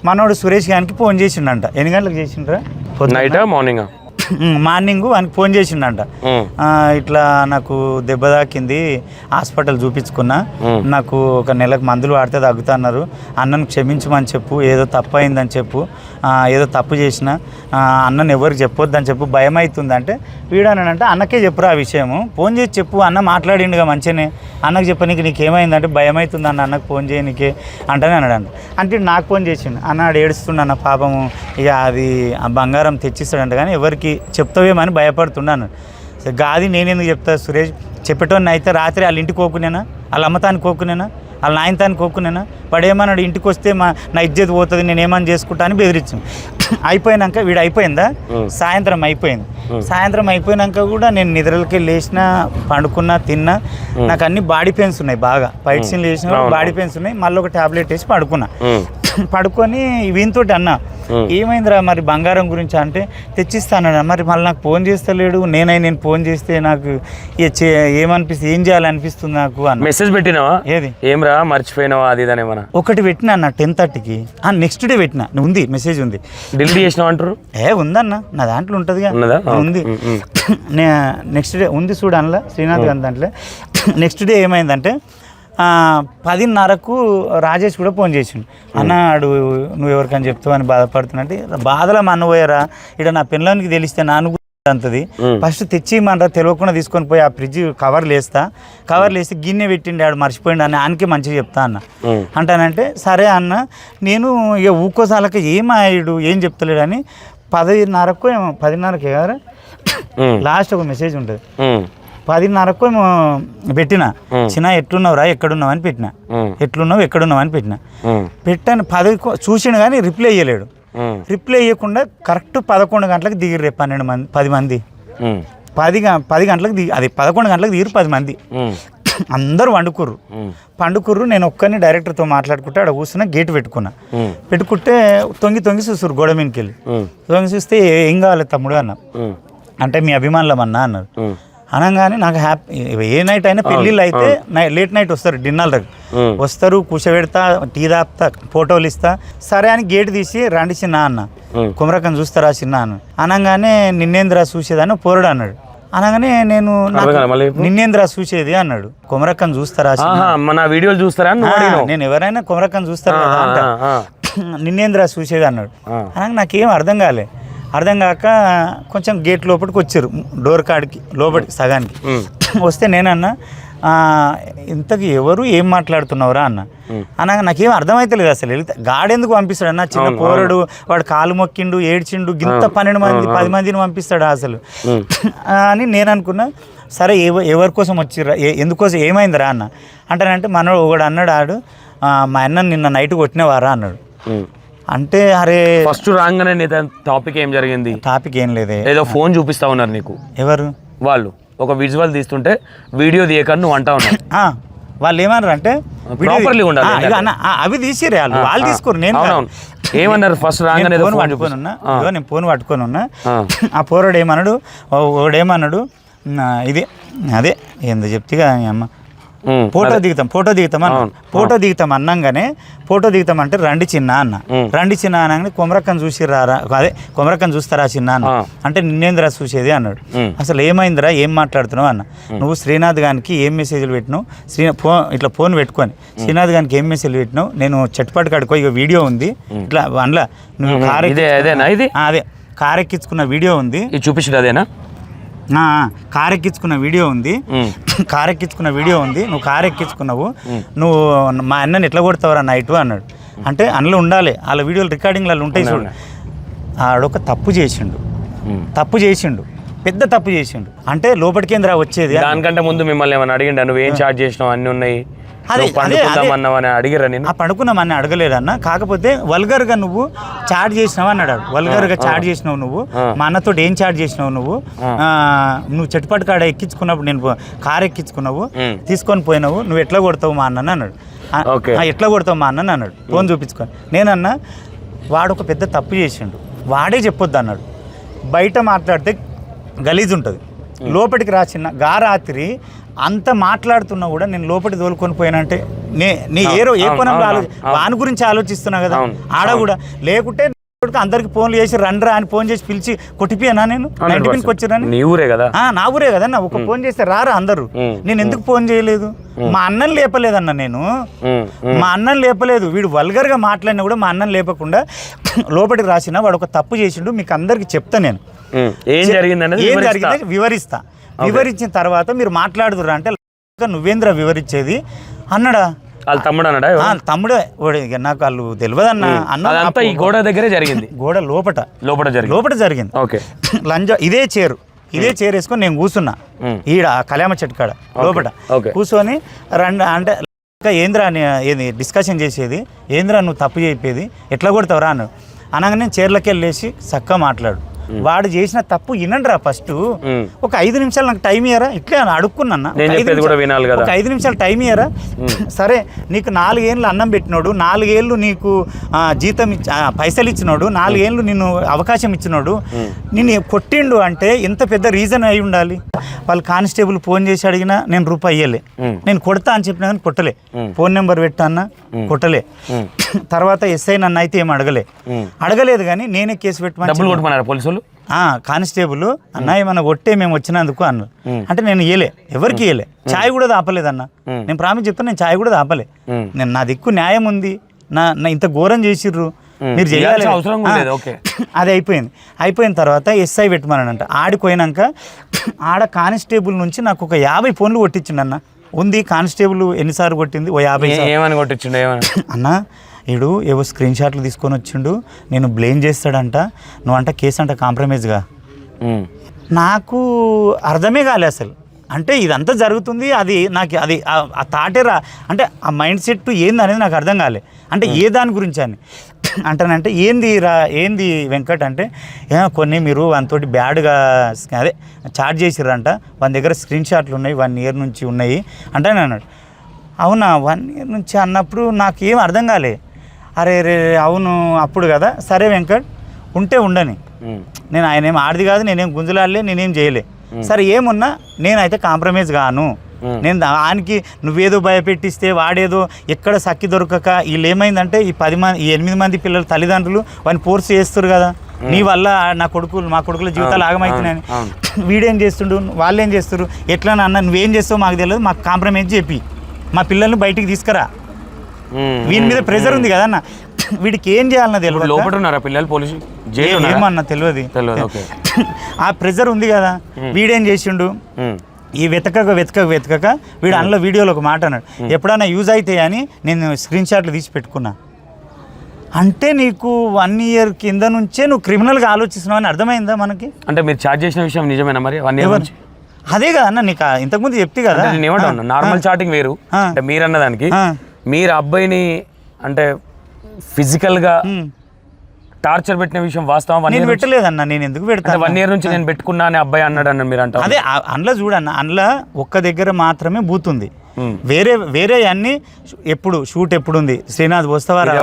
మనోడు సురేష్ గారికి ఫోన్ చేసిండంట ఎన్ని గంటలకు చేసిండ్రా నైటా మార్నింగ్ వానికి ఫోన్ చేసిండంట ఇట్లా నాకు దెబ్బ తాకింది హాస్పిటల్ చూపించుకున్నా నాకు ఒక నెలకు మందులు వాడితే తగ్గుతున్నారు అన్నను క్షమించమని చెప్పు ఏదో తప్పు అయిందని చెప్పు ఏదో తప్పు చేసిన అన్నను ఎవరికి చెప్పొద్దని చెప్పు భయం అవుతుంది అంటే వీడనంటే అన్నకే చెప్పురా ఆ విషయము ఫోన్ చేసి చెప్పు అన్న మాట్లాడిండుగా మంచిగానే అన్నకు చెప్పనీకి నీకేమైందంటే భయం అవుతుంది అన్నకు ఫోన్ చేయనీకే అంటేనే అన్నాడు అంటే నాకు ఫోన్ చేసిండు అన్నాడు ఏడుస్తుండ అన్న పాపము ఇక అది ఆ బంగారం తెచ్చిస్తాడంట కానీ ఎవరికి చెప్తావేమని భయపడుతున్నాను గాది నేనెందుకు చెప్తా సురేష్ చెప్పేటోని అయితే రాత్రి వాళ్ళ ఇంటికి కోకునేనా వాళ్ళ అమ్మతానికి కోకునేనా వాళ్ళ నాయనతానికి కోకునేనా వాడు ఏమన్నాడు ఇంటికి వస్తే నా ఇజ్జత్ పోతుంది నేను ఏమని చేసుకుంటా అని బెదిరించాను అయిపోయినాక వీడు అయిపోయిందా సాయంత్రం అయిపోయినాక కూడా నేను నిద్రలకి లేచినా పండుకున్నా తిన్నా నాకు అన్ని బాడీ పెయిన్స్ ఉన్నాయి బాగా ఫైట్ సీన్లు చేసిన బాడీ పెయిన్స్ ఉన్నాయి మళ్ళీ ఒక టాబ్లెట్ వేసి పడుకొని వీనితోటి అన్నా ఏమైందిరా మరి బంగారం గురించి అంటే తెచ్చిస్తాను మరి మళ్ళీ నాకు ఫోన్ చేస్తలేడు నేను ఫోన్ చేస్తే నాకు ఏమనిపిస్తుంది ఏం చేయాలనిపిస్తుంది నాకు అన్న మెసేజ్ పెట్టినావా ఏది ఏమరా మర్చిపోయినావా అది ఏమన్నా ఒకటి పెట్టినా అన్న 10:30కి నెక్స్ట్ డే పెట్టినా ఉంది మెసేజ్ ఉంది డిలీట్ చేసినావు అంటారు ఉందన్న నా దాంట్లో ఉంటుందిగా ఉంది నెక్స్ట్ డే ఉంది చూడు అందులో శ్రీనాథ్ గారి దాంట్లో నెక్స్ట్ డే ఏమైందంటే 10:30కు రాజేష్ కూడా ఫోన్ చేసిండు అన్నాడు నువ్వు ఎవరికని చెప్తావు అని బాధపడుతున్నట్టు బాధలో మా అన్న పోయారా ఇక్కడ నా పిల్లలకి తెలిస్తే నాన్న అంతది ఫస్ట్ తెచ్చిమనరా తెలియకుండా తీసుకొని పోయి ఆ ఫ్రిడ్జ్ కవర్ లేస్తే గిన్నె పెట్టిండి ఆడు మర్చిపోయిండు అని ఆయనకే మంచిగా చెప్తా అన్న అంటానంటే సరే అన్న నేను ఇక ఊకోసాలకి ఏమాయుడు ఏం చెప్తలేడు అని 10:30కే కదా లాస్ట్ ఒక మెసేజ్ ఉంటుంది 10:30కు పెట్టిన చిన్న ఎట్లున్నావురా ఎక్కడున్నావు అని పెట్టిన ఎక్కడున్నావు అని పెట్టాను 10 చూసిండు కానీ రిప్లై ఇవ్వలేడు రిప్లై ఇవ్వకుండా కరెక్ట్ 11 గంటలకు దిగిరు రేపు 10 మంది 10 గంటలకు దిగి అది 11 గంటలకు దిగిరు 10 మంది అందరూ పండుకుర్రు నేను ఒక్కరిని డైరెక్టర్తో మాట్లాడుకుంటే అక్కడ కూర్చున్నా గేట్ పెట్టుకుంటే తొంగి చూస్తురు గోడ మీదకి వెళ్ళి తొంగి చూస్తే ఏం కావాలి తమ్ముడు అన్న అంటే మీ అభిమానులం అన్నా అన్నారు అనగానే నాకు హ్యాపీ ఏ నైట్ అయినా పెళ్ళిళ్ళు అయితే లేట్ నైట్ వస్తారు డిన్నర్ వస్తారు కూర్చోబెడతా టీ తాపుతా ఫోటోలు ఇస్తా సరే అని గేట్ తీసి రండి చిన్న అన్న కుమరకం చూస్తారా చిన్న అన్న అనగానే నిన్నేంద్ర చూసేదని పోరడు అన్నాడు అనగానే నేను నిన్నేంద్ర చూసేది అన్నాడు కుమరకం చూస్తారా మన వీడియోలు చూస్తారా నేను ఎవరైనా కుమరకం చూస్తారు కదా అంట నిన్నేంద్ర చూసేది అన్నాడు అనగా నాకేం అర్థం కాక కొంచెం గేట్ లోపలికి వచ్చారు డోర్ కాడికి లోపలికి సగానికి వస్తే నేనన్నా ఇంతకు ఎవరు ఏం మాట్లాడుతున్నావురా అన్న అనగా నాకేం అర్థమైతలేదు అసలు వెళ్తే గాడెందుకు పంపిస్తాడు అన్న చిన్న పోరడు వాడు కాలు మొక్కిండు ఏడ్చిండు గింత 12 మంది 10 మందిని పంపిస్తాడు అసలు అని నేను అనుకున్నా సరే ఎవరి కోసం వచ్చిర్రా ఎందుకోసం ఏమైందిరా అన్న అంటానంటే మనోడు ఒకడు అన్నాడు ఆడు మా అన్న నిన్న నైట్ కొట్టినవారా అన్నాడు అంటే అరే ఫస్ట్ రాగానే టాపిక్ ఏం జరిగింది టాపిక్ ఏం లేదే ఏదో ఫోన్ చూపిస్తా ఉన్నారు నీకు ఎవరు వాళ్ళు ఒక విజువల్ తీస్తుంటే వీడియో తీయక నువ్వు అంటా ఉన్నావు వాళ్ళు ఏమన్నారు అంటే ప్రాపర్లీ ఉండాలి అవి తీసిరే వాళ్ళు తీసుకోరు నేను ఏమన్నారు ఫస్ట్ రాగానే నేను ఫోన్ పట్టుకొని ఉన్నా ఆ పోరాడు ఏమన్నాడు ఇది అదే ఏందో చెప్తే అమ్మ ఫోటో దిగుతాం అన్నాగానే ఫోటో దిగుతామంటే రండి చిన్న అనగానే కొమరక్కని చూసిరారా అదే కొమరక్కని చూస్తారా చిన్న అన్న అంటే నిన్నేంద్రా చూసేది అన్నాడు అసలు ఏమైందిరా ఏం మాట్లాడుతున్నావు అన్న నువ్వు శ్రీనాథ్ గారికి ఏం మెసేజ్లు పెట్టినావు ఇట్లా ఫోన్ పెట్టుకొని శ్రీనాథ్ గారికి ఏం మెసేజ్ పెట్టినావు నేను చెట్టుపాటు కాడుకో ఇక వీడియో ఉంది ఇట్లా అందులో నువ్వు అదే కారెక్కించుకున్న వీడియో ఉంది. ఇది చూపించడు అదేనా? కారెక్కించుకున్న వీడియో ఉంది. కారెక్కించుకున్న వీడియో ఉంది. నువ్వు కారెక్కించుకున్నావు, నువ్వు మా అన్నని ఎట్లా కొడతావురా నైట్ అన్నాడు. అంటే అందులో ఉండాలి, వాళ్ళ వీడియోలు రికార్డింగ్లలో ఉంటాయి చూడు. ఆడొక తప్పు చేసిండు, పెద్ద తప్పు చేసిండు. అంటే లోపలికేంద్రా వచ్చేది. దానికంటే ముందు మిమ్మల్ని ఏమైనా అడిగిండా? నువ్వు ఏం చార్జ్ చేసినావు, అన్నీ ఉన్నాయి, పండుకుందామన్నావని అడిగిరా? నేను పండుకున్నామని అడగలేదన్న. కాకపోతే వల్గర్గా నువ్వు చాట్ చేసినావు అన్నాడు. వల్గర్గా చాట్ చేసినావు నువ్వు, మా అన్నతో ఏం చాట్ చేసినావు నువ్వు చెట్టుపట్టు కాడ ఎక్కించుకున్నప్పుడు, నేను కారు ఎక్కించుకున్నావు, తీసుకొని పోయినావు, నువ్వు ఎట్లా కొడతావు మా అన్నని అన్నాడు. ఎట్లా కొడతావు మా అన్నని అన్నాడు ఫోన్ చూపించుకొని. నేనన్నా వాడు ఒక పెద్ద తప్పు చేసిండు, వాడే చెప్పొద్దు అన్నాడు. బయట మాట్లాడితే గలీజ్ ఉంటుంది, లోపలికి రాసిన రాత్రి అంత మాట్లాడుతున్నా కూడా నేను లోపలికి తోలుకొని పోయినంటే నీ ఏ కోణంలో వాని గురించి ఆలోచిస్తున్నా కదా. ఆడ కూడా లేకుంటే అందరికి ఫోన్లు చేసి రండ్రా అని ఫోన్ చేసి పిలిచి కొట్టిపోయానా నేను? 90 వచ్చిరని. నీ ఊరే కదా? నా ఊరే కదన్నా. ఒక ఫోన్ చేస్తే రారా అందరూ. నేను ఎందుకు ఫోన్ చేయలేదు? మా అన్నని లేపలేదన్న నేను, మా అన్నని లేపలేదు. వీడు వల్గర్గా మాట్లాడినా కూడా మా అన్నని లేపకుండా లోపలికి రాసిన వాడు ఒక తప్పు చేసిండు. మీకు అందరికి చెప్తా నేను ఏం జరిగింది వివరిస్తా. వివరించిన తర్వాత మీరు మాట్లాడుతుర్రా అంటే నువ్వేంద్ర వివరించేది అన్నాడా. వాళ్ళ తమ్ముడు అన్నాడా? తమ్ముడే. నాకు వాళ్ళు తెలియదన్న అన్న. ఈ గోడ దగ్గరే జరిగింది. గోడ లోపట జరిగింది. ఓకే. లంజా ఇదే చైర్ వేసుకొని నేను కూర్చున్నా ఈడ కళ్యామ చెట్టు కాడ లోపట కూర్చొని అంటే ఏంద్రా అని ఏది డిస్కషన్ చేసేది, ఏంద్రా నువ్వు తప్పు చెప్పేది, ఎట్లా కొడతావురా అన్నాడు. అనగానే చైర్లకి వెళ్ళేసి చక్కగా మాట్లాడు. వాడు చేసిన తప్పు వినండిరా ఫస్ట్. ఒక 5 నిమిషాలు నాకు టైం ఇయ్యరా? ఇట్లే అడుక్కున్నా. ఒక 5 నిమిషాలు టైం ఇయ్యరా? సరే, నీకు 4 ఏళ్ళు అన్నం పెట్టినోడు, 4 ఏళ్ళు నీకు జీతం పైసలు ఇచ్చినోడు, 4 ఏళ్ళు నిన్ను అవకాశం ఇచ్చినోడు నిన్ను కొట్టిండు అంటే ఎంత పెద్ద రీజన్ అయి ఉండాలి. వాళ్ళు కానిస్టేబుల్ ఫోన్ చేసి అడిగినా నేను రూపాయి ఇయ్యలే. నేను కొడతా అని చెప్పినా కానీ కొట్టలే. ఫోన్ నెంబర్ పెట్టా అన్న కొట్టలే. తర్వాత ఎస్ఐ నన్ను అయితే ఏం అడగలేదు కానీ నేనే కేసు పెట్టమని పోలీసులు కానిస్టేబుల్ అన్న ఏమన్నా కొట్టే మేము వచ్చినందుకు అన్నారు. అంటే నేను ఇయ్యలే, ఎవరికి ఇయ్యలే. ఛాయ్ కూడా తాపలేదన్న. నేను ప్రామిస్ చెప్తాను, నేను ఛాయ్ కూడా తాపలే. నేను నా దిక్కు న్యాయం ఉంది, నా ఇంత ఘోరం చేసిర్రు, మీరు చేయాలి. అది అయిపోయిన తర్వాత ఎస్ఐ పెట్టమన్నాడంట. ఆడిపోయినాక ఆడ కానిస్టేబుల్ నుంచి నాకు ఒక 50 ఫోన్లు కొట్టించిండు అన్న. ఉంది కానిస్టేబుల్ ఎన్నిసార్లు కొట్టింది? ఓ 50. ఏమని కొట్టించిండు అన్న? వీడు ఏవో స్క్రీన్ షాట్లు తీసుకొని వచ్చిండు, నేను బ్లేమ్ చేస్తాడంట, నువ్వంట కేసు అంట కాంప్రమైజ్గా. నాకు అర్థమే కాలే అసలు. అంటే ఇదంతా జరుగుతుంది, అది నాకు అది ఆ థాటేరా అంటే ఆ మైండ్ సెట్ ఏంది అనేది నాకు అర్థం కాలే. అంటే ఏ దాని గురించి అని అంటానంటే ఏంది వెంకట్ అంటే కొన్ని మీరు వానితోటి బ్యాడ్గా అదే చార్జ్ చేసిర్రంట, వాని దగ్గర స్క్రీన్ షాట్లు ఉన్నాయి, 1 ఇయర్ నుంచి ఉన్నాయి అంటే అన్నాడు. అవునా 1 ఇయర్ నుంచి అన్నప్పుడు నాకు ఏం అర్థం కాలే. అరే అవును అప్పుడు కదా, సరే వెంకట్ ఉంటే ఉండని, నేను ఆయన ఏం ఆడిది కాదు, నేనేం గుంజులాడలే, నేనేం చేయలే, సరే ఏమున్నా నేనైతే కాంప్రమైజ్ గాను. నేను ఆయనకి నువ్వేదో భయపెట్టిస్తే వాడేదో ఎక్కడ సక్కి దొరకక వీళ్ళు ఏమైందంటే ఈ 8 మంది పిల్లల తల్లిదండ్రులు వాడిని ఫోర్స్ చేస్తారు కదా, నీ వల్ల మా కొడుకుల జీవితాలు ఆగమవుతున్నాయని. వీడేం చేస్తుండు, వాళ్ళు ఏం చేస్తారు, ఎట్లా అన్న నువ్వేం చేస్తావు మాకు తెలియదు, మాకు కాంప్రమైజ్ చెప్పి మా పిల్లల్ని బయటికి తీసుకురా. వీని మీద ప్రెజర్ ఉంది కదన్న, వీడికి ఏం చేయాలన్నా తెలియదు. ఏమన్నా తెలియదు. ఆ ప్రెజర్ ఉంది కదా. వీడేం చేసిండు, ఈ వెతకక వీడు అందులో వీడియోలో ఒక మాట అన్నాడు, ఎప్పుడైనా యూజ్ అయితే అని నేను స్క్రీన్ షాట్లు తీసి పెట్టుకున్నా. అంటే నీకు 1 ఇయర్ కింద నుంచే నువ్వు క్రిమినల్గా ఆలోచిస్తున్నావు అని అర్థమైందా మనకి? అంటే మీరు చార్జ్ చేసిన విషయం నిజమేనా మరి? 1 ఇయర్ నుంచి అదే కదన్న, నీకు ఇంతకుముందు చెప్తే కదా. నేను ఏమంటాను, నార్మల్ చాటింగ్ వేరు, అంటే మీరు అన్నదానికి మీరు అబ్బాయిని అంటే ఫిజికల్గా టార్చర్ పెట్టిన విషయం వాస్తవం? నేను పెట్టలేదన్న, నేను ఎందుకు పెడతాను? 1 ఇయర్ నుంచి నేను పెట్టుకున్నా అని అబ్బాయి అన్నాడు అన్న మీరు అంటారు. అదే అందులో చూడన్న, అందులో ఒక్క దగ్గర మాత్రమే బూత్ ఉంది, వేరే అన్ని ఎప్పుడు షూట్ ఎప్పుడు ఉంది, శ్రీనాథ్ వస్తావారా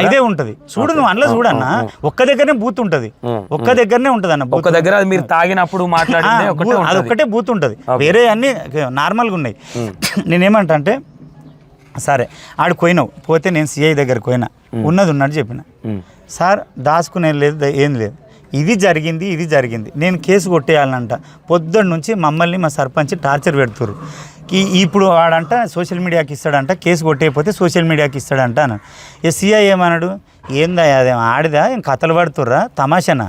ఇదే ఉంటది చూడు. నువ్వు అందులో చూడన్న, ఒక్క దగ్గరనే బూత్ ఉంటది, ఒక్క దగ్గరనే ఉంటది అన్న. ఒక్క దగ్గర మీరు తాగినప్పుడు మాట్లాడింది అదొక్కటే బూత్ ఉంటది, వేరే అన్ని నార్మల్గా ఉన్నాయి. నేనేమంటా అంటే సరే ఆడికి పోయినావు, పోతే నేను సిఐ దగ్గరికి పోయినా, ఉన్నది ఉన్నట్టు చెప్పిన, సార్ దాచుకునేది లేదు ఏం లేదు, ఇది జరిగింది, నేను కేసు కొట్టేయాలనంట. పొద్దున్న నుంచి మమ్మల్ని మా సర్పంచ్ టార్చర్ పెడుతురు. ఇప్పుడు వాడంట సోషల్ మీడియాకి ఇస్తాడంట, కేసు కొట్టేయకపోతే సోషల్ మీడియాకి ఇస్తాడంట అన్నాడు. సిఐ ఏమన్నాడు, ఏందా అదేం ఆడిదా, ఏం కథలు పడుతుర్రా, తమాషనా,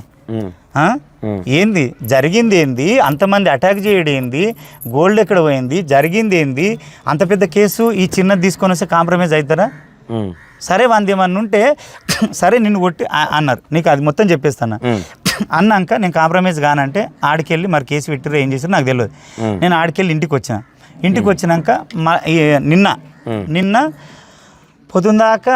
ఆ? ఏంది జరిగింది ఏంది, అంతమంది అటాక్ చేయడం ఏంది, గోల్డ్ ఎక్కడ పోయింది, జరిగింది ఏంది, అంత పెద్ద కేసు ఈ చిన్నది తీసుకొని వస్తే కాంప్రమైజ్ అవుతారా? సరే వంద ఏమన్నా ఉంటే సరే నిన్ను కొట్టి అన్నారు, నీకు అది మొత్తం చెప్పేస్తాను అన్నాక నేను కాంప్రమైజ్ కానంటే ఆడికెళ్ళి మరి కేసు పెట్టిరో ఏం చేసారో నాకు తెలియదు. నేను ఆడికెళ్ళి ఇంటికి వచ్చినాక నిన్న పొద్దుందాకా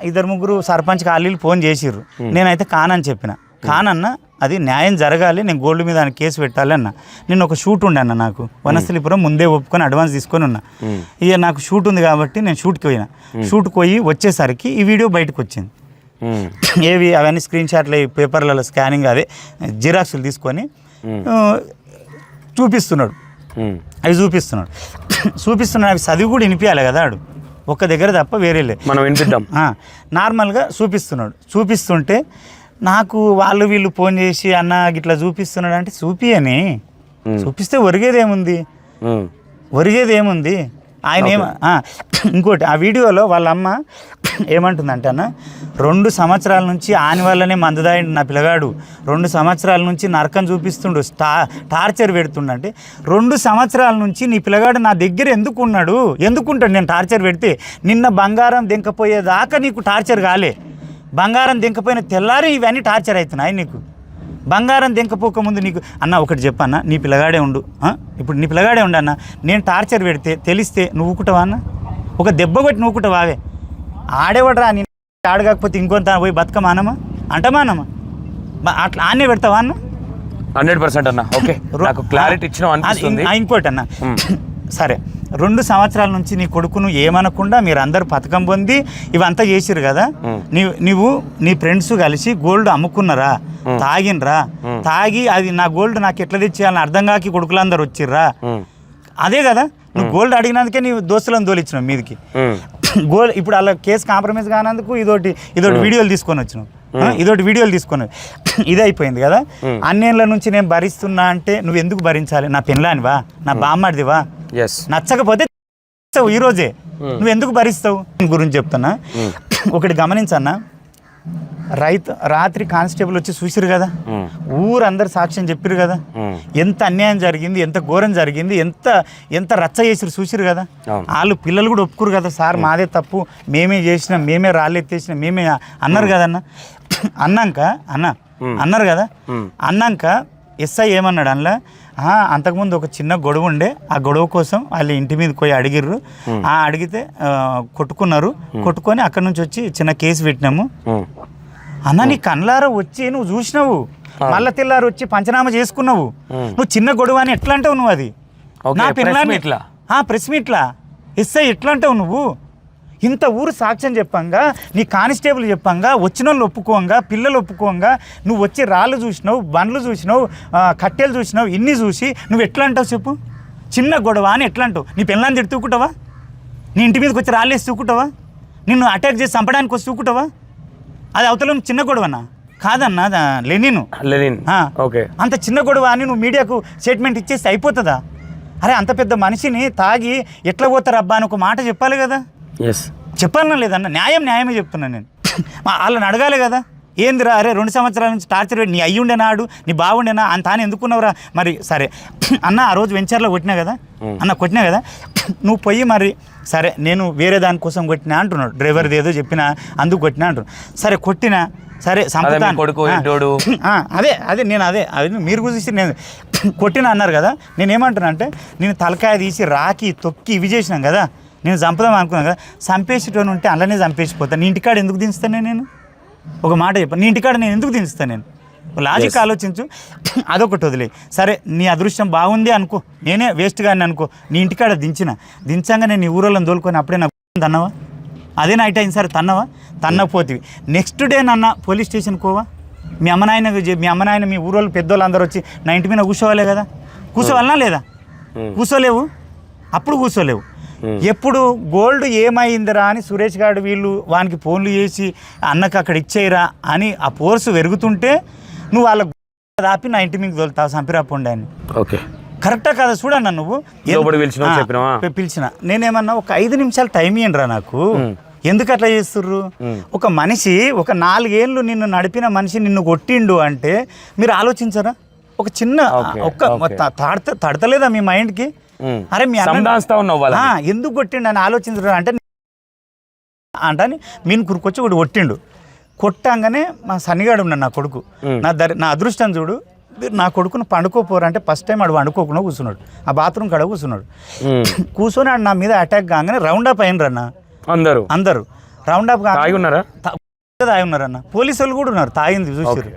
2-3 సర్పంచ్ ఖాళీలు ఫోన్ చేసిర్రు. నేనైతే కానని చెప్పిన, కానన్న అది న్యాయం జరగాలి, నేను గోల్డ్ మీద కేసు పెట్టాలి అన్న. నేను ఒక షూట్ ఉండే అన్న, నాకు వనస్థలిపురం ముందే ఒప్పుకొని అడ్వాన్స్ తీసుకొని ఉన్నా. ఇక నాకు షూట్ ఉంది కాబట్టి నేను షూట్కి పోయి వచ్చేసరికి ఈ వీడియో బయటకు వచ్చింది. ఏవి అవన్నీ స్క్రీన్ షాట్లు పేపర్లలో స్కానింగ్ అదే జిరాక్స్లు తీసుకొని చూపిస్తున్నాడు. అవి చూపిస్తున్నాడు అవి చదివి కూడా వినిపించాలి కదా, ఆడు ఒక్క దగ్గర తప్ప వేరే లేదు, మనం వినిపిద్దాం. నార్మల్గా చూపిస్తుంటే నాకు వీళ్ళు ఫోన్ చేసి అన్న గిట్లా చూపిస్తున్నాడు అంటే చూపిస్తే ఒరిగేదేముంది ఆయన ఇంకోటి ఆ వీడియోలో వాళ్ళ అమ్మ ఏమంటుందంటే అన్న 2 సంవత్సరాల నుంచి ఆని వల్లనే మందుదాయండి నా పిల్లగాడు, 2 సంవత్సరాల నుంచి నరకం చూపిస్తుండు, టార్చర్ పెడుతుండంటే 2 సంవత్సరాల నుంచి నీ పిల్లగాడు నా దగ్గర ఎందుకుంటాడు నేను టార్చర్ పెడితే? నిన్న బంగారం దింకపోయేదాకా నీకు టార్చర్ కాలే, బంగారం దింకపోయిన తెల్లారి ఇవన్నీ టార్చర్ అవుతున్నాయి నీకు. బంగారం దింకపోకముందు నీకు అన్న ఒకటి చెప్పన్న, నీ పిల్లగాడే ఉండు, ఇప్పుడు నీ పిల్లగాడే ఉండు అన్న, నేను టార్చర్ పెడితే తెలిస్తే నువ్వుకుంటావా అన్న? ఒక దెబ్బ కొట్టి నువ్వుకుంటావావే? ఆడేవాడరా నేను ఆడగాకపోతే ఇంకొంత పోయి బతకమానమా అంటమానమా? అట్లా ఆనే పెడతావా అన్న? 100% అన్న. ఓకే, నాకు క్లారిటీ ఇచ్చినావు అనిపిస్తుంది. ఇంకోటి అన్న, సరే 2 సంవత్సరాల నుంచి నీ కొడుకును ఏమనకుండా మీరు అందరు పథకం పొంది ఇవంతా చేసిరు కదా, నీ ఫ్రెండ్స్ కలిసి గోల్డ్ అమ్ముకున్నారా, తాగినరా, తాగి అది నా గోల్డ్ నాకు ఎట్లా తెచ్చేయాలని అర్థం కాకి కొడుకులందరూ వచ్చిర్రా, అదే కదా నువ్వు గోల్డ్ అడిగినందుకే నీ దోస్తులను తోలిచ్చినావు మీదికి. గోల్డ్ ఇప్పుడు అలా కేసు కాంప్రమైజ్ కానందుకు ఇదోటి వీడియోలు తీసుకొని వచ్చినావు, ఇదే అయిపోయింది కదా. అన్నేళ్ళ నుంచి నేను భరిస్తున్నా అంటే నువ్వు ఎందుకు భరించాలి? నా పెళ్ళానివా, నా బామ్మడిదివా? నచ్చకపోతే ఈరోజే నువ్వు ఎందుకు భరిస్తావు గురించి చెప్తున్నా. ఒకటి గమనించన్నా, రాత్రి కానిస్టేబుల్ వచ్చి చూసిరు కదా, ఊరందరు సాక్ష్యం చెప్పిరు కదా, ఎంత అన్యాయం జరిగింది, ఎంత ఘోరం జరిగింది, ఎంత రచ్చ చేసిరు చూసిరు కదా. వాళ్ళు పిల్లలు కూడా ఒప్పుకురు కదా, సార్ మాదే తప్పు, మేమే చేసినాం, మేమే రాళ్ళెత్తేసినాం, మేమే అన్నారు కదన్న. అన్నారు కదా. అన్నాక ఎస్ఐ ఏమన్నాడు అందులో, అంతకుముందు ఒక చిన్న గొడవ ఉండే, ఆ గొడవ కోసం వాళ్ళు ఇంటి మీద పోయి అడిగిర్రు, అడిగితే కొట్టుకొని అక్కడి నుంచి వచ్చి చిన్న కేసు పెట్టినాము అన్న. నీ కళ్ళారా వచ్చి నువ్వు చూసినావు, మళ్ళా తెల్లారు వచ్చి పంచనామా చేసుకున్నావు, నువ్వు చిన్న గొడవ అని ఎట్లా అంటావు నువ్వు? అది నా పిల్లని ప్రెస్ మీట్లా ఎస్ఐ ఎట్లా అంటావు నువ్వు? ఇంత ఊరు సాక్ష్యం చెప్పంగా, నీ కానిస్టేబుల్ చెప్పంగా, వచ్చిన వాళ్ళు ఒప్పుకోంగా, పిల్లలు ఒప్పుకోంగా, నువ్వు వచ్చి రాళ్ళు చూసినావు, బండ్లు చూసినావు, కట్టెలు చూసినావు, ఇన్ని చూసి నువ్వు ఎట్లా అంటావు చెప్పు? చిన్న గొడవ అని ఎట్లా అంటావు? నీ పిల్లని తిట్టి తూకుంటావా? నీ ఇంటి మీదకి వచ్చి రాళ్ళేసి తూకుంటావా? నిన్ను అటాక్ చేసి చంపడానికి వచ్చి తూకుంటావా? అది అవతల చిన్న గొడవనా? కాదన్నా, లెనిన్ ఓకే, అంత చిన్న గొడవ అని నువ్వు మీడియాకు స్టేట్మెంట్ ఇచ్చేస్తే అయిపోతుందా? అరే అంత పెద్ద మనిషిని తాగి ఎట్లా పోతారు అబ్బా అని ఒక మాట చెప్పాలి కదా. చెప్పాలన్నా లేదన్న, న్యాయమే చెప్తున్నాను నేను. వాళ్ళని అడగాలి కదా, ఏందిరా అరే 2 సంవత్సరాల నుంచి టార్చర్ పెట్టి నీ అయ్యుండేనాడు, నీ బాగుండేనా అంత అని ఎందుకున్నావురా? మరి సరే అన్న, ఆ రోజు వెంచర్లో కొట్టినా కదా నువ్వు పోయి మరి సరే నేను వేరే దానికోసం కొట్టినా అంటున్నాడు, డ్రైవర్ది ఏదో చెప్పినా అందుకు కొట్టినా అంటున్నాడు. సరే కొట్టినా, సరే అదే నేను అది మీరు గురించి నేను కొట్టినా అన్నారు కదా. నేనేమంటున్నా అంటే, నేను తలకాయ తీసి రాకి తొక్కి ఇవి చేసినాం కదా, నేను చంపుదాం అనుకున్నాను కదా, చంపేసేటోని ఉంటే అలానే చంపేసిపోతాను. నీ ఇంటికాడ ఎందుకు దించుతాను నేను? ఒక మాట చెప్పాను, నీ ఇంటికాడ నేను ఎందుకు దించుతాను? నేను లాజిక్ ఆలోచించు. అదొకటి వదిలే, సరే నీ అదృష్టం బాగుంది అనుకో, నేనే వేస్ట్ కానీ అనుకో, నీ ఇంటికాడ దించంగా నేను ఈ ఊరోళ్ళని తోలుకొని అప్పుడే నాకు తన్నవా? అదే నైట్ అయింది సరే తన్నకపోతే నెక్స్ట్ డే నన్న పోలీస్ స్టేషన్కి పోవా? మీ అమ్మ నాయన మీ ఊరోళ్ళు పెద్దోళ్ళు అందరూ వచ్చి నా ఇంటి మీద కూర్చోవాలే కదా, కూర్చోవాలనా లేదా? కూర్చోలేవు, అప్పుడు కూర్చోలేవు. ఎప్పుడు గోల్డ్ ఏమైందిరా అని సురేష్ గారు వీళ్ళు వానికి ఫోన్లు చేసి అన్నకు అక్కడ ఇచ్చేయరా అని ఆ ఫోర్స్ పెరుగుతుంటే నువ్వు వాళ్ళ దాపి నా ఇంటి మీకు తోలుతావు సంపిరాపండి అని. ఓకే, కరెక్టా కదా? చూడన్నా నువ్వు పిలిచిన నేనేమన్నా ఒక 5 నిమిషాలు టైం ఇయ్యండిరా నాకు, ఎందుకు అట్లా చేస్తుర్రు? ఒక మనిషి ఒక 4 ఏళ్ళు నిన్ను నడిపిన మనిషి నిన్ను కొట్టిండు అంటే మీరు ఆలోచించరా? ఒక చిన్న తడతలేదా మీ మైండ్కి? అరే మీ ఎందుకు కొట్టిండు అని ఆలోచించరా అంటే మీను కురుకొచ్చి ఒకటి కొట్టిండు. కొట్టంగానే మా సన్నిగాడు ఉన్నాడు, నా కొడుకు. నా అదృష్టం చూడు, నా కొడుకును పండుకోపోరంటే ఫస్ట్ టైం ఆడు వండుకోకుండా కూర్చున్నాడు, ఆ బాత్రూమ్ కాడ కూర్చున్నాడు. కూర్చొని ఆడు నా మీద అటాక్ కాగానే రౌండ్ అప్ అయినరన్న అందరూ. రౌండ్ అప్ తాగి ఉన్నారన్న. పోలీసు వాళ్ళు కూడా ఉన్నారు, తాగింది చూసారు,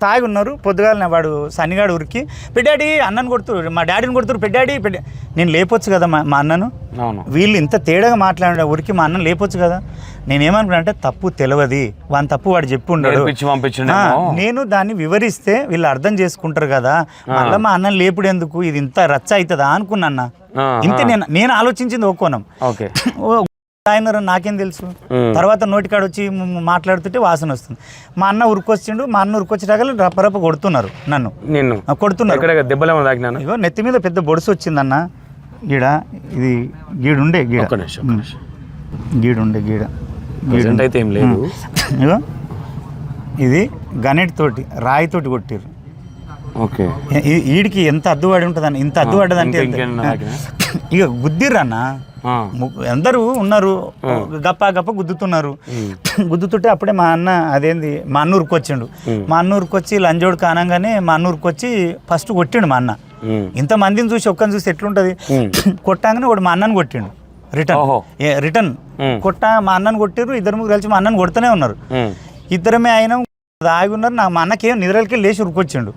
తాగి ఉన్నారు. పొద్దుగాలనే వాడు సన్నిగాడు ఉరికి పెడ్డాడి అన్నను కొడుతురు, మా డాడీని కొడుతురు, పెడ్డాడి నేను లేపొచ్చు కదా మా అన్నను. వీళ్ళు ఇంత తేడాగా మాట్లాడే ఉరికి మా అన్నను లేపొచ్చు కదా. నేనేమనుకున్నా అంటే తప్పు తెలియదు, వాని తప్పు వాడు చెప్పి ఉండడు. నేను దాన్ని వివరిస్తే వీళ్ళు అర్థం చేసుకుంటారు కదా, మళ్ళీ మా అన్నను లేపుడు ఎందుకు, ఇది ఇంత రచ్చ అవుతుందా అనుకున్నా. ఇంతే నేను ఆలోచించింది ఓ కోణం. ఆయన నాకేం తెలుసు. తర్వాత నోటికాడ వచ్చి మాట్లాడుతుంటే వాసన వస్తుంది. మా అన్న ఉరికొచ్చిండు, మా అన్న ఉరికొచ్చేటాక రప్పరప్ప కొడుతున్నారు నన్ను, కొడుతున్నారు. ఇగో నెత్తి మీద పెద్ద బొడుసు వచ్చిందన్న. గీడ ఇది గీడుండే అయితే ఏం లేదు. ఇగో ఇది గణేట్ తోటి రాయితోటి కొట్టిర్రు. ఈడికి ఎంత అద్దువాడి ఉంటుందని, ఇంత అద్దువాడదంటే ఇక గుద్దిర్రన్న. అందరూ ఉన్నారు, గప్ప గుద్దుతున్నారు. గుద్దుతుంటే అప్పుడే మా అన్న మా అన్న ఉరికొచ్చిండు. మా అన్న ఉరికొచ్చి లంజోడు కానంగానే మా అన్న ఉరికొచ్చి ఫస్ట్ కొట్టిండు. మా అన్న ఇంతమందిని చూసి ఒక్కని చూసి ఎట్లుంటది, కొట్టాగానే వాడు మా అన్నను కొట్టిండు. రిటర్న్ మా అన్నను కొట్టిర్రు. ఇద్దరు ముగ్గురు కలిసి మా అన్నను కొడుతూనే ఉన్నారు. ఇద్దరమే అయినా ఆగి ఉన్నారు. మా అన్నకేం నిద్రలకి లేచి ఉరికొచ్చిండు.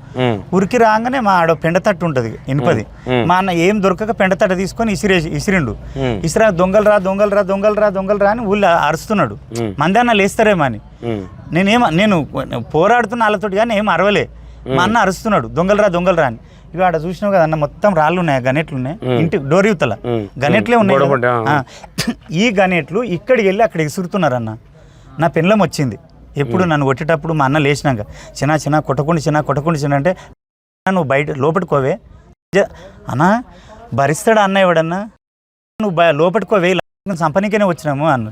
ఉరికి రాగానే మా ఆడ పెండతట్టు ఉంటుంది ఇనుపది. మా అన్న ఏం దొరకక పెండతట్టు తీసుకొని ఇసిరిండు. దొంగలరా అని ఊళ్ళో అరుస్తున్నాడు. మంది అన్న లేస్తారేమో అని. నేను పోరాడుతున్న వాళ్ళతోటి కానీ ఏం అరవలే. మా అన్న అరుస్తున్నాడు దొంగలరా అని. ఇక ఆడ చూసినావు కదా అన్న, మొత్తం రాళ్ళు ఉన్నాయి, గణేట్లు ఉన్నాయి. ఇంటి డోర్ యువతల గణేట్లే ఉన్నాయి. ఈ గణేట్లు ఇక్కడికి వెళ్ళి అక్కడ ఇసురుతున్నారు అన్న. నా పెళ్ళం వచ్చింది ఎప్పుడు నన్ను కొట్టేటప్పుడు మా అన్న లేచినాక చిన్న కొట్టకుండా అంటే నువ్వు బయట లోపట్టుకోవే అన్నా, భరిస్తాడా అన్న ఎవడన్నా, నువ్వు లోపట్టుకోవే, సంపనీకనే వచ్చినాము అన్న.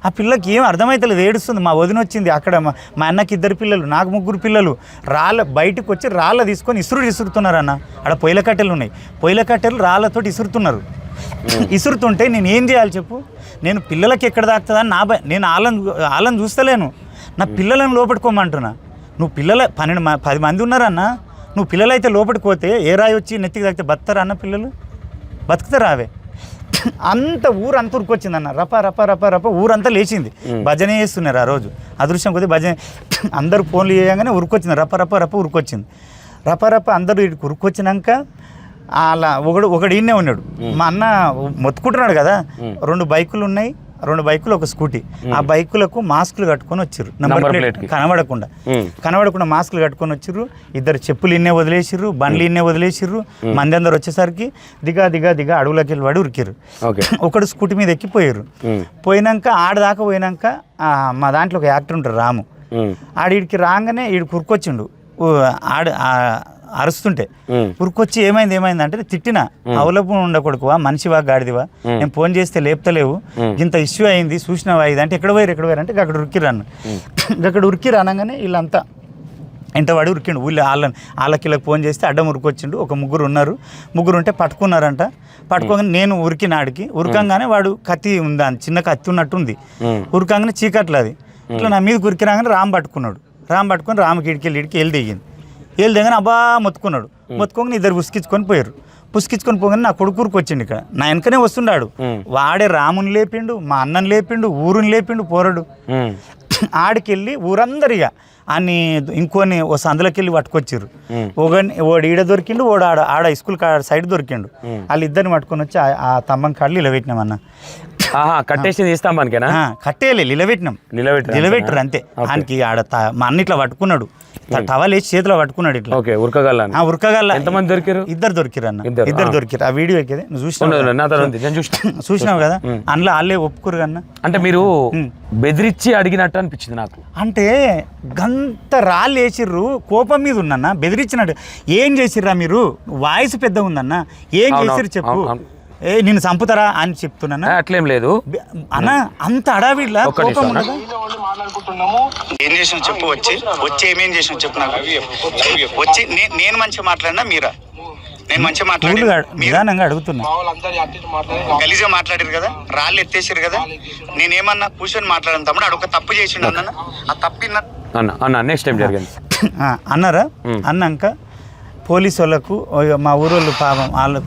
ఆ పిల్లకి ఏం అర్థమవుతలేదు, ఏడుస్తుంది. మా వదిన వచ్చింది అక్కడ, మా అన్నకి 2 పిల్లలు, నాకు 3 పిల్లలు. బయటకు వచ్చి రాళ్ళ తీసుకొని ఇసురుతున్నారు అన్న. ఆడ పొయ్యిల కట్టెలు ఉన్నాయి, పొయ్యిల కట్టెలు రాళ్ళతోటి ఇసురుతుంటే నేను ఏం చేయాలి చెప్పు? నేను పిల్లలకి ఎక్కడ తాకుతుందని నేను వాళ్ళని చూస్తలేను, నా పిల్లలను లోపట్టుకోమంటున్నా. నువ్వు 10 మంది ఉన్నారన్న, నువ్వు పిల్లలైతే లోపలికి ఏ రాయి వచ్చి నెత్తికి తాకితే బతుకుతారా అన్న? పిల్లలు బతుకుతారా? అవే అంత ఊరంతా ఉరికొచ్చిందన్న. రప ఊరంతా లేచింది, భజన చేస్తున్నారు. ఆ రోజు అదృశ్యం కొద్దిగా భజన, అందరూ ఫోన్లు చేయగానే ఉరికొచ్చింది. రప ఉరికొచ్చింది. రప అందరూ ఇక్కడికి ఉరికొచ్చినాక అలా ఒకడు ఈయనే ఉన్నాడు. మా అన్న మొత్తుకుంటున్నాడు కదా. 2 బైకులు ఉన్నాయి, 2 బైకులు, ఒక స్కూటీ. ఆ బైకులకు మాస్కులు కట్టుకొని వచ్చారు, నెంబర్ ప్లేట్ కనబడకుండా మాస్కులు కట్టుకొని వచ్చారు. 2 చెప్పులు ఇన్నే వదిలేసిర్రు, బండ్లు ఇన్నే వదిలేసిర్రు. మంది అందరు వచ్చేసరికి దిగా అడవులోకి వెళ్ళి వాడు ఉరికిర్రు. ఒకడు స్కూటీ మీద ఎక్కిపోయారు. పోయినాక ఆడదాకా పోయినాక మా దాంట్లో ఒక యాక్టర్ ఉంటారు రాము, ఆడికి రాగానే ఈడికి ఉరికొచ్చిండు. అరుస్తుంటే ఉరికొచ్చి ఏమైంది అంటే తిట్టిన, అవలపు ఉండకూడకువా, మనిషివా గాడిదివా, నేను ఫోన్ చేస్తే లేపుతలేవు, ఇంత ఇష్యూ అయింది చూసినావా ఇది అంటే, ఎక్కడ పోయారు అంటే అక్కడ ఉరికిరు అనగానే వీళ్ళంతా ఇంటవాడి ఉరికిండు. ఊళ్ళో వాళ్ళకి ఫోన్ చేస్తే అడ్డం ఉరికొచ్చిండు. ఒక 3 ఉంటే పట్టుకున్నారంట. పట్టుకోగానే నేను ఉరికినాడికి ఉరకంగానే వాడు కత్తి ఉందా, చిన్న కత్తి ఉన్నట్టుంది. ఉరకంగానే చీకట్లు అది ఇట్లా నా మీద ఉరికిరాగానే రామ్ పట్టుకొని రామకి ఇడికి వెళ్ళి దిగానే అబ్బా మొత్తుకున్నాడు. మొత్తుకోగానే 2 పుసికించుకొని పోగానే నా కొడుకు వచ్చిండు. ఇక్కడ నా వెనకనే వస్తున్నాడు. వాడే రాముని లేపిండు, మా అన్నని లేపిండు, ఊరుని లేపిండు పోరడు. ఆడికెళ్ళి ఊరందరిగా అని ఇంకోని ఓ సందులోకి వెళ్ళి పట్టుకొచ్చారు. ఓడు ఈడ దొరికిండు, ఓడు ఆడ స్కూల్ సైడ్ దొరికిండు. వాళ్ళిద్దరిని పట్టుకొని వచ్చి ఆ తమ్మం కాళ్ళు ఇలా పెట్టినామన్న. కట్టేసి కట్టేయాలి, నిలబెట్టరు అంతే. ఆయనకి ఆడ మా అన్న ఇట్లా పట్టుకున్నాడు, టవల్ వేసి చేతిలో పట్టుకున్నాడు ఇట్లా. ఉరకగల్ల. ఎంతమంది దొరికారు? 2 దొరికిరు అన్న, 2 దొరికిరు. ఆ వీడియో ఎక్కేది చూసినావు కదా. అందులో వాళ్ళే ఒప్పుకోరు కన్నా. అంటే మీరు బెదిరించి అడిగినట్టు అనిపించింది నాకు. అంటే గంత రాళ్ళు వేసిర్రు, కోపం మీద ఉన్నన్నా, బెదిరించినట్టు. ఏం చేసిర్రా మీరు? వాయిస్ పెద్దగా ఉందన్న, ఏం చేసిర్రు చెప్పు. నిన్ను చంపుతారా అని చెప్తున్నా అట్లేం లేదు అన్న, అంత అడావిడ్లా ఒక్క కోపం నిమిషం ఉండదా? ఏం చేసిన చెప్పు, వచ్చి ఏమేం చేసిన చెప్పు నాకు. వచ్చి నేను మంచిగా మాట్లాడినా మీరా? నేను మంచిగా మాట్లాడి నిదానంగా అడుగుతున్నా. గలీజా మాట్లాడారు కదా, రాళ్ళు ఎత్తేసారు కదా, నేనేమన్నా కూర్చొని మాట్లాడాను తమ్ముడు. అడొక తప్పు చేసిండు అన్న, ఆ తప్పిన అన్న నెక్స్ట్ టైం జరిగింది అన్నారా? అన్నాక పోలీసు వాళ్ళకు మా ఊరోళ్ళు పాపం వాళ్ళు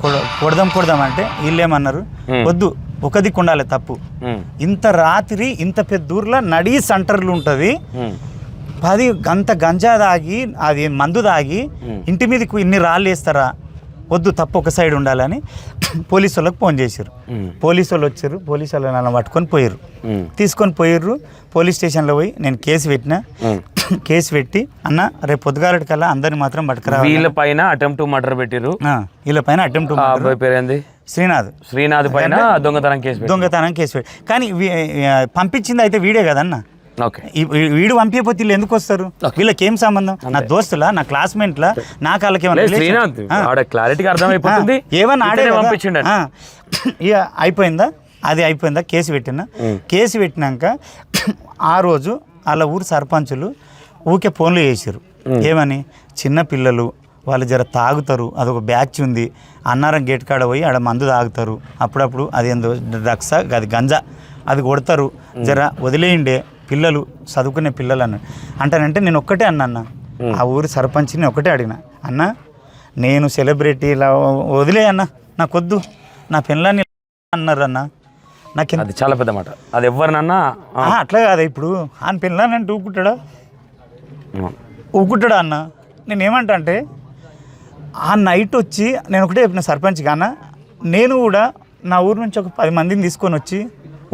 కొడదాం అంటే వీళ్ళు ఏమన్నారు, వద్దు ఒక దిక్కు ఉండాలి తప్పు. ఇంత రాత్రి ఇంత పెద్ద ఊర్లో నడి సెంటర్లు ఉంటుంది, 10 గంట గంజా తాగి అది మందు తాగి ఇంటి మీదకి ఇన్ని రాళ్ళు వేస్తారా, వద్దు తప్పు ఒక సైడ్ ఉండాలని పోలీసు వాళ్ళకి ఫోన్ చేశారు. పోలీసు వాళ్ళు వచ్చారు, పోలీసు వాళ్ళు నన్ను పట్టుకొని పోయారు, తీసుకొని పోయారు. పోలీస్ స్టేషన్లో పోయి నేను కేసు పెట్టిన. కేసు పెట్టి అన్న రేపు పొద్దుగాలటి కల్లా అందరిని మాత్రం పట్టుకురా. వీళ్ళ పైన అటెంప్ట్ మర్డర్ పెట్టిరు, వీళ్ళ పైన అటెంప్ట్ పేరేంది శ్రీనాథ్ పైన దొంగతనం కేసు పెట్టి. కానీ పంపించింది అయితే వీడే కదన్న. ఓకే, వీడు పంపించకపోతే వీళ్ళు ఎందుకు వస్తారు? వీళ్ళకి ఏం సంబంధం? నా దోస్తులా, నా క్లాస్మేట్లా, నా కాళ్ళకేమన్నా క్లారిటీగా అర్థమైపోతుంది. ఏమన్నా ఆడే పంపించిండ. ఇక అయిపోయిందా? అది అయిపోయిందా? కేసు పెట్టినా. కేసు పెట్టినాక ఆ రోజు వాళ్ళ ఊరు సర్పంచులు ఊకే ఫోన్లు చేసారు. ఏమని, చిన్న పిల్లలు వాళ్ళు జర తాగుతారు, అదొక బ్యాచ్ ఉంది, అన్నారం గేట్ కాడ పోయి ఆడ మందు తాగుతారు, అప్పుడప్పుడు అది ఏందో డ్రగ్స్, అది గంజా, అది కొడతారు, జర వదిలేయండే పిల్లలు, చదువుకునే పిల్లలు అన్న అంటానంటే నేను ఒక్కటే అన్న, ఆ ఊరి సర్పంచ్ని ఒకటే అడిగిన, అన్న నేను సెలబ్రిటీ ఇలా వదిలే అన్న, నాకొద్దు, నా పిల్లని అన్నారు అన్న. నాకు అది చాలా పెద్ద మాట, అది ఎవరినన్నా అట్లా కాదా? ఇప్పుడు ఆయన పిల్లని ఊకుంటాడా అన్న? నేనేమంటా అంటే ఆ నైట్ వచ్చి నేను ఒకటే చెప్పిన సర్పంచ్గా, అన్న నేను కూడా నా ఊరు నుంచి ఒక 10 మందిని తీసుకొని వచ్చి,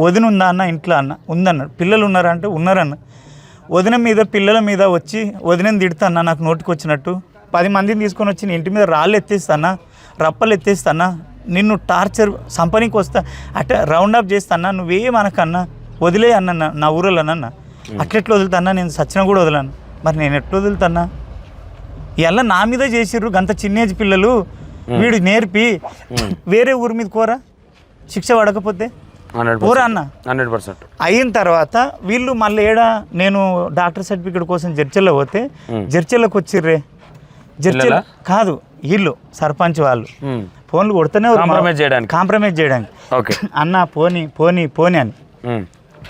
వదిన ఉందా అన్న ఇంట్లో అన్న, ఉందన్నాడు. పిల్లలు ఉన్నారా అంటే ఉన్నారన్న. వదిన మీద పిల్లల మీద వచ్చి వదినని తిడతాన్నా నాకు నోటికి వచ్చినట్టు, 10 మందిని తీసుకొని వచ్చి నీ ఇంటి మీద రాళ్ళు ఎత్తేస్తానా, రప్పలు ఎత్తేస్తానా, నిన్ను టార్చర్ సంపనీకి వస్తా అట్లా రౌండ్ అప్ చేస్తానా, నువ్వేమనకన్నా వదిలే అన్న నా ఊరిలో అన్న. అట్లెట్లా వదులుతాన్నా? నేను సచిన కూడా వదలను. మరి నేను ఎట్లా వదులుతాన్నా? ఇలా నా మీద చేసిర్రు గంత చిన్నేజ్ పిల్లలు, వీడు నేర్పి వేరే ఊరి మీద కోరా శిక్ష పడకపోతే పోరా అన్న. 100%. అయిన తర్వాత వీళ్ళు మళ్ళీ నేను డాక్టర్ సర్టిఫికేట్ కోసం జడ్చల్లో పోతే జడ్చల్లోకి వచ్చిర్రే. జడ్చల్ కాదు, వీళ్ళు సర్పంచ్ వాళ్ళు ఫోన్లు కొడుతూనే కాంప్రమైజ్ చేయడానికి. అన్న పోనీ అని.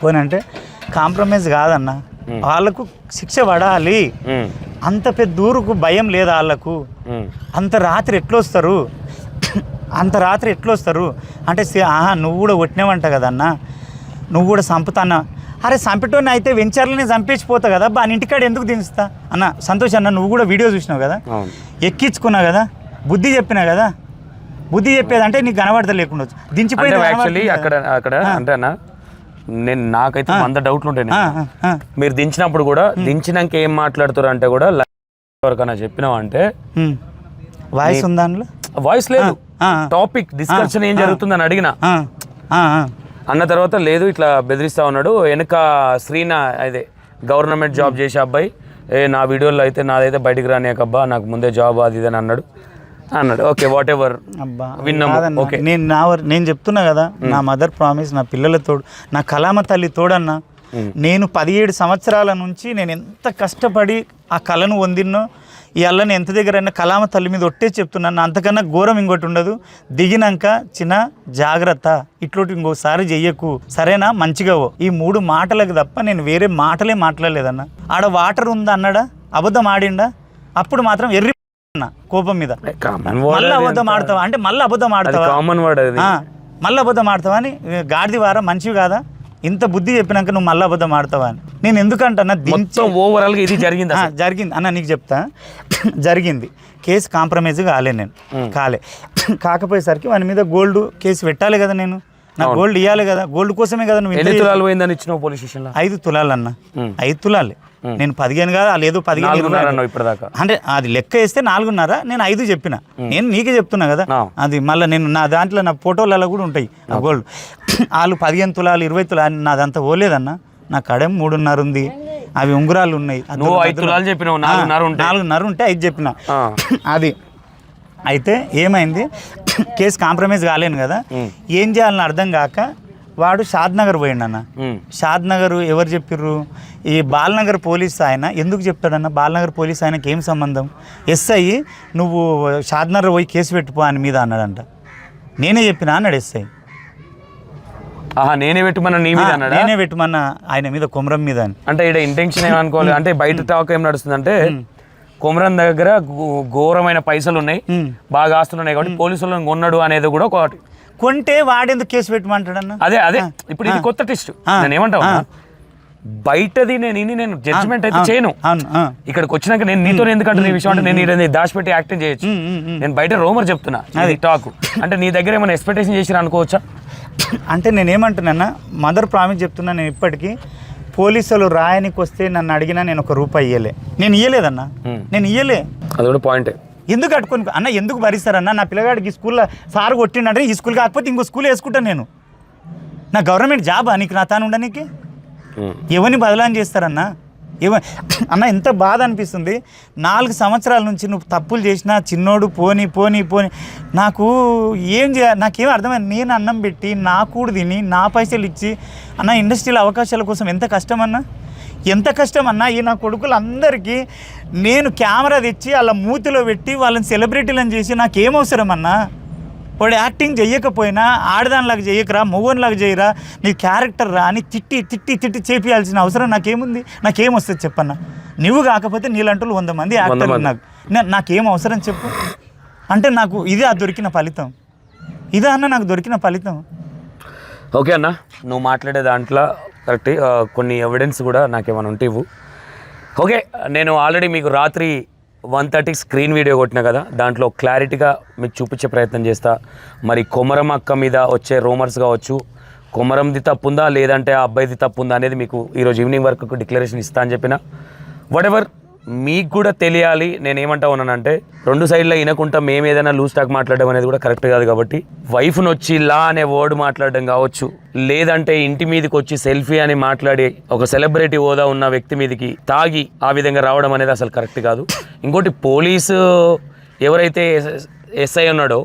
పోనీ అంటే కాంప్రమైజ్ కాదన్న, వాళ్ళకు శిక్ష పడాలి. అంత పెద్ద ఊరుకు భయం లేదా వాళ్ళకు? అంత రాత్రి ఎట్లొస్తారు అంటే నువ్వు కూడా కొట్టినావంట కదన్న, నువ్వు కూడా చంపుతాన్నా. అరే చంపటోని అయితే వెంచర్లని చంపేసిపోతా కదా బా, ఇంటికాడ ఎందుకు దించుతా అన్న. సంతోష్ అన్న, నువ్వు కూడా వీడియో చూసినావు కదా, ఎక్కించుకున్నావు కదా, బుద్ధి చెప్పినా కదా. బుద్ధి చెప్పేది అంటే నీకు కనబడతా లేకుండా దించిపోయింది. యాక్చువల్లీ అక్కడ అంటే అన్న, నేను నాకైతే 100 డౌట్లు ఉంటాయి. మీరు దించినప్పుడు కూడా దించినాక ఏం మాట్లాడుతారు అంటే కూడా ఎవరికైనా చెప్పినావు అంటే వాయిస్ ఉందా అందులో? వాయిస్ లేదు, టాపిక్ డిస్కషన్ ఏం జరుగుతుందని అడిగిన. అన్న తర్వాత లేదు ఇట్లా బెదిరిస్తా ఉన్నాడు వెనక శ్రీనా, అదే గవర్నమెంట్ జాబ్ చేసే అబ్బాయి, నా వీడియోలో అయితే నాదైతే బయటికి రానియకబ్బా, నాకు ముందే జాబ్ అది ఇది అని అన్నాడు. ఓకే వాట్ ఎవర్ విన్నాము. ఓకే, నేను చెప్తున్నా కదా, నా మదర్ ప్రామిస్, నా పిల్లల తోడు, నా కళామ తల్లి తోడన్న. నేను 17 సంవత్సరాల నుంచి నేను ఎంత కష్టపడి ఆ కళను పొందినో, ఈ అల్లని ఎంత దగ్గర అయినా కళామ తల్లి మీద ఒట్టే చెప్తున్నాను. అంతకన్నా ఘోరం ఇంకోటి ఉండదు. దిగినాక చిన్న జాగ్రత్త, ఇట్లోటి ఇంకోసారి చెయ్యకు, సరేనా, మంచిగావో. ఈ 3 మాటలకు తప్ప నేను వేరే మాటలే మాట్లాడలేదన్న. ఆడ వాటర్ ఉందా అన్నాడా, అబద్ధం ఆడిండా, అప్పుడు మాత్రం ఎర్రి కోపం మీద మళ్ళీ అబద్ధం ఆడతావా అంటే మళ్ళీ అబద్ధం ఆడతావా, మళ్ళీ అబద్ధం ఆడతావా అని. గాడిది వారా, మంచివి కాదా, ఇంత బుద్ధి చెప్పినాక నువ్వు మళ్ళీ అబద్ధం ఆడతావా అని. నేను ఎందుకంటన్నా ఓవరాల్గా ఇది జరిగింది అన్న, నీకు చెప్తా. జరిగింది. కేసు కాంప్రమైజ్ కాలే, నేను కాకపోయేసరికి వాని మీద గోల్డ్ కేసు పెట్టాలి కదా, నేను నా గోల్డ్ ఇవ్వాలి కదా, గోల్డ్ కోసమే కదా. నువ్వు 5 తులాలు పోయిందని ఇచ్చినావు పోలీస్ స్టేషన్లో? 5 తులాలు అన్న, 5 తులాలే. నేను 15 కాదు, లేదు 15 ఇప్పటిదాకా అంటే అది లెక్క వేస్తే 4.5, నేను 5 చెప్పిన. నేను నీకే చెప్తున్నా కదా, అది మళ్ళీ నేను నా దాంట్లో నా ఫోటోలలో కూడా ఉంటాయి ఆ గోల్డ్. వాళ్ళు 15 తులాలు 20 తులాలు నాదంతా పోలేదన్న. నా కడెం 3.5 ఉంది, అవి ఉంగరాలు ఉన్నాయి. 5 తులాలు చెప్పినావు, 4.5 ఉంటే 5 చెప్పిన. అది అయితే ఏమైంది, కేసు కాంప్రమైజ్ కాలేను కదా, ఏం చేయాలని అర్థం కాక వాడు షాద్నగర్ పోయిండు అన్న. షాద్నగర్ ఎవరు చెప్పిర్రు, ఈ బాలనగర్ పోలీస్ ఆయన ఎందుకు చెప్తాడన్న, బాలనగర్ పోలీస్ ఆయనకి ఏం సంబంధం, ఎస్ఐ నువ్వు షాద్నగర్ పోయి కేసు పెట్టుకో ఆయన మీద అన్నాడంట. నేనే చెప్పినా అన్నాడు ఎస్ఐ. నేనే పెట్టుమన్నా నీ మీద అన్నాడా? నేనే పెట్టుమన్నా ఆయన మీద, కొమరం మీద అని. అంటే ఇక్కడ ఇంటెన్షన్ ఏమనుకోవాలి అంటే బయట టాక్ ఏం నడుస్తుందంటే కొమరం దగ్గర ఘోరమైన పైసలు ఉన్నాయి, బాగా ఆస్తులు ఉన్నాయి కాబట్టి పోలీసులను కొన్నాడు అనేది కూడా ఒకటి. కొంటే వాడెందుకు కేసు పెట్టమంటాడన్న? అదే ఇప్పుడు ఇది కొత్త టెస్ట్. నేను ఏమంటావు, బయటది నేను జడ్జిమెంట్ అయితే చేయను. ఇక్కడికి వచ్చినాక నేను నీతో ఎందుకంటే నీ విషయం అంటే నేను దాచిపెట్టి యాక్టింగ్ చేయొచ్చు. నేను బయట రోమర్ చెప్తున్నా, అది టాక్. అంటే నీ దగ్గర ఏమైనా ఎక్స్పెక్టేషన్ చేసినా అనుకోవచ్చా? అంటే నేనేమంటున్నా, మదర్ ప్రామిస్ చెప్తున్నా, నేను ఇప్పటికీ పోలీసులు రాయనికి వస్తే నన్ను అడిగినా నేను ₹1 ఇయ్యలే. నేను ఇయ్యలేదన్నా, నేను ఇయ్యలే. అది కూడా పాయింటే. ఎందుకు కట్టుకొని అన్న, ఎందుకు భరిస్తారన్న? నా పిల్లగాడికి స్కూల్లో సార్ కొట్టిండంటే ఈ స్కూల్ కాకపోతే ఇంకో స్కూల్ వేసుకుంటాను నేను. నా గవర్నమెంట్ జాబా నీకు నా తాను ఉండడానికి? ఎవరిని బదలాన్ని చేస్తారన్నా? అన్న ఎంత బాధ అనిపిస్తుంది. 4 సంవత్సరాల నుంచి నువ్వు తప్పులు చేసినా చిన్నోడు పోని నాకు ఏం చేయాలి, నాకేం అర్థమైంది. నేను అన్నం పెట్టి నా కూడు తిని నా పైసలు ఇచ్చి అన్న ఇండస్ట్రీలో అవకాశాల కోసం ఎంత కష్టమన్నా, ఎంత కష్టమన్నా. ఈ నా కొడుకులందరికీ నేను కెమెరా తెచ్చి వాళ్ళ మూతిలో పెట్టి వాళ్ళని సెలబ్రిటీలను చేసి నాకేం అవసరం అన్నా? వాడు యాక్టింగ్ చెయ్యకపోయినా ఆడదానిలాగా చేయకరా, మొగోనిలాగా చేయరా, నీ క్యారెక్టర్ రా అని తిట్టి చేపియాల్సిన అవసరం నాకేముంది? నాకేం వస్తుంది చెప్పన్నా? నువ్వు కాకపోతే నీలాంటి 100 మంది యాక్టర్లు నాకేం అవసరం చెప్పు? అంటే నాకు ఇదే దొరికిన ఫలితం, ఇదే అన్న నాకు దొరికిన ఫలితం. ఓకే అన్న, నువ్వు మాట్లాడే దాంట్లో కరెక్ట్. కొన్ని ఎవిడెన్స్ కూడా నాకేమైనా ఉంటే ఇవ్వు. ఓకే, నేను ఆల్రెడీ మీకు రాత్రి 1:30 స్క్రీన్ వీడియో కొట్టినా కదా, దాంట్లో క్లారిటీగా మీకు చూపించే ప్రయత్నం చేస్తా. మరి కొమరం అక్క మీద వచ్చే రూమర్స్ కావచ్చు, కొమరంది తప్పు ఉందా లేదంటే ఆ అబ్బాయిది తప్పు ఉందా అనేది మీకు ఈరోజు ఈవినింగ్ వరకు డిక్లరేషన్ ఇస్తా అని చెప్పిన. వాట్ మీకు కూడా తెలియాలి. నేను ఏమంటా ఉన్నానంటే 2 సైడ్లో వినకుండా మేము ఏదైనా లూజ్ టాక్ మాట్లాడడం అనేది కూడా కరెక్ట్ కాదు. కాబట్టి వైఫ్ను వచ్చి లా అనే వర్డ్ మాట్లాడడం కావచ్చు, లేదంటే ఇంటి మీదకి వచ్చి సెల్ఫీ అని మాట్లాడి ఒక సెలబ్రిటీ హోదా ఉన్న వ్యక్తి మీదకి తాగి ఆ విధంగా రావడం అనేది అసలు కరెక్ట్ కాదు. ఇంకోటి పోలీసు ఎవరైతే ఎస్ఐ ఉన్నాడో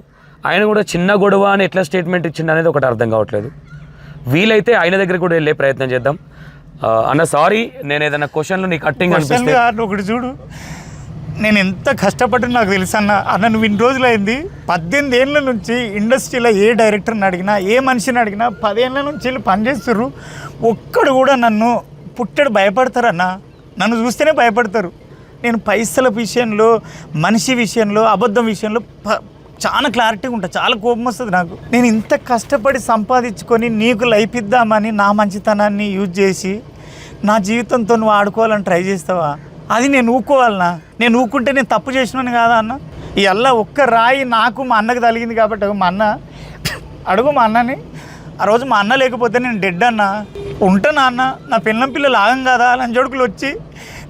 ఆయన కూడా చిన్న గొడవ అని ఎట్లా స్టేట్మెంట్ ఇచ్చింది అనేది ఒకటి అర్థం కావట్లేదు. వీలైతే ఆయన దగ్గర కూడా వెళ్ళే ప్రయత్నం చేద్దాం. అన్న సారీ, నేను ఏదైనా క్వశ్చన్లు నీకు కట్టింగ్ అనిపిస్తే ఒకటి చూడు, నేను ఎంత కష్టపడ్డా నాకు తెలుసు అన్న. నువ్వు ఇన్ని రోజులు అయింది, 18 ఏళ్ళ నుంచి ఇండస్ట్రీలో ఏ డైరెక్టర్ని అడిగినా ఏ మనిషిని అడిగినా 10 ఏళ్ళ నుంచి వెళ్ళి పనిచేస్తారు. ఒక్కడు కూడా నన్ను పుట్టడు భయపడతారన్న, నన్ను చూస్తేనే భయపడతారు. నేను పైసల విషయంలో, మనిషి విషయంలో, అబద్ధం విషయంలో చాలా క్లారిటీగా ఉంటా. చాలా కోపం వస్తుంది నాకు. నేను ఇంత కష్టపడి సంపాదించుకొని నీకు లైఫ్ ఇద్దామని నా మంచితనాన్ని యూజ్ చేసి నా జీవితంతో నువ్వు ఆడుకోవాలని ట్రై చేస్తావా? అది నేను ఊరుకోవాలన్నా? నేను ఊరుకుంటే నేను తప్పు చేసినాను కాదా అన్న? ఈ అల్ల ఒక్క రాయి నాకు మా అన్నకు తగిలింది కాబట్టి మా అన్న అడుగు, మా అన్నని ఆ రోజు మా అన్న లేకపోతే నేను డెడ్ అన్నా ఉంటానా అన్న? నా పిల్లలు ఆగం కదా అని జోడుకులు వచ్చి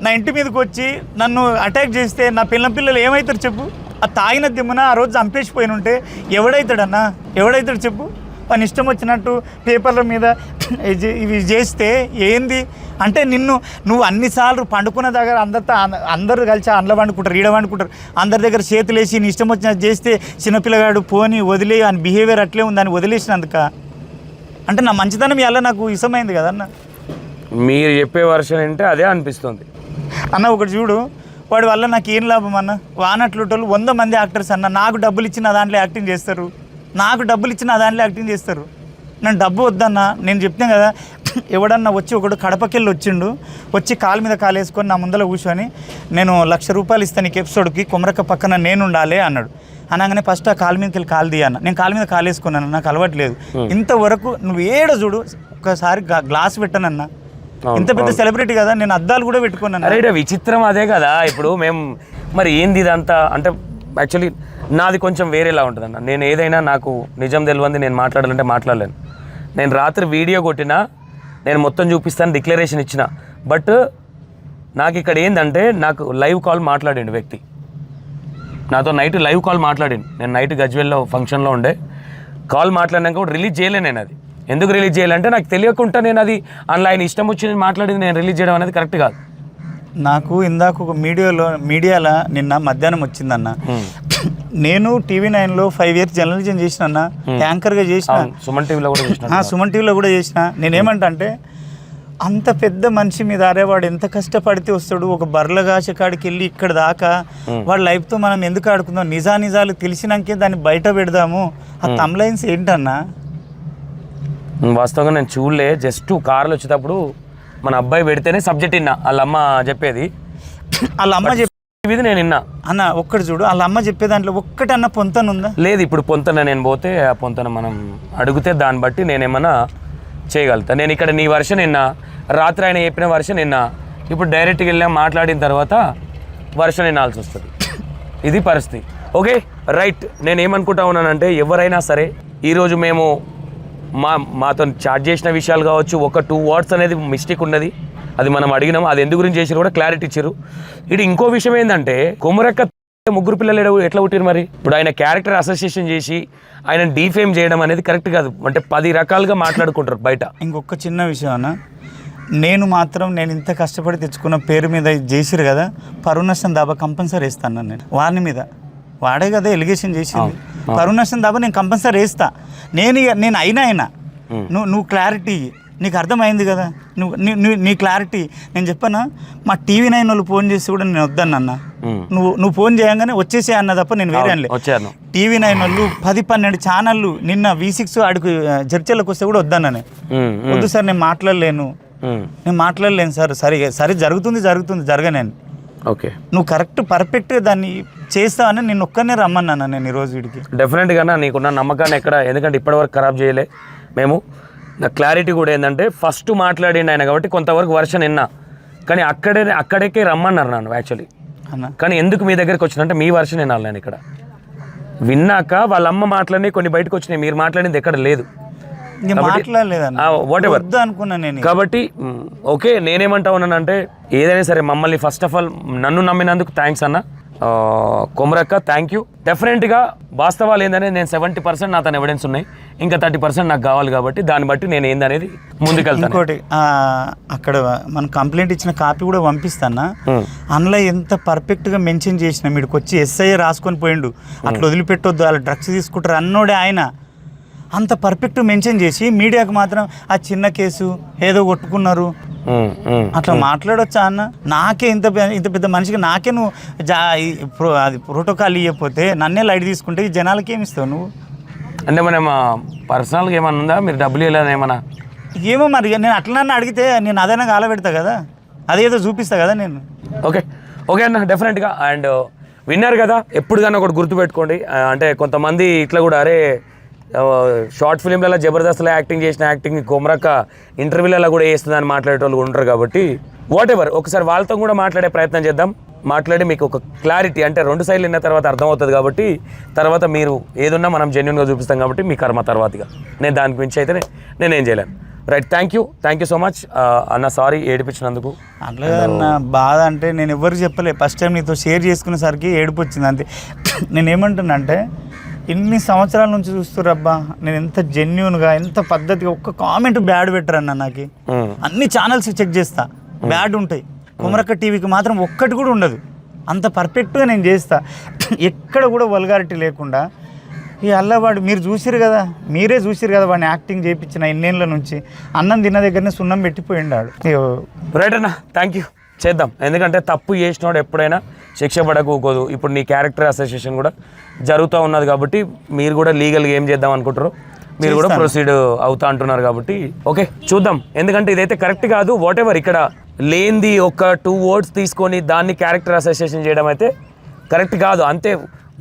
నా ఇంటి మీదకి వచ్చి నన్ను అటాక్ చేస్తే నా పిల్లలు ఏమవుతారు చెప్పు? ఆ తాగిన దిమ్మున ఆ రోజు చంపేసిపోయిన ఉంటే ఎవడవుతాడన్నా? ఎవడవుతాడు చెప్పు? పని ఇష్టం వచ్చినట్టు పేపర్ల మీద ఇవి చేస్తే ఏంది అంటే నువ్వు అన్నిసార్లు పండుకున్న దగ్గర అందరూ కలిసి అండ్ల వండుకుంటారు, ఈడ వండుకుంటారు, అందరి దగ్గర చేతులు వేసి నీ ఇష్టం వచ్చినట్టు చేస్తే చిన్నపిల్లగాడు పోని వదిలే అని బిహేవియర్ అట్లే ఉంది అని వదిలేసినందుక అంటే నా మంచితనం ఎలా నాకు ఇష్టమైంది కదన్న. మీరు చెప్పే వర్షన్ అంటే అదే అనిపిస్తుంది అన్న. ఒకటి చూడు, వాడి వల్ల నాకు ఏం లాభం అన్న? వానట్లుటోళ్ళు 100 మంది యాక్టర్స్ అన్న. నాకు డబ్బులు ఇచ్చి నా దాంట్లో యాక్టింగ్ చేస్తారు, నేను డబ్బు వద్దన్నా. నేను చెప్తాను కదా, ఎవడన్నా వచ్చి ఒకడు కడపకెళ్ళి వచ్చిండు, వచ్చి కాలు మీద కాలు వేసుకొని నా ముందర కూర్చొని నేను ₹1,00,000 ఇస్తాను నీకు ఎపిసోడ్కి, కొమరక్క పక్కన నేను ఉండాలి అన్నాడు. అనగానే ఫస్ట్ ఆ కాలు మీదకి వెళ్ళి కాలు తీయన్న. నేను కాలు మీద కాలు వేసుకున్నాను, నాకు అలవాట్లేదు. ఇంతవరకు నువ్వు ఏడ చూడు ఒక్కసారి గ్లాస్ పెట్టనన్నా. ఇంత పెద్ద సెలబ్రిటీ కదా, నేను అద్దాలు కూడా పెట్టుకున్నాను. అరే విచిత్రం అదే కదా. ఇప్పుడు మేము మరి ఏంది ఇదంతా అంటే యాక్చువల్లీ నాది కొంచెం వేరేలా ఉంటుంది అన్న. నేను ఏదైనా నాకు నిజం తెలియంది నేను మాట్లాడాలంటే మాట్లాడలేను. నేను రాత్రి వీడియో కొట్టినా, నేను మొత్తం చూపిస్తాను, డిక్లరేషన్ ఇచ్చిన. బట్ నాకు ఇక్కడ ఏంటంటే నాకు లైవ్ కాల్ మాట్లాడిండు వ్యక్తి, నాతో నైట్ లైవ్ కాల్ మాట్లాడిండు. నేను నైట్ గజ్వేల్లో ఫంక్షన్లో ఉండే, కాల్ మాట్లాడినాక కూడా రిలీజ్ చేయలే. నేను అది ఎందుకు రిలీజ్ చేయాలంటే నాకు తెలియకుండా నేను అది అందులో ఆయన ఇష్టం వచ్చి మాట్లాడింది నేను రిలీజ్ చేయడం అనేది కరెక్ట్ కాదు. నాకు ఇందాక ఒక మీడియాలో నిన్న మధ్యాహ్నం వచ్చిందన్న, నేను TV9లో 5 years జర్నలిజం చేసిన అన్న, యాంకర్గా చేసిన, సుమన్ టీవీలో కూడా చేసిన, సుమన్ టీవీలో కూడా చేసిన. నేనేమంటా అంటే అంత పెద్ద మనిషి మీద అరే వాడు ఎంత కష్టపడితే వస్తాడు, ఒక బర్లగాచ కాడికి వెళ్ళి ఇక్కడ దాకా వాడి లైఫ్తో మనం ఎందుకు ఆడుకుందాం, నిజాలు తెలిసినాకే దాన్ని బయట పెడదాము. ఆ తమ్లైన్స్ ఏంటన్నా? వాస్తవంగా నేను చూడలే, జస్ట్ కార్లో వచ్చేటప్పుడు మన అబ్బాయి పెడితేనే సబ్జెక్ట్ విన్నా, వాళ్ళ అమ్మ చెప్పేది. వాళ్ళ అమ్మ ఇది నేను విన్నా అన్న. ఒక్కటి చూడు, వాళ్ళ అమ్మ చెప్పే దాంట్లో ఒక్కటి అన్న పొంతనుందా? లేదు. ఇప్పుడు పొంతన నేను పోతే ఆ పొంతన మనం అడిగితే దాన్ని బట్టి నేనేమన్నా చేయగలుగుతా. నేను ఇక్కడ నీ వర్షన్ విన్నా, రాత్రి ఆయన చెప్పిన వర్షన్ విన్నా, ఇప్పుడు డైరెక్ట్గా వెళ్ళా మాట్లాడిన తర్వాత వర్షన్ వినాల్సి వస్తుంది. ఇది పరిస్థితి. Okay right. నేను ఏమనుకుంటా ఉన్నానంటే ఎవరైనా సరే ఈరోజు మేము మాతో చాట్ చేసిన విషయాలు కావచ్చు, ఒక 2 words అనేది మిస్టేక్ ఉన్నది, అది మనం అడిగినాం. అది ఎందు గురించి చేసారు కూడా క్లారిటీ ఇచ్చారు. ఇది ఇంకో విషయం ఏంటంటే కొమరక్క 3 పిల్లలు ఎట్లా పుట్టారు మరి? ఇప్పుడు ఆయన క్యారెక్టర్ అసోసియేషన్ చేసి ఆయన డీఫేమ్ చేయడం అనేది కరెక్ట్ కాదు. అంటే 10 రకాలుగా మాట్లాడుకుంటారు బయట. ఇంకొక చిన్న విషయం అన్న, నేను ఇంత కష్టపడి తెచ్చుకున్న పేరు మీద చేసిరు కదా, పరువు నష్టం దాబా కంపల్సరీ వేస్తాను నేను వారిని మీద. వాడే కదా ఎలిగేషన్ చేసింది. పరువు నష్టం దాబా నేను కంపల్సరీ వేస్తా. నేను అయినా నువ్వు క్లారిటీ, నీకు అర్థమైంది కదా, నీ క్లారిటీ. నేను చెప్పానా, మా TV9 వాళ్ళు ఫోన్ చేసి కూడా నేను వద్దన్నా, నువ్వు ఫోన్ చేయంగానే వచ్చేసే అన్న తప్ప నేను వేరే అనలే. TV9 వాళ్ళు 10-12 ఛానళ్ళు నిన్న V6 ఆడికి చర్చలకు వస్తే కూడా వద్దన్నా. వద్దు సార్ నేను మాట్లాడలేను సార్. సరే జరుగుతుంది జరగనేను. ఓకే, నువ్వు కరెక్ట్ పర్ఫెక్ట్గా దాన్ని చేస్తావని నేను ఒక్కనే రమ్మన్నా నేను ఈరోజు వీడికి. డెఫినెట్గా నీకున్న నమ్మకాన్ని ఎక్కడ, ఎందుకంటే ఇప్పటివరకు ఖరాబ్ చేయలే మేము. నా క్లారిటీ కూడా ఏంటంటే ఫస్ట్ మాట్లాడిండు ఆయన కాబట్టి కొంతవరకు వర్షన్ విన్నా, కానీ అక్కడికే రమ్మన్నారు నన్ను యాక్చువల్లీ. కానీ ఎందుకు మీ దగ్గరికి వచ్చినంటే మీ వర్షన్ వినాలి. నేను ఇక్కడ విన్నాక వాళ్ళ అమ్మ మాట్లాడి కొన్ని బయటకు వచ్చినాయి, మీరు మాట్లాడింది ఎక్కడ లేదు. వాట్ ఎవర్ అనుకున్నా నేను. కాబట్టి ఓకే, నేనేమంటా ఉన్నానంటే ఏదైనా సరే మమ్మల్ని ఫస్ట్ ఆఫ్ ఆల్ నన్ను నమ్మినందుకు థ్యాంక్స్ అన్న. Komarakka thank you. డెఫినెట్గా వాస్తవాలు ఏందనేది నేను 70% నా తన ఎవిడెన్స్ ఉన్నాయి, ఇంకా 30% నాకు కావాలి. కాబట్టి దాన్ని బట్టి నేను ఏందనేది ముందుకెళ్తాను. ఇంకోటి అక్కడ మనం కంప్లైంట్ ఇచ్చిన కాపీ కూడా పంపిస్తానా, అందులో ఎంత పర్ఫెక్ట్గా మెన్షన్ చేసిన, మీడికి వచ్చి SI రాసుకొని పోయిండు, అట్లా వదిలిపెట్టొద్దు, వాళ్ళు డ్రగ్స్ తీసుకుంటారు అన్నోడే ఆయన. అంత పర్ఫెక్ట్ మెన్షన్ చేసి మీడియాకు మాత్రం ఆ చిన్న కేసు ఏదో కొట్టుకున్నారు అట్లా మాట్లాడొచ్చా అన్న? నాకే ఇంత పెద్ద మనిషికి నాకే నువ్వు అది ప్రోటోకాల్ ఇవ్వకపోతే నన్నే లైట్ తీసుకుంటే ఈ జనాలకి ఏమి ఇస్తావు నువ్వు? అంటే మన పర్సనల్గా ఏమన్నా ఉందా, మీరు డబ్బులు ఇవ్వలేదు ఏమన్నా? ఏమో మరి, నేను అట్లన్నా అడిగితే నేను అదైనా కాల పెడతా కదా, అదేదో చూపిస్తా కదా నేను. ఓకే అన్న, డెఫినెట్గా. అండ్ విన్నారు కదా, ఎప్పుడు కానీ ఒకటి గుర్తుపెట్టుకోండి. అంటే కొంతమంది ఇట్లా కూడా అరే షార్ట్ ఫిలింలలో జబర్దస్త్లో యాక్టింగ్ చేసిన యాక్టింగ్ కొమరక్క ఇంటర్వ్యూలలో కూడా వేస్తుందని మాట్లాడే వాళ్ళు ఉంటారు. కాబట్టి వాట్ ఎవర్, ఒకసారి వాళ్ళతో కూడా మాట్లాడే ప్రయత్నం చేద్దాం. మాట్లాడి మీకు ఒక క్లారిటీ, అంటే 2 సైడ్లు విన్న తర్వాత అర్థమవుతుంది. కాబట్టి తర్వాత మీరు ఏదున్నా మనం జెన్యున్గా చూపిస్తాం. కాబట్టి మీ కర్మ తర్వాతగా, నేను దానికి మించి అయితే నేనేం చేయలేను. Right, thank you so much అన్న. సారీ ఏడిపించినందుకు. అట్లా అన్న బాధ అంటే నేను ఎవరికి చెప్పలే, ఫస్ట్ టైం నీతో షేర్ చేసుకునేసరికి ఏడుపు వచ్చింది అంతే. నేనేమంటున్నా అంటే ఇన్ని సంవత్సరాల నుంచి చూస్తుర్రబ్బా, నేను ఎంత జెన్యున్గా ఎంత పద్ధతిగా ఒక్క కామెంట్ బ్యాడ్ పెట్టరన్న. నాకు అన్ని ఛానల్స్ చెక్ చేస్తా, బ్యాడ్ ఉంటాయి. కొమరక్క టీవీకి మాత్రం ఒక్కటి కూడా ఉండదు. అంత పర్ఫెక్ట్గా నేను చేస్తా, ఎక్కడ కూడా వల్గారిటీ లేకుండా. ఈ అల్లవాడు మీరు మీరే చూసిరు కదా వాడిని యాక్టింగ్ చేయించిన ఇన్నేళ్ళ నుంచి. అన్నం తిన్న దగ్గరనే సున్నం పెట్టిపోయిండాడు. రైట్ అన్న, థ్యాంక్ యూ. చేద్దాం, ఎందుకంటే తప్పు చేసినోడు ఎప్పుడైనా శిక్ష పడకపోదు. ఇప్పుడు నీ క్యారెక్టర్ అసోసియేషన్ కూడా జరుగుతూ ఉన్నది కాబట్టి మీరు కూడా లీగల్గా ఏం చేద్దాం అనుకుంటారో మీరు కూడా ప్రొసీడ్ అవుతా అంటున్నారు. కాబట్టి ఓకే చూద్దాం, ఎందుకంటే ఇదైతే కరెక్ట్ కాదు. వాట్ ఎవర్, ఇక్కడ లేనిది ఒక 2 words తీసుకొని దాన్ని క్యారెక్టర్ అసోసియేషన్ చేయడం అయితే కరెక్ట్ కాదు. అంతే,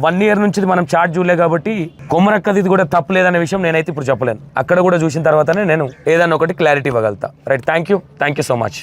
1 year నుంచి మనం చార్జ్ చూడలే కాబట్టి కొమరక్కది కూడా తప్పు లేదనే విషయం నేనైతే ఇప్పుడు చెప్పలేను. అక్కడ కూడా చూసిన తర్వాతనే నేను ఏదన్నా ఒకటి క్లారిటీ ఇవ్వగలుగుతా. Right, thank you so much.